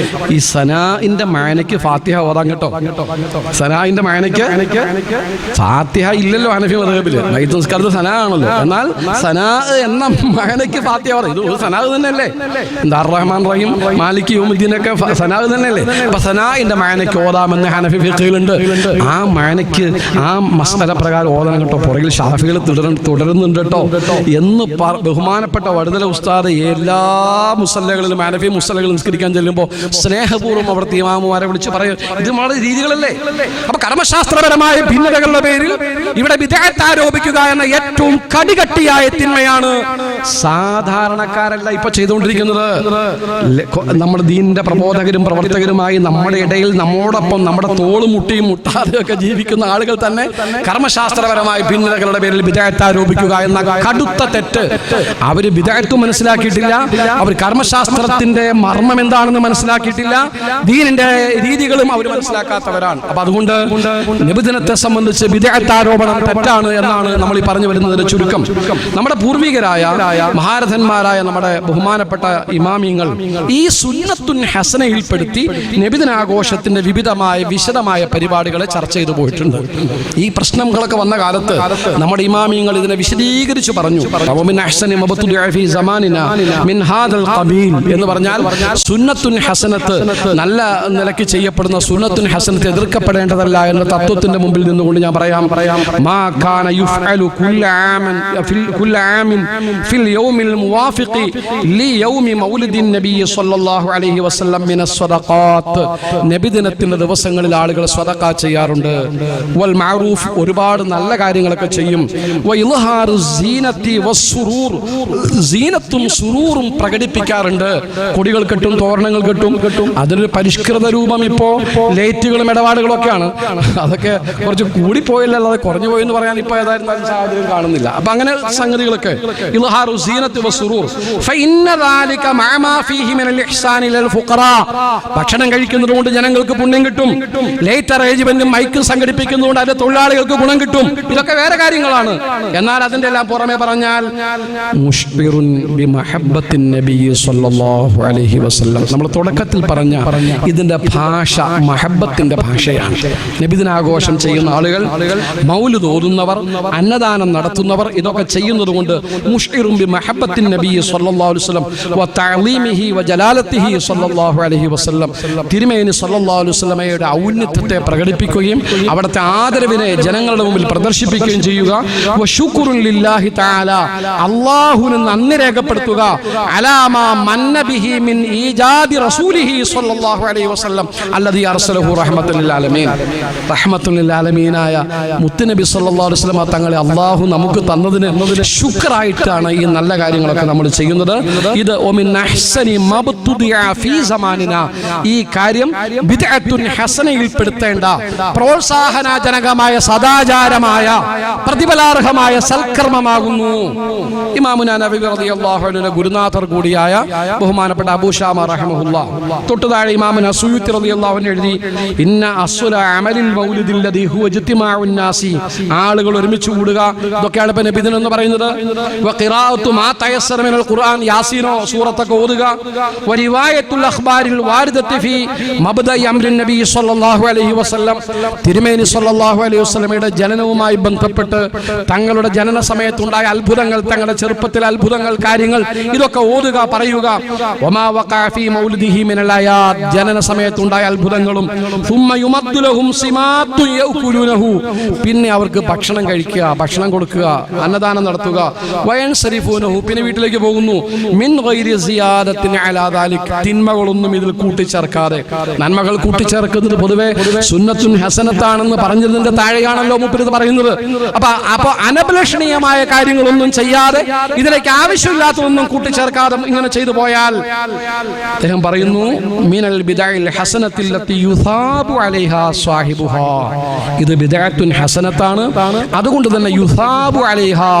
ഈ സനാഇന്റെ മാനയ്ക്ക് ഫാത്തിഹ ഓതാൻ കേട്ടോ, സനാഇന്റെ മാനയ്ക്ക് ഫാത്തിഹ ഇല്ലല്ലോ ഹനഫി മദ്ഹബിൽ. മയ്യിത്ത് നിസ്കാരത്തിൽ സനാ ആണല്ലോ. എന്നാൽ സനാ എന്ന മകനയ്ക്ക് ഫാത്തിഹ പറയും. ഇത് സനാ തന്നെയല്ലേ? അർ റഹ്മാൻ റഹീം മാലിക് യൗമുദ്ദീനൊക്കെ സനാ തന്നെയല്ലേ? അപ്പൊ സനാഇന്റെ മകനയ്ക്ക് ഓതാമെന്ന് ഹനഫി ഫിഖ്ഹിലുണ്ട്. ആ മകനയ്ക്ക് ആ മസ്അല പ്രകാരം ഓതണം കേട്ടോ, പുറകിൽ ഷാഫികൾ തുടരുന്നുണ്ട് കേട്ടോ എന്ന് ബഹുമാനപ്പെട്ട വടുതല ഉസ്താദ് എല്ലാ മുസല്ലകളിലും ഹനഫി മുസല്ലകളിൽ നിസ്കരിക്കാൻ ചെല്ലുമ്പോൾ സ്നേഹപൂർവ്വം അവിടുത്തെ ഇമാമുമാരെ വിളിച്ച് പറയും. ഇത് നമ്മുടെ രീതികളല്ലേ? അപ്പൊ കർമ്മശാസ്ത്രപരമായ ഭിന്നതകളുടെ പേരിൽ ഇവിടെ ബിദഅത്ത് ആരോപിക്കുക എന്ന ഏറ്റവും കടികട്ടിയായ തിന്മയാണ് സാധാരണക്കാരല്ല ഇപ്പൊ ചെയ്തുകൊണ്ടിരിക്കുന്നത്. നമ്മുടെ ദീനിന്റെ പ്രബോധകരും പ്രവർത്തകരുമായി നമ്മുടെ ഇടയിൽ നമ്മോടൊപ്പം നമ്മുടെ തോളും മുട്ടിയും മുട്ടാതെയൊക്കെ ജീവിക്കുന്ന ആളുകൾ തന്നെ കർമ്മശാസ്ത്രപരമായ ഭിന്നതകളുടെ പേരിൽ ബിദഅത്ത് ആരോപിക്കുക എന്ന കടുത്ത തെറ്റ്. അവര് ബിദഅത്ത് മനസ്സിലാക്കിയിട്ടില്ല, അവർ കർമ്മശാസ്ത്രത്തിന്റെ മർമ്മം എന്താണെന്ന് മനസ്സിലാക്കിയിട്ടില്ല, ദീനിന്റെ രീതികളും അവർ മനസ്സിലാക്കാത്തവരാണ്. അപ്പൊ അതുകൊണ്ട് നബിദിനത്തെ സംബന്ധിച്ച് ബിദഅത്ത് ആരോപണം തെറ്റാണ് എന്നാണ് നമ്മൾ ഈ പറഞ്ഞു വരുന്നതിന്റെ ചുരുക്കം. നമ്മുടെ പൂർവികരായ മഹാരഥന്മാരായ നമ്മുടെ ബഹുമാനപ്പെട്ട ഇമാമിങ്ങൾ ഈ സുന്നത്തുൻ ഹസനയിൽപ്പെടുത്തി നബിദിനാഘോഷത്തിന്റെ വിശദമായ പരിപാടികളെ ചർച്ച ചെയ്തു പോയിട്ടുണ്ട്. ഈ പ്രശ്നങ്ങളൊക്കെ വന്ന കാലത്ത് നമ്മുടെ ഇമാമിങ്ങൾ ഇതിനെ വിശദീകരിച്ചു പറഞ്ഞു. എന്ന് പറഞ്ഞാൽ സുന്നത്തുൻ ഹസനത്ത്, നല്ല നിലയ്ക്ക് ചെയ്യപ്പെടുന്ന സുന്നത്തുൻ ഹസനത്ത് എതിർക്കപ്പെടേണ്ടതല്ല എന്ന തത്വത്തിന്റെ മുമ്പിൽ നിന്നുകൊണ്ട് ഞാൻ പറയാം, മാ കാന യുഫ്അലു കുല്ല ആമിൻ ഫിൽ യൗമിൽ മുവാഫിഖി ലിയൗമി മൗലിദിൻ നബി സ്വല്ലല്ലാഹു അലൈഹി വസല്ലം മിനസ് സ്വദഖാത്ത്. നബിദിനത്തിന്റെ ദിവസങ്ങളിൽ ആളുകൾ സ്വദഖ ചെയ്യാറുണ്ട്. വൽ മഅറൂഫ്, ഒരുപാട് നല്ല കാര്യങ്ങളൊക്കെ ചെയ്യും. വ ഇൽഹാറു സീനത്തി വസ്സുറൂർ, സീനത്തും സുറൂറും പ്രകടിപ്പിക്കാറുണ്ട്. കൊടികൾ കെട്ടും, തോരണങ്ങൾ കെട്ടും. അതിനൊരു പരിഷ്കൃത രൂപം ഇപ്പോ ലൈറ്റുകളും ഇടപാടുകളും ഒക്കെയാണ്. അതൊക്കെ കുറച്ച് കൂടിപ്പോയില്ല, അല്ലാതെ കുറഞ്ഞു പോയെന്ന് പറയാൻ ഇപ്പൊ ഏതായാലും സാഹചര്യം കാണുന്നില്ല. അപ്പൊ അങ്ങനെ സംഗതികളൊക്കെ ഇൽഹാറു സീനത്തി വസ്സുറൂർ. ഫഇന്ന ദാലിക മഅ ഫീഹി മിനൽ ഇഹ്സാനി ലിൽ ഫുഖറാ, ഭക്ഷണം കഴിക്കുന്നത് കൊണ്ട് ജനങ്ങൾക്ക് പുണ്യം കിട്ടും. ലൈറ്റ് അറേഞ്ച്മെന്റും മൈക്കും സംഘടിപ്പിക്കുന്നതുകൊണ്ട് അതിന്റെ തൊഴിലാളികൾക്ക് ഗുണം കിട്ടും. ഇതൊക്കെ വേറെ കാര്യങ്ങളാണ്. എന്നാൽ അതിന്റെ എല്ലാം പുറമെ പറഞ്ഞാൽ മുഷ്ബിറുൻ ബിമഹബ്ബത്തിൻ നബി സ്വല്ലല്ലാഹു അലൈഹി വസല്ലം, നമ്മൾ തുടക്കത്തിൽ പറഞ്ഞ ഇതിന്റെ ഭാഷ മഹബ്ബത്തിന്റെ ഭാഷയാണ്. നബിദിനാഘോഷം ചെയ്യുന്ന ആളുകൾ, മൗലിദ് ഓതുന്നവർ, അന്നദാനം നടത്തുന്നവർ, ഇതൊക്കെ ചെയ്യുന്നത് കൊണ്ട് മുഷ്ബിറുൻ ബിമഹബ്ബത്തിൻ നബി സ്വല്ലല്ലാഹു അലൈഹി വസല്ലം വ തഅലീമിഹി വ ജലാലത്തിഹി സ്വല്ലല്ലാഹു അലൈഹി വസല്ലം, തിരുമേനി സ്വല്ലല്ലാഹു അലൈഹി വസല്ലമയുടെ ഔന്നത്യത്തെ പ്രകടിപ്പിക്കുകയും അവിടുത്തെ ആദരവിനെ ജനങ്ങളുടെ മുമ്പിൽ പ്രദർശിപ്പിക്കുകയും ചെയ്യുക. വ ശുക്റുൻ ലില്ലാഹി തആല, അല്ലാഹുവിന് നന്ദി രേഖപ്പെടുത്തുക. അലാമാ മന്ന ബിഹി മിൻ ഈജാദി റസൂലിഹി സ്വല്ലല്ലാഹു അലൈഹി വസല്ലം അല്ലദീ അർസലഹു റഹ്മത്തുൽ ലിൽ ആലമീൻ, റഹ്മത്തുൽ ലിൽ ആലമീനായ മുത്തുനബി സ്വല്ലല്ലാഹു അലൈഹി വസല്ലം തങ്ങളെ അല്ലാഹു നമുക്ക് തന്നതിന് ശുക്റായിട്ടാണ് ഈ നല്ല കാര്യങ്ങളൊക്കെ നമ്മൾ ചെയ്യുന്നത്. ഇത് ഒമിൻ അഹ്സനി മബ്തുദിഅ ഫീ സമാനിനാ, ഈ കാര്യം ബിദ്അത്തുൻ ഹസനയിൽ പെടുത്തേണ്ട പ്രോത്സാഹനജനകമായ സദാചാരമായ പ്രതിഫലാർഹമായ സൽക്കർമ്മമാകുന്നു. ഇമാമുനാ നബവി റളിയല്ലാഹു അൻഹുവിന്റെ ഗുരുനാഥർ കൂടിയായ ബഹുമാനപ്പെട്ട അബൂ ശാമ റഹിമഹുല്ലാഹ് തൊട്ടുതാഴെ ഇമാമുനാ സുയൂത്തി റളിയല്ലാഹു അൻഹു എഴുതി, ഇന്ന അസ്ല അമലിൽ മൗലിദിൽ ലദീ ഹുവ ഇജ്തിമാഉൻ നാസി, ആളുകൾ ഒരുമിച്ച് കൂടുക, ഇതൊക്കെയാണ് ഇപ്പൊ നബിദിനം എന്ന് പറയുന്നത്. വ ഖിറാഅത്തു മാ തയസ്സറ മിനൽ ഖുർആൻ, യാസീനോ സൂറത്തൊക്കെ ഓതുക. വ റിവായത്തുൽ അഖ്ബാരിൽ വാരിദത്തി ഫീ മബ്ദഇ അംരിൻ നബി സ്വല്ലല്ലാഹു അലൈഹി വസല്ലം, തിരുമേനി സ്വല്ലല്ലാഹു അലൈഹി വസല്ലമയുടെ ജനനവുമായി ബന്ധപ്പെട്ട് തങ്ങളുടെ ജനന സമയത്തുണ്ടായ അത്ഭുതങ്ങൾ, തങ്ങളുടെ ചെറുപ്പത്തിലെ അത്ഭുതങ്ങൾ, കാര്യങ്ങൾ, ഇതൊക്കെ ഓതുക, പറയുക. വമാ വഖഅ ഫീ മൗലിദിഹി മിനൽ ആയാത്, ജനന സമയത്തുണ്ടായ അത്ഭുതങ്ങളും. സുമ്മ യുമദ്ദു ലഹും സിമാത്തു യഅകുലൂനഹു, പിന്നെ അവർക്ക് ഭക്ഷണം കഴിക്കുക, ഭക്ഷണം കൊടുക്കുക, അന്നദാനം നടത്തുക. വയൻസരിഫൂനഹു, പിന്നെ വീട്ടിലേക്ക് പോകുന്നു. മിൻ ഗൈരി സിയാദത്തിൻ അലാ ദാലിക്, തിന്മകളൊന്നും ഇതിൽ കൂട്ടിച്ചേർക്കാതെ. നന്മകൾ കൂട്ടിച്ചേർക്കുന്നത് പൊതുവെ സുന്നത്തുൻ ഹസനത്താണെന്ന് പറഞ്ഞതിന്റെ താഴെയാണല്ലോ മൂപ്പര് ഇത് പറയുന്നത്. അപ്പൊ അനഭിലഷണീയമായ കാര്യങ്ങളൊന്നും ചെയ്യാതെ, ഇതിലേക്ക് ആവശ്യമില്ലാത്തതൊന്നും കൂട്ടിച്ചേർക്കാതെ ഇങ്ങനെ ചെയ്തു പോയാൽ, അദ്ദേഹം പറയുന്നു, മിനൽ ബിദഅഇൽ ഹസനത്തിൽ ലത്തി യുസാബു അലൈഹാ സ്വാഹിബുഹാ, ഇത് ബിദഅത്തുൻ ഹസനത്താണ്, അതുകൊണ്ട് തന്നെ യുസാബു അലൈഹാ,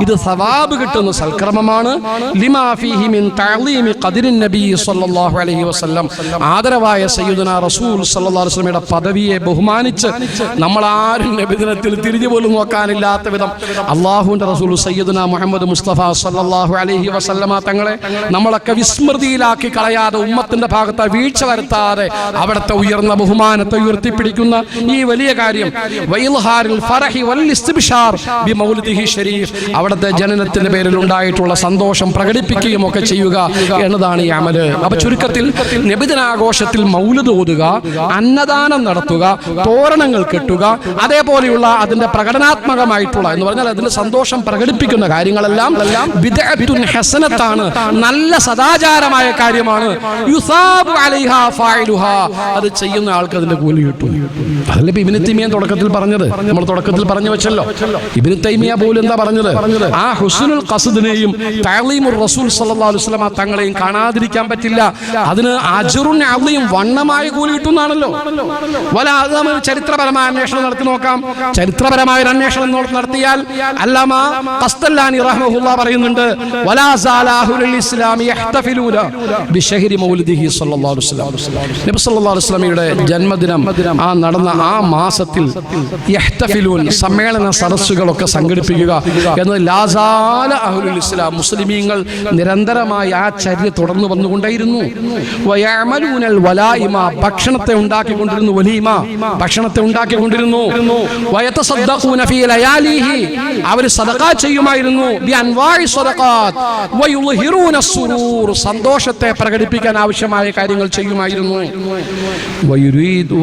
ഇത് സവാബ് കിട്ടുന്ന സൽക്കർമ്മമാണ്. ലിമാ ഫീഹി മിൻ തഅലീമി ഖദ്രിൻ നബി സ്വല്ലല്ലാഹു അലൈഹി വസല്ലം, ആദരവായ സയ്യിദുനാ റസൂൽ സ്വല്ലല്ലാഹു അലൈഹി വസല്ലമയുടെ പദവിയെ ബഹുമാനിച്ച് നമ്മൾ ആരും നബിദിനത്തിൽ തിരിഞ്ഞു പോലും നോക്കാനില്ലാത്ത വിധം അല്ലാഹുവിന്റെ റസൂൽ സയ്യിദുനാ മുഹമ്മദ് മുസ്തഫ സ്വല്ലല്ലാഹു അലൈഹി വസല്ലമ തങ്ങളെ നമ്മളൊക്കെ വിസ്മൃതിയിലാക്കി കളയാതെ, ഉമ്മത്തിന്റെ ഭാഗത്ത് വീഴ്ച വരുത്താതെ അവിടുത്തെ ഉയർന്ന ബഹുമാനത്തെ ഉയർത്തിപ്പിടിക്കുന്ന ഈ വലിയ കാര്യം, വഇൽഹാരിൽ ഫറഹി വൽ ഇസ്തിബ്ശാർ ബി മൗലിദിഹി ശരീഫ്, അവിടുത്തെ ജനനത്തിന്റെ പേരിൽ ഉണ്ടായിട്ടുള്ള സന്തോഷം പ്രകടിപ്പിക്കുകയും ഒക്കെ ചെയ്യുക എന്നതാണ് ഈ അമല്. അപ്പൊ ചുരുക്കത്തിൽ നബിദിനാഘോഷത്തിൽ മൗലിദ് ഓതുക, അന്നദാനം നടത്തുക, തോരണങ്ങൾ കെട്ടുക, അതേപോലെയുള്ള അതിന്റെ പ്രകടനാത്മകമായിട്ടുള്ള എന്ന് പറഞ്ഞാൽ അതിന്റെ സന്തോഷം പ്രകടിപ്പിക്കുന്ന കാര്യങ്ങളെല്ലാം ബിദ്അത്തുൻ ഹസനത്താണ്, നല്ല സദാചാരമായ കാര്യമാണ്. യുസാബു അലൈഹാ ഫാഇലുഹാ, അത് ചെയ്യുന്ന ആൾക്ക് അതിന്റെ കൂലി കിട്ടും. അതല്ലേ ഇബ്നു തൈമിയ തുടക്കത്തിൽ പറഞ്ഞത്, നമ്മൾ തുടക്കത്തിൽ പറഞ്ഞു വെച്ചല്ലോ. ഇബ്നു തൈമിയ പോലും എന്താ പറഞ്ഞത്, ആ ഹുസ്നുൽ ഖസ്ദിനെയും തഅലീമുർ റസൂൽ സ്വല്ലല്ലാഹു അലൈഹി വസല്ലം തങ്ങളെയും കാണാതിരിക്കാൻ പറ്റില്ല. അതിന് അജ്റുൻ അളീം, വണ്ണമായ കൂലി കിട്ടുന്നാണല്ലോ. അത് നമ്മൾ ചരിത്രപരമായ അന്വേഷണം നടത്തി നോക്കാം. ചരിത്രപരമായ ഒരു അന്വേഷണം നടത്തിയാൽ അല്ലാമ ഖസ്തല്ലാനി റഹ്മഹുല്ലാഹ് പറയുന്നുണ്ട്, വലാ സാലാഹുൽ ഇസ്ലാമി യഹ്തഫിലൂന ബിശഹരി മൗലിദിഹി സ്വല്ലല്ലാഹു അലൈഹി വസല്ലം, നബി സ്വല്ലല്ലാഹു അലൈഹി വസല്ലമയുടെ ജന്മദിനം ആ നടന്ന ആ മാസത്തിൽ യഹ്തഫിലൂൻ, സമ്മേളന സദസ്സുകളൊക്കെ സംഘടിപ്പിക്കുക എന്നത് ലാസാല അഹ്ലുൽ ഇസ്ലാം, മുസ്ലിമീങ്ങൾ നിരന്തരമായി ആ ചര്യ തുടർന്നു വന്നുകൊണ്ടേയിരുന്നു. വയഅമലൂനൽ വലായിമ, ഭക്ഷണത്തെ ഉണ്ടാക്കിക്കൊണ്ടിരുന്നു, വലീമ, ഭക്ഷണത്തെ ഉണ്ടാക്കിക്കൊണ്ടിരുന്നു. വയതസദ്ദഖൂന ഫീ ലയാലിഹി, അവർ സദഖ ചെയ്യുമായിരുന്നു. ബി അൻവാഇ സദഖാത്ത് വയുൽഹിറൂന സുറൂർ, സന്തോഷത്തെ പ്രകടിപ്പിക്കാൻ ആവശ്യമായ കാര്യങ്ങൾ ചെയ്യുമായിരുന്നു. വയുരീദു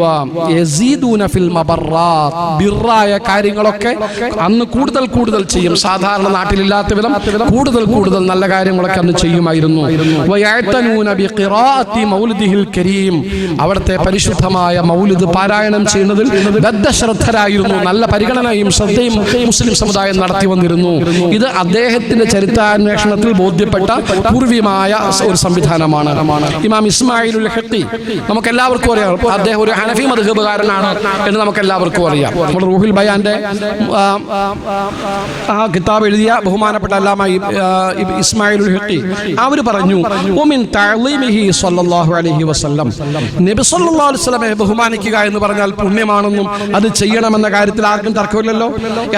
യസീദൂന ഫിൽ മബറാത്ത്, ബിർറായ കാര്യങ്ങളൊക്കെ അന്ന് കൂടുതൽ ചെയ്യും. സാധാരണ നാട്ടിലില്ലാത്ത വിധം കൂടുതൽ നല്ല കാര്യങ്ങളൊക്കെ അന്ന് ചെയ്യുമായിരുന്നു. അവിടുത്തെ പരിശുദ്ധമായ മൗലിദ് പാരായണം ചെയ്യുന്നതിൽ ബദ്ധശ്രദ്ധരായിരുന്നു. നല്ല പരിഗണനയും ശ്രദ്ധയും മുസ്ലിം സമുദായം നടത്തി വന്നിരുന്നു. ഇത് അദ്ദേഹത്തിന്റെ ചരിത്രാന്വേഷണത്തിൽ ബോധ്യപ്പെട്ട പൂർവ്വമായ ഒരു സംവിധാനമാണ്. ഇമാം ഇസ്മായിലുൽ ഹഖി നമുക്ക് എല്ലാവർക്കും അറിയാം. അദ്ദേഹം ഒരു ഹനഫി മദ്ഹബുകാരനാണ് എന്ന് നമുക്ക് എല്ലാവർക്കും അറിയാം. നമ്മൾ റൂഹുൽ ബയാന്റെ ആ കിതാബ് എഴുതിയ ബഹുമാനപ്പെട്ട അല്ലാമ ഇസ്മായിലുൽ ഹഖി അവർ പറഞ്ഞു, ഉമിൻ തഅലീമിഹി സ്വല്ലല്ലാഹു അലൈഹി വസല്ലം, നബി സ്വല്ലല്ലാഹു അലൈഹി വസല്ലമയെ ബഹുമാനിക്കുക എന്ന് പറഞ്ഞാൽ പുണ്യമാണെന്നും അത് ചെയ്യണമെന്ന കാര്യത്തിൽ ആർക്കും തർക്കമില്ലല്ലോ.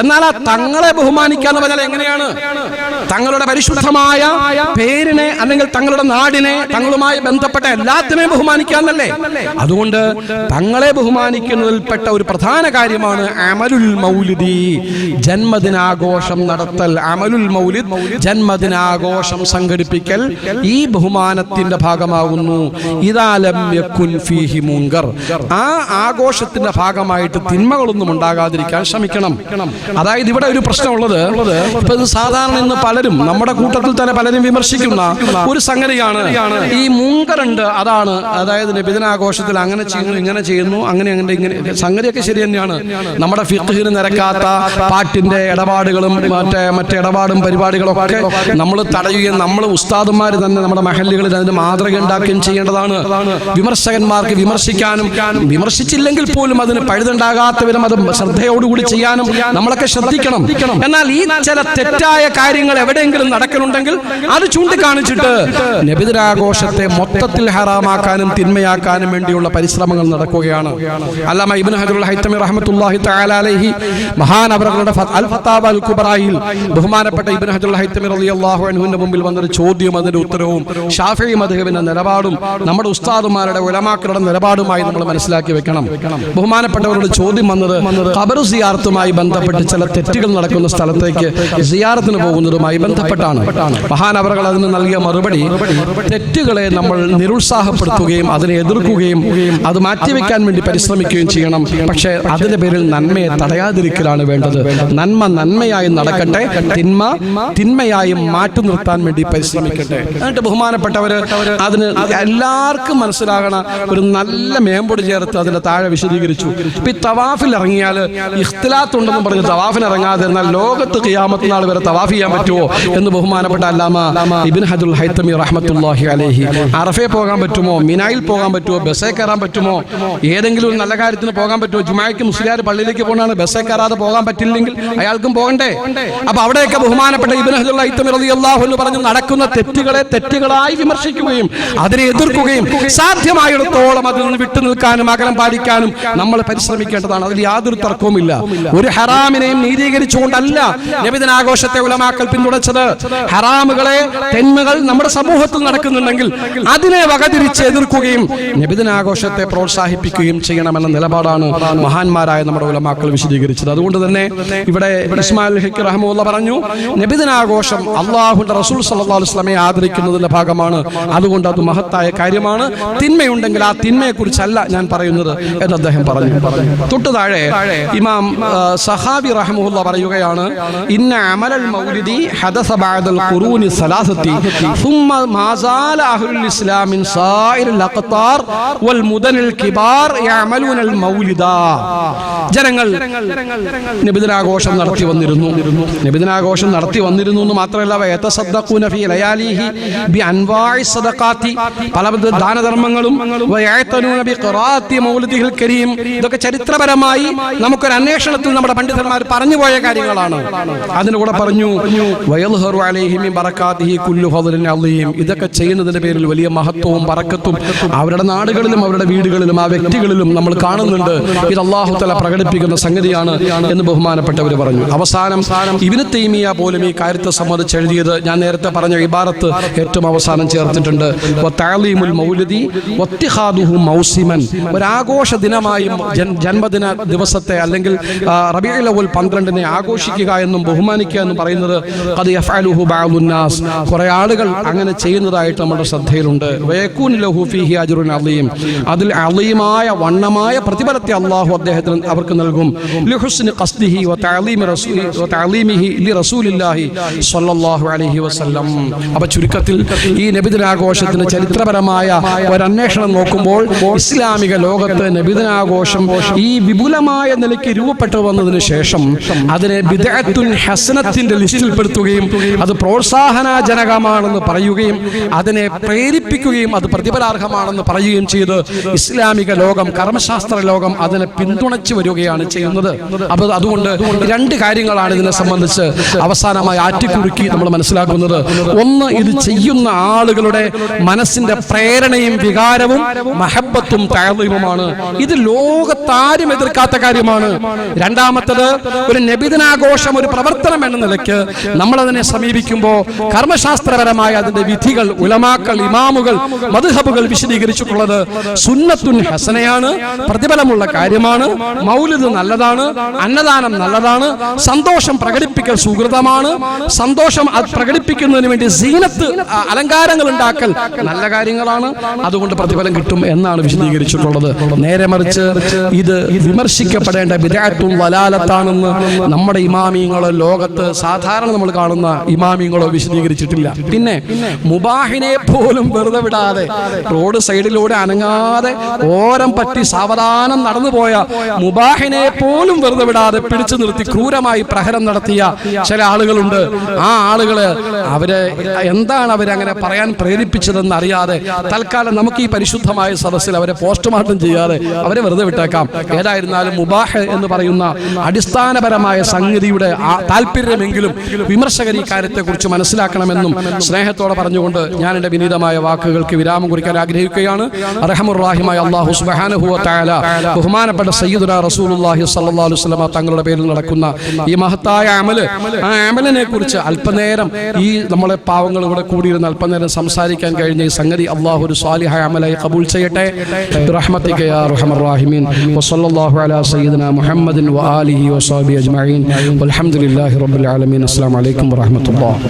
എന്നാൽ ആ തങ്ങളെ ബഹുമാനിക്കുക എന്ന് പറഞ്ഞാൽ എങ്ങനെയാണ്? തങ്ങളുടെ പരിശുദ്ധമായ പേരിനെ അല്ലെങ്കിൽ തങ്ങളുടെ നാടിനെ തങ്ങളുമായി ബന്ധപ്പെട്ട എല്ലാത്തിനെയും ബഹുമാനിക്കാന്നല്ലേ? അതുകൊണ്ട് തങ്ങളെ ബഹുമാനിക്കുന്നതിൽപ്പെട്ട ഒരു പ്രധാന കാര്യമാണ് അമലുൽ മൗലിദി, ജന്മദിനാഘോഷം നടത്തൽ. അമലുൽ മൗലിദ്, ജന്മദിനാഘോഷം സംഘടിപ്പിക്കൽ ഈ ബഹുമാനത്തിന്റെ ഭാഗമാകുന്നു. ഇദാ ലം യകുൻ ഫീഹി മുൻകർ, ആ ആഘോഷത്തിന്റെ ഭാഗമായിട്ട് തിന്മകളൊന്നും ഉണ്ടാകാതിരിക്കാൻ ശ്രമിക്കണം. അതായത് ഇവിടെ ഒരു പ്രശ്നമുള്ളത്, ഇപ്പൊ ഇത് സാധാരണ ഇന്ന് പലരും നമ്മുടെ കൂട്ടത്തിൽ തന്നെ പലരും വിമർശിക്കുന്ന ഒരു സംഗതിയാണ് ഈ മുൻകറുണ്ട്. അതായത് നബിദിനാഘോഷത്തിൽ അങ്ങനെ ചെയ്യുന്നു, ഇങ്ങനെ ചെയ്യുന്നു, അങ്ങനെ ഇങ്ങനെ. സംഗതിയൊക്കെ ശരി തന്നെയാണ്. നമ്മുടെ ഫിഖ്ഹിന് നിരക്കാത്ത പാട്ടിന്റെ ഇടപാടുകളും മറ്റേ ഇടപാടും പരിപാടികളൊക്കെ നമ്മൾ തടയുകയും നമ്മൾ ഉസ്താദുമാർ തന്നെ നമ്മുടെ മഹല്ലുകളിൽ അതിന് മാതൃക ഉണ്ടാക്കുകയും ചെയ്യേണ്ടതാണ്. വിമർശകന്മാർക്ക് വിമർശിക്കാനും വിമർശിച്ചില്ലെങ്കിൽ പോലും അതിന് പഴുതുണ്ടാകാത്ത വിധം അത് ശ്രദ്ധയോടുകൂടി ചെയ്യാനും നമ്മളൊക്കെ ശ്രദ്ധിക്കണം. എന്നാൽ ഈ ചില തെറ്റായ കാര്യങ്ങൾ എവിടെയെങ്കിലും നടക്കുന്നുണ്ടെങ്കിൽ അത് ചൂണ്ടിക്കാണിച്ചിട്ട് നബിദിനാഘോഷത്തെ മൊത്തത്തിൽ ഹറാമാക്കാനും തിന്മയാക്കാനും വേണ്ടിയുള്ള പരിശ്രമങ്ങൾ നടക്കുകയാണ്. അല്ലാമ ഇബ്നു ഹജറുൽ ഹൈതമി റഹ്മത്തുള്ളാഹി തആല അലൈഹി മഹാനവറുകളുടെ അൽ ഫതാവ അൽ കുബ്രായിൽ ബഹുമാനപ്പെട്ട ഇബ്നു ഹജറുൽ ഹൈതമി റളിയല്ലാഹു അൻഹുവിന്റെ മുമ്പിൽ വന്നൊരു ചോദ്യം, അതിന്റെ ഉത്തരവും ഷാഫിഈ മദ്ഹബിന്റെ നിലപാടും നമ്മുടെ ഉസ്താദുമാരുടെ ഉലമാക്കളുടെ നിലപാടുമായി നമ്മൾ മനസ്സിലാക്കി വെക്കണം. ബഹുമാനപ്പെട്ടവരുടെ ചോദ്യം വന്നത് ഖബർ സിയാറത്തുമായി ബന്ധപ്പെട്ട് ചില തെറ്റുകൾ നടക്കുന്ന സ്ഥലത്തേക്ക് സിയാറത്തിന് പോകുന്നതുമായി ബന്ധപ്പെട്ടാണ്. മഹാനവറുകൾ അതിന് നൽകിയ മറുപടി, തെറ്റുകളെ നമ്മൾ നിരുത്സാഹപ്പെടുത്തുകയും അതിനെ എതിർക്കുകയും അത് മാറ്റിവെക്കാൻ വേണ്ടി പരിശ്രമിക്കുകയും ചെയ്യണം. പക്ഷേ അതിന്റെ പേരിൽ നന്മയെ തടയാതിരിക്കലാണ് വേണ്ടത്. നന്മ നന്മയായി നടക്കട്ടെ, തിന്മ തിന്മയായി മാറ്റി നിർത്താൻ വേണ്ടി പരിശ്രമിക്കട്ടെ. എന്നിട്ട് ബഹുമാനപ്പെട്ടവര് അതിന് എല്ലാവർക്കും മനസ്സിലാകണ ഒരു നല്ല മേമ്പൊടി ചേർത്ത് അതിന്റെ താഴെ വിശദീകരിച്ചു. ഇപ്പൊ ഈ തവാഫിൽ ഇറങ്ങിയാൽ ഇഖ്തിലാത്ത് ഉണ്ടെന്ന് പറഞ്ഞ് തവാഫിന് ഇറങ്ങാതെ എന്നാൽ ലോകത്ത് ഖിയാമത്ത് നാൾ വരെ തവാഫ് ചെയ്യാൻ പറ്റുമോ എന്ന് ബഹുമാനപ്പെട്ട അല്ലാമ ഇബ്നു ഹജറുൽ ഹൈതമി റഹ്മത്തുള്ളാഹി അലൈഹി, അറഫയെ പോകാൻ പറ്റുമോ, മിനായിൽ പോകാൻ പറ്റുമോ, ബസ്സേ കയറാൻ പറ്റുമോ, ഏതെങ്കിലും ഒരു നല്ല കാര്യത്തിന് പോകാൻ പറ്റുമോ? ജുമായ്ക്ക് മുസ്ലിയാർ പള്ളിയിലേക്ക് പോകണമാണ്, ബസ്സേ കയറാതെ പോകാൻ പറ്റില്ലെങ്കിൽ അയാൾക്കും പോകണ്ടേ? അപ്പൊ അവിടെയൊക്കെ ബഹുമാനപ്പെട്ട ഇബ്നു ഹജറുൽ ഹൈതമി റളിയല്ലാഹു അൻഹു പറഞ്ഞു, നടക്കുന്ന തെറ്റുകളെ തെറ്റുകളായി വിമർശിക്കുകയും അതിനെ എതിർക്കുകയും സാധ്യമായിടത്തോളം അതിൽ നിന്ന് വിട്ടുനിൽക്കാനും അകലം പാലിക്കാനും നമ്മൾ പരിശ്രമിക്കേണ്ടതാണ്. അതിൽ യാതൊരു തർക്കവുമില്ല. ഒരു ഹറാമിനെയും നീതീകരിച്ചുകൊണ്ടല്ല നബിദിനാഘോഷത്തെ ഉലമാക്കൾ പിന്തുണച്ചത്. ഹറാമുകളെ, തെന്മകൾ നമ്മുടെ സമൂഹത്തിൽ നടക്കുന്നുണ്ടെങ്കിൽ അതിനെ വകതിരിച്ച് എതിർക്കുകയും നബിദിനാഘോഷത്തെ പ്രോത്സാഹിപ്പിക്കുകയും ചെയ്യണമെന്ന നിലപാടാണ് മഹാന്മാരായ നമ്മുടെ ഉലമാക്കൾ വിശദീകരിച്ചത്. അതുകൊണ്ട് തന്നെ ഇവിടെ ഇസ്മായിൽ ഹഖി റഹ്മത്തുള്ളാഹി പറഞ്ഞു, നബിദിനാഘോഷം അല്ലാഹുവിന്റെ റസൂൽ സ്വല്ലല്ലാഹു അലൈഹി വസല്ലമയെ ആദരിക്കുന്നതിന്റെ ഭാഗമാണ്. അതുകൊണ്ട് അത് മഹത്തായ കാര്യമാണ്. തിന്മയുണ്ടെങ്കിൽ ആ തിന്മയെ കുറിച്ചല്ല ഞാൻ പറയുന്നത് എന്ന് അദ്ദേഹം പറഞ്ഞു. തൊട്ടു താഴെ ഇമാം സഹാബി റഹ്മത്തുള്ളാഹി പറയുകയാണ്, ഇന്ന അമലൽ മൗലിദി ഹദസ ബഅദൽ ഖുറൂനി സലാസതി ثم ما زال اهل الاسلام من سائر الاقطار والمدن الكبار يعملون المولد. ജനങ്ങൾ നബിദിനാഘോഷം നടത്തി വന്നിരുന്നു എന്ന് മാത്രമല്ല, വയതസദ്ദഖൂന ഫീ ലയാലിഹി ബിഅൻവാഇ സദഖാതി, പലവിധ ദാനധർമ്മങ്ങളും, വയഅതനൂന ബിഖിറാഅത്തി മൗലിദിൽ കരീം. ഇതൊക്കെ ചരിത്രപരമായി നമുക്കൊരു അന്വേഷണത്തിൽ നമ്മുടെ പണ്ഡിതന്മാർ പറഞ്ഞുപോയ കാര്യങ്ങളാണ്. അതിനുകൂടെ പറഞ്ഞു, വയൽഹറു അലൈഹി മിൻ ബറകാതിഹി കുല്ലു ഫദ്ലിൻ അളീം. ഇതൊക്കെ ചെയ്യുന്നതിന്റെ പേരിൽ വലിയ മഹത്വവും ബറക്കത്തും അവരുടെ നാടുകളിലും അവരുടെ വീടുകളിലും ആ വ്യക്തികളിലും നമ്മൾ കാണുന്നുണ്ട്. ഇത് അല്ലാഹു തആല പ്രകടിപ്പിക്കുന്ന സംഗതിയാണ് എന്ന് ബഹുമാനപ്പെട്ടവർ പറഞ്ഞു. അവസാനം ഇബ്നു തൈമിയ പോലും ഈ കാര്യത്തെ സംബന്ധിച്ച് എഴുതിയത് ഞാൻ നേരത്തെ പറഞ്ഞ ഇബാറത്ത് ഏറ്റവും അവസാനം ചേർത്തിട്ടുണ്ട്. വതഅലീമുൽ മൗലിദി വത്തിഖാദുഹു മൗസിമൻ, ഒരാഘോഷ ദിനമായി ജന്മദിന ദിവസത്തെ അല്ലെങ്കിൽ റബീഉൽ അവ്വൽ 12-നെ ആഘോഷിക്കുക എന്നും ബഹുമാനിക്കുക എന്നും പറയുന്നത് ഖദ് യഫഅലുഹു ബഅദുൻ നാസ്, കുറെ ആളുകൾ അങ്ങനെ ചെയ്യുന്നതായിട്ട് നമ്മുടെ ശ്രദ്ധയിലുണ്ട്. വയകൂൻ ലഹു ഫീഹി അജ്റുൻ അളീം, അതിൽ അളീമായ വണ്ണമായ പ്രതിഫലത്തെ അല്ലാഹു അദ്ദേഹത്തിന് അവർക്ക് നൽകും ലിഹുസ്നി ഖസ്ദിഹി വതഅലീമിഹി ലിറസൂലില്ലാഹി സ്വല്ലല്ലാഹു അലൈഹി വസല്ലം. അപ്പോൾ ചുരുക്കത്തിൽ ഈ നബിദിനാഘോഷത്തിന് ചരിത്രപരമായ ഒരു അന്വേഷണം നോക്കുമ്പോൾ ഇസ്ലാമിക ലോകത്ത് നബിദിനാഘോഷം ഈ വിപുലമായ നിലയ്ക്ക് രൂപപ്പെട്ടു വന്നതിന് ശേഷം അതിനെ ബിദ്അത്തുൻ ഹസനത്തിന്റെ ലിസ്റ്റിൽപ്പെടുത്തുകയും അത് പ്രോത്സാഹനജനകമാണെന്ന് പറയുകയും അതിനെ പ്രേരിപ്പിക്കുകയും അത് പ്രതിഫലാർഹമാണെന്ന് പറയുകയും ചെയ്ത് ഇസ്ലാമിക ലോകം, കർമ്മശാസ്ത്ര ലോകം അതിനെ പിന്തുണച്ചു വരികയാണ് ചെയ്യുന്നത്. അപ്പോൾ അതുകൊണ്ട് രണ്ട് കാര്യങ്ങളാണ് ഇതിനെ സംബന്ധിച്ച് അവസാനമായി ആറ്റിക്കുറുക്കി നമ്മൾ മനസ്സിലാക്കുന്നത്. ഒന്ന്, ഇത് ചെയ്യുന്ന ആളുകളുടെ മനസ്സിന്റെ പ്രേരണയും വികാരവും മഹബത്തും തഅളീമുമാണ്. ഇത് ലോകത്താരും എതിർക്കാത്ത കാര്യമാണ്. രണ്ടാമത്തത്, ഒരു നബിദിനാഘോഷം ഒരു പ്രവർത്തനം എന്ന നിലയ്ക്ക് നമ്മൾ അതിനെ സമീപിക്കുമ്പോൾ കർമ്മശാസ്ത്രപരമായ അതിന്റെ വിധികൾ ഉലമാക്കൾ, ഇമാമുകൾ, മദ്ഹബുകൾ വിശദീകരിച്ചിട്ടുള്ളത് സുന്നത്തുൻ ഹസനയാണ്, പ്രതിഫലമുള്ള കാര്യമാണ്, മൗലിദ് നല്ലതാണ്, അന്നദാനം നല്ലതാണ്, സന്തോഷം പ്രകടിപ്പിക്കൽ സുഹൃതമാണ്, സന്തോഷം പ്രകടിപ്പിക്കുന്നതിന് വേണ്ടി സീനത്ത് അലങ്കാരങ്ങൾ ഉണ്ടാക്കൽ നല്ല കാര്യങ്ങളാണ്, അതുകൊണ്ട് പ്രതിഫലം കിട്ടും എന്നാണ് വിശദീകരിച്ചിട്ടുള്ളത്. നേരെ മറിച്ച് ഇത് വിമർശിക്കപ്പെടേണ്ട ബിദ്അത്തുൽ വലാലത്താണെന്ന് നമ്മുടെ ഇമാമിയങ്ങളോ ലോകത്ത് സാധാരണ നമ്മൾ കാണുന്ന ഇമാമിയങ്ങളോ വിശദീകരിച്ചിട്ടില്ല. പിന്നെ മുബാഹിനെ പോലും വെറുതെ വിടാതെ റോഡ് സൈഡിലൂടെ അനങ്ങാതെ ഓരം പറ്റി സാവധാനം നടന്നുപോയ മുബാഹിനെ പോലും വെറുതെ വിടാതെ പിടിച്ചു നിർത്തി ക്രൂരമായി പ്രഹരം നടത്തിയ ചില ആളുകളുണ്ട്. ആ ആളുകള് എന്താണ് അവരങ്ങനെ പറയാൻ പ്രേരിപ്പിച്ചതെന്ന് അറിയാതെ തൽക്കാലം നമുക്ക് ഈ പരിശുദ്ധമായ സദസ്സിൽ അവരെ പോസ്റ്റ്മോർട്ടം ചെയ്യാതെ അവരെ വെറുതെ വിട്ടേക്കാം. ഏതായിരുന്നാലും മുബാഹ് എന്ന് പറയുന്ന അടിസ്ഥാനപരമായ സംഗതിയുടെ താല്പര്യമെങ്കിലും വിമർശകർ ഈ കാര്യത്തെക്കുറിച്ച് മനസ്സിലാക്കണമെന്നും സ്നേഹത്തോടെ പറഞ്ഞുകൊണ്ട് ഞാൻ എൻ്റെ വിനീതമായ വാക്കുകൾക്ക് വിരാമം കുറിക്കാൻ ആഗ്രഹിക്കുകയാണ്. അർഹമുർ-റഹീമായ അല്ലാഹു സുബ്ഹാനഹു വ തആല ബഹുമാനപ്പെട്ട സയ്യിദുനാ റസൂലുള്ളാഹി സ്വല്ലല്ലാഹു അലൈഹി വസല്ലം തങ്ങളുടെ പേരിൽ നടക്കുന്ന ഈ മഹത്തായ അമല്, ആ അമലിനെ കുറിച്ച് അല്പനേരം ഈ നമ്മളെ പാവങ്ങൾ ഇവിടെ കൂടിയിരുന്ന് അല്പനേരം സംസാരിക്കാൻ കഴിഞ്ഞ ഈ സംഗതി അല്ലാഹു ഒരു സ്വാലിഹായ അമലായി ഖബൂൽ ചെയ്യട്ടെ. റഹ്മത്തിക യാ അർഹമർ റഹീമീൻ. വസല്ലല്ലാഹു അലാ സയ്യിദിനാ മുഹമ്മദിൻ വആലിഹി വസഹ്ബിഹി അജ്മഈൻ. വൽഹംദുലില്ലാഹി റബ്ബിൽ ആലമീൻ. അസ്സലാമു അലൈക്കും വറഹ്മത്തുള്ളാഹി.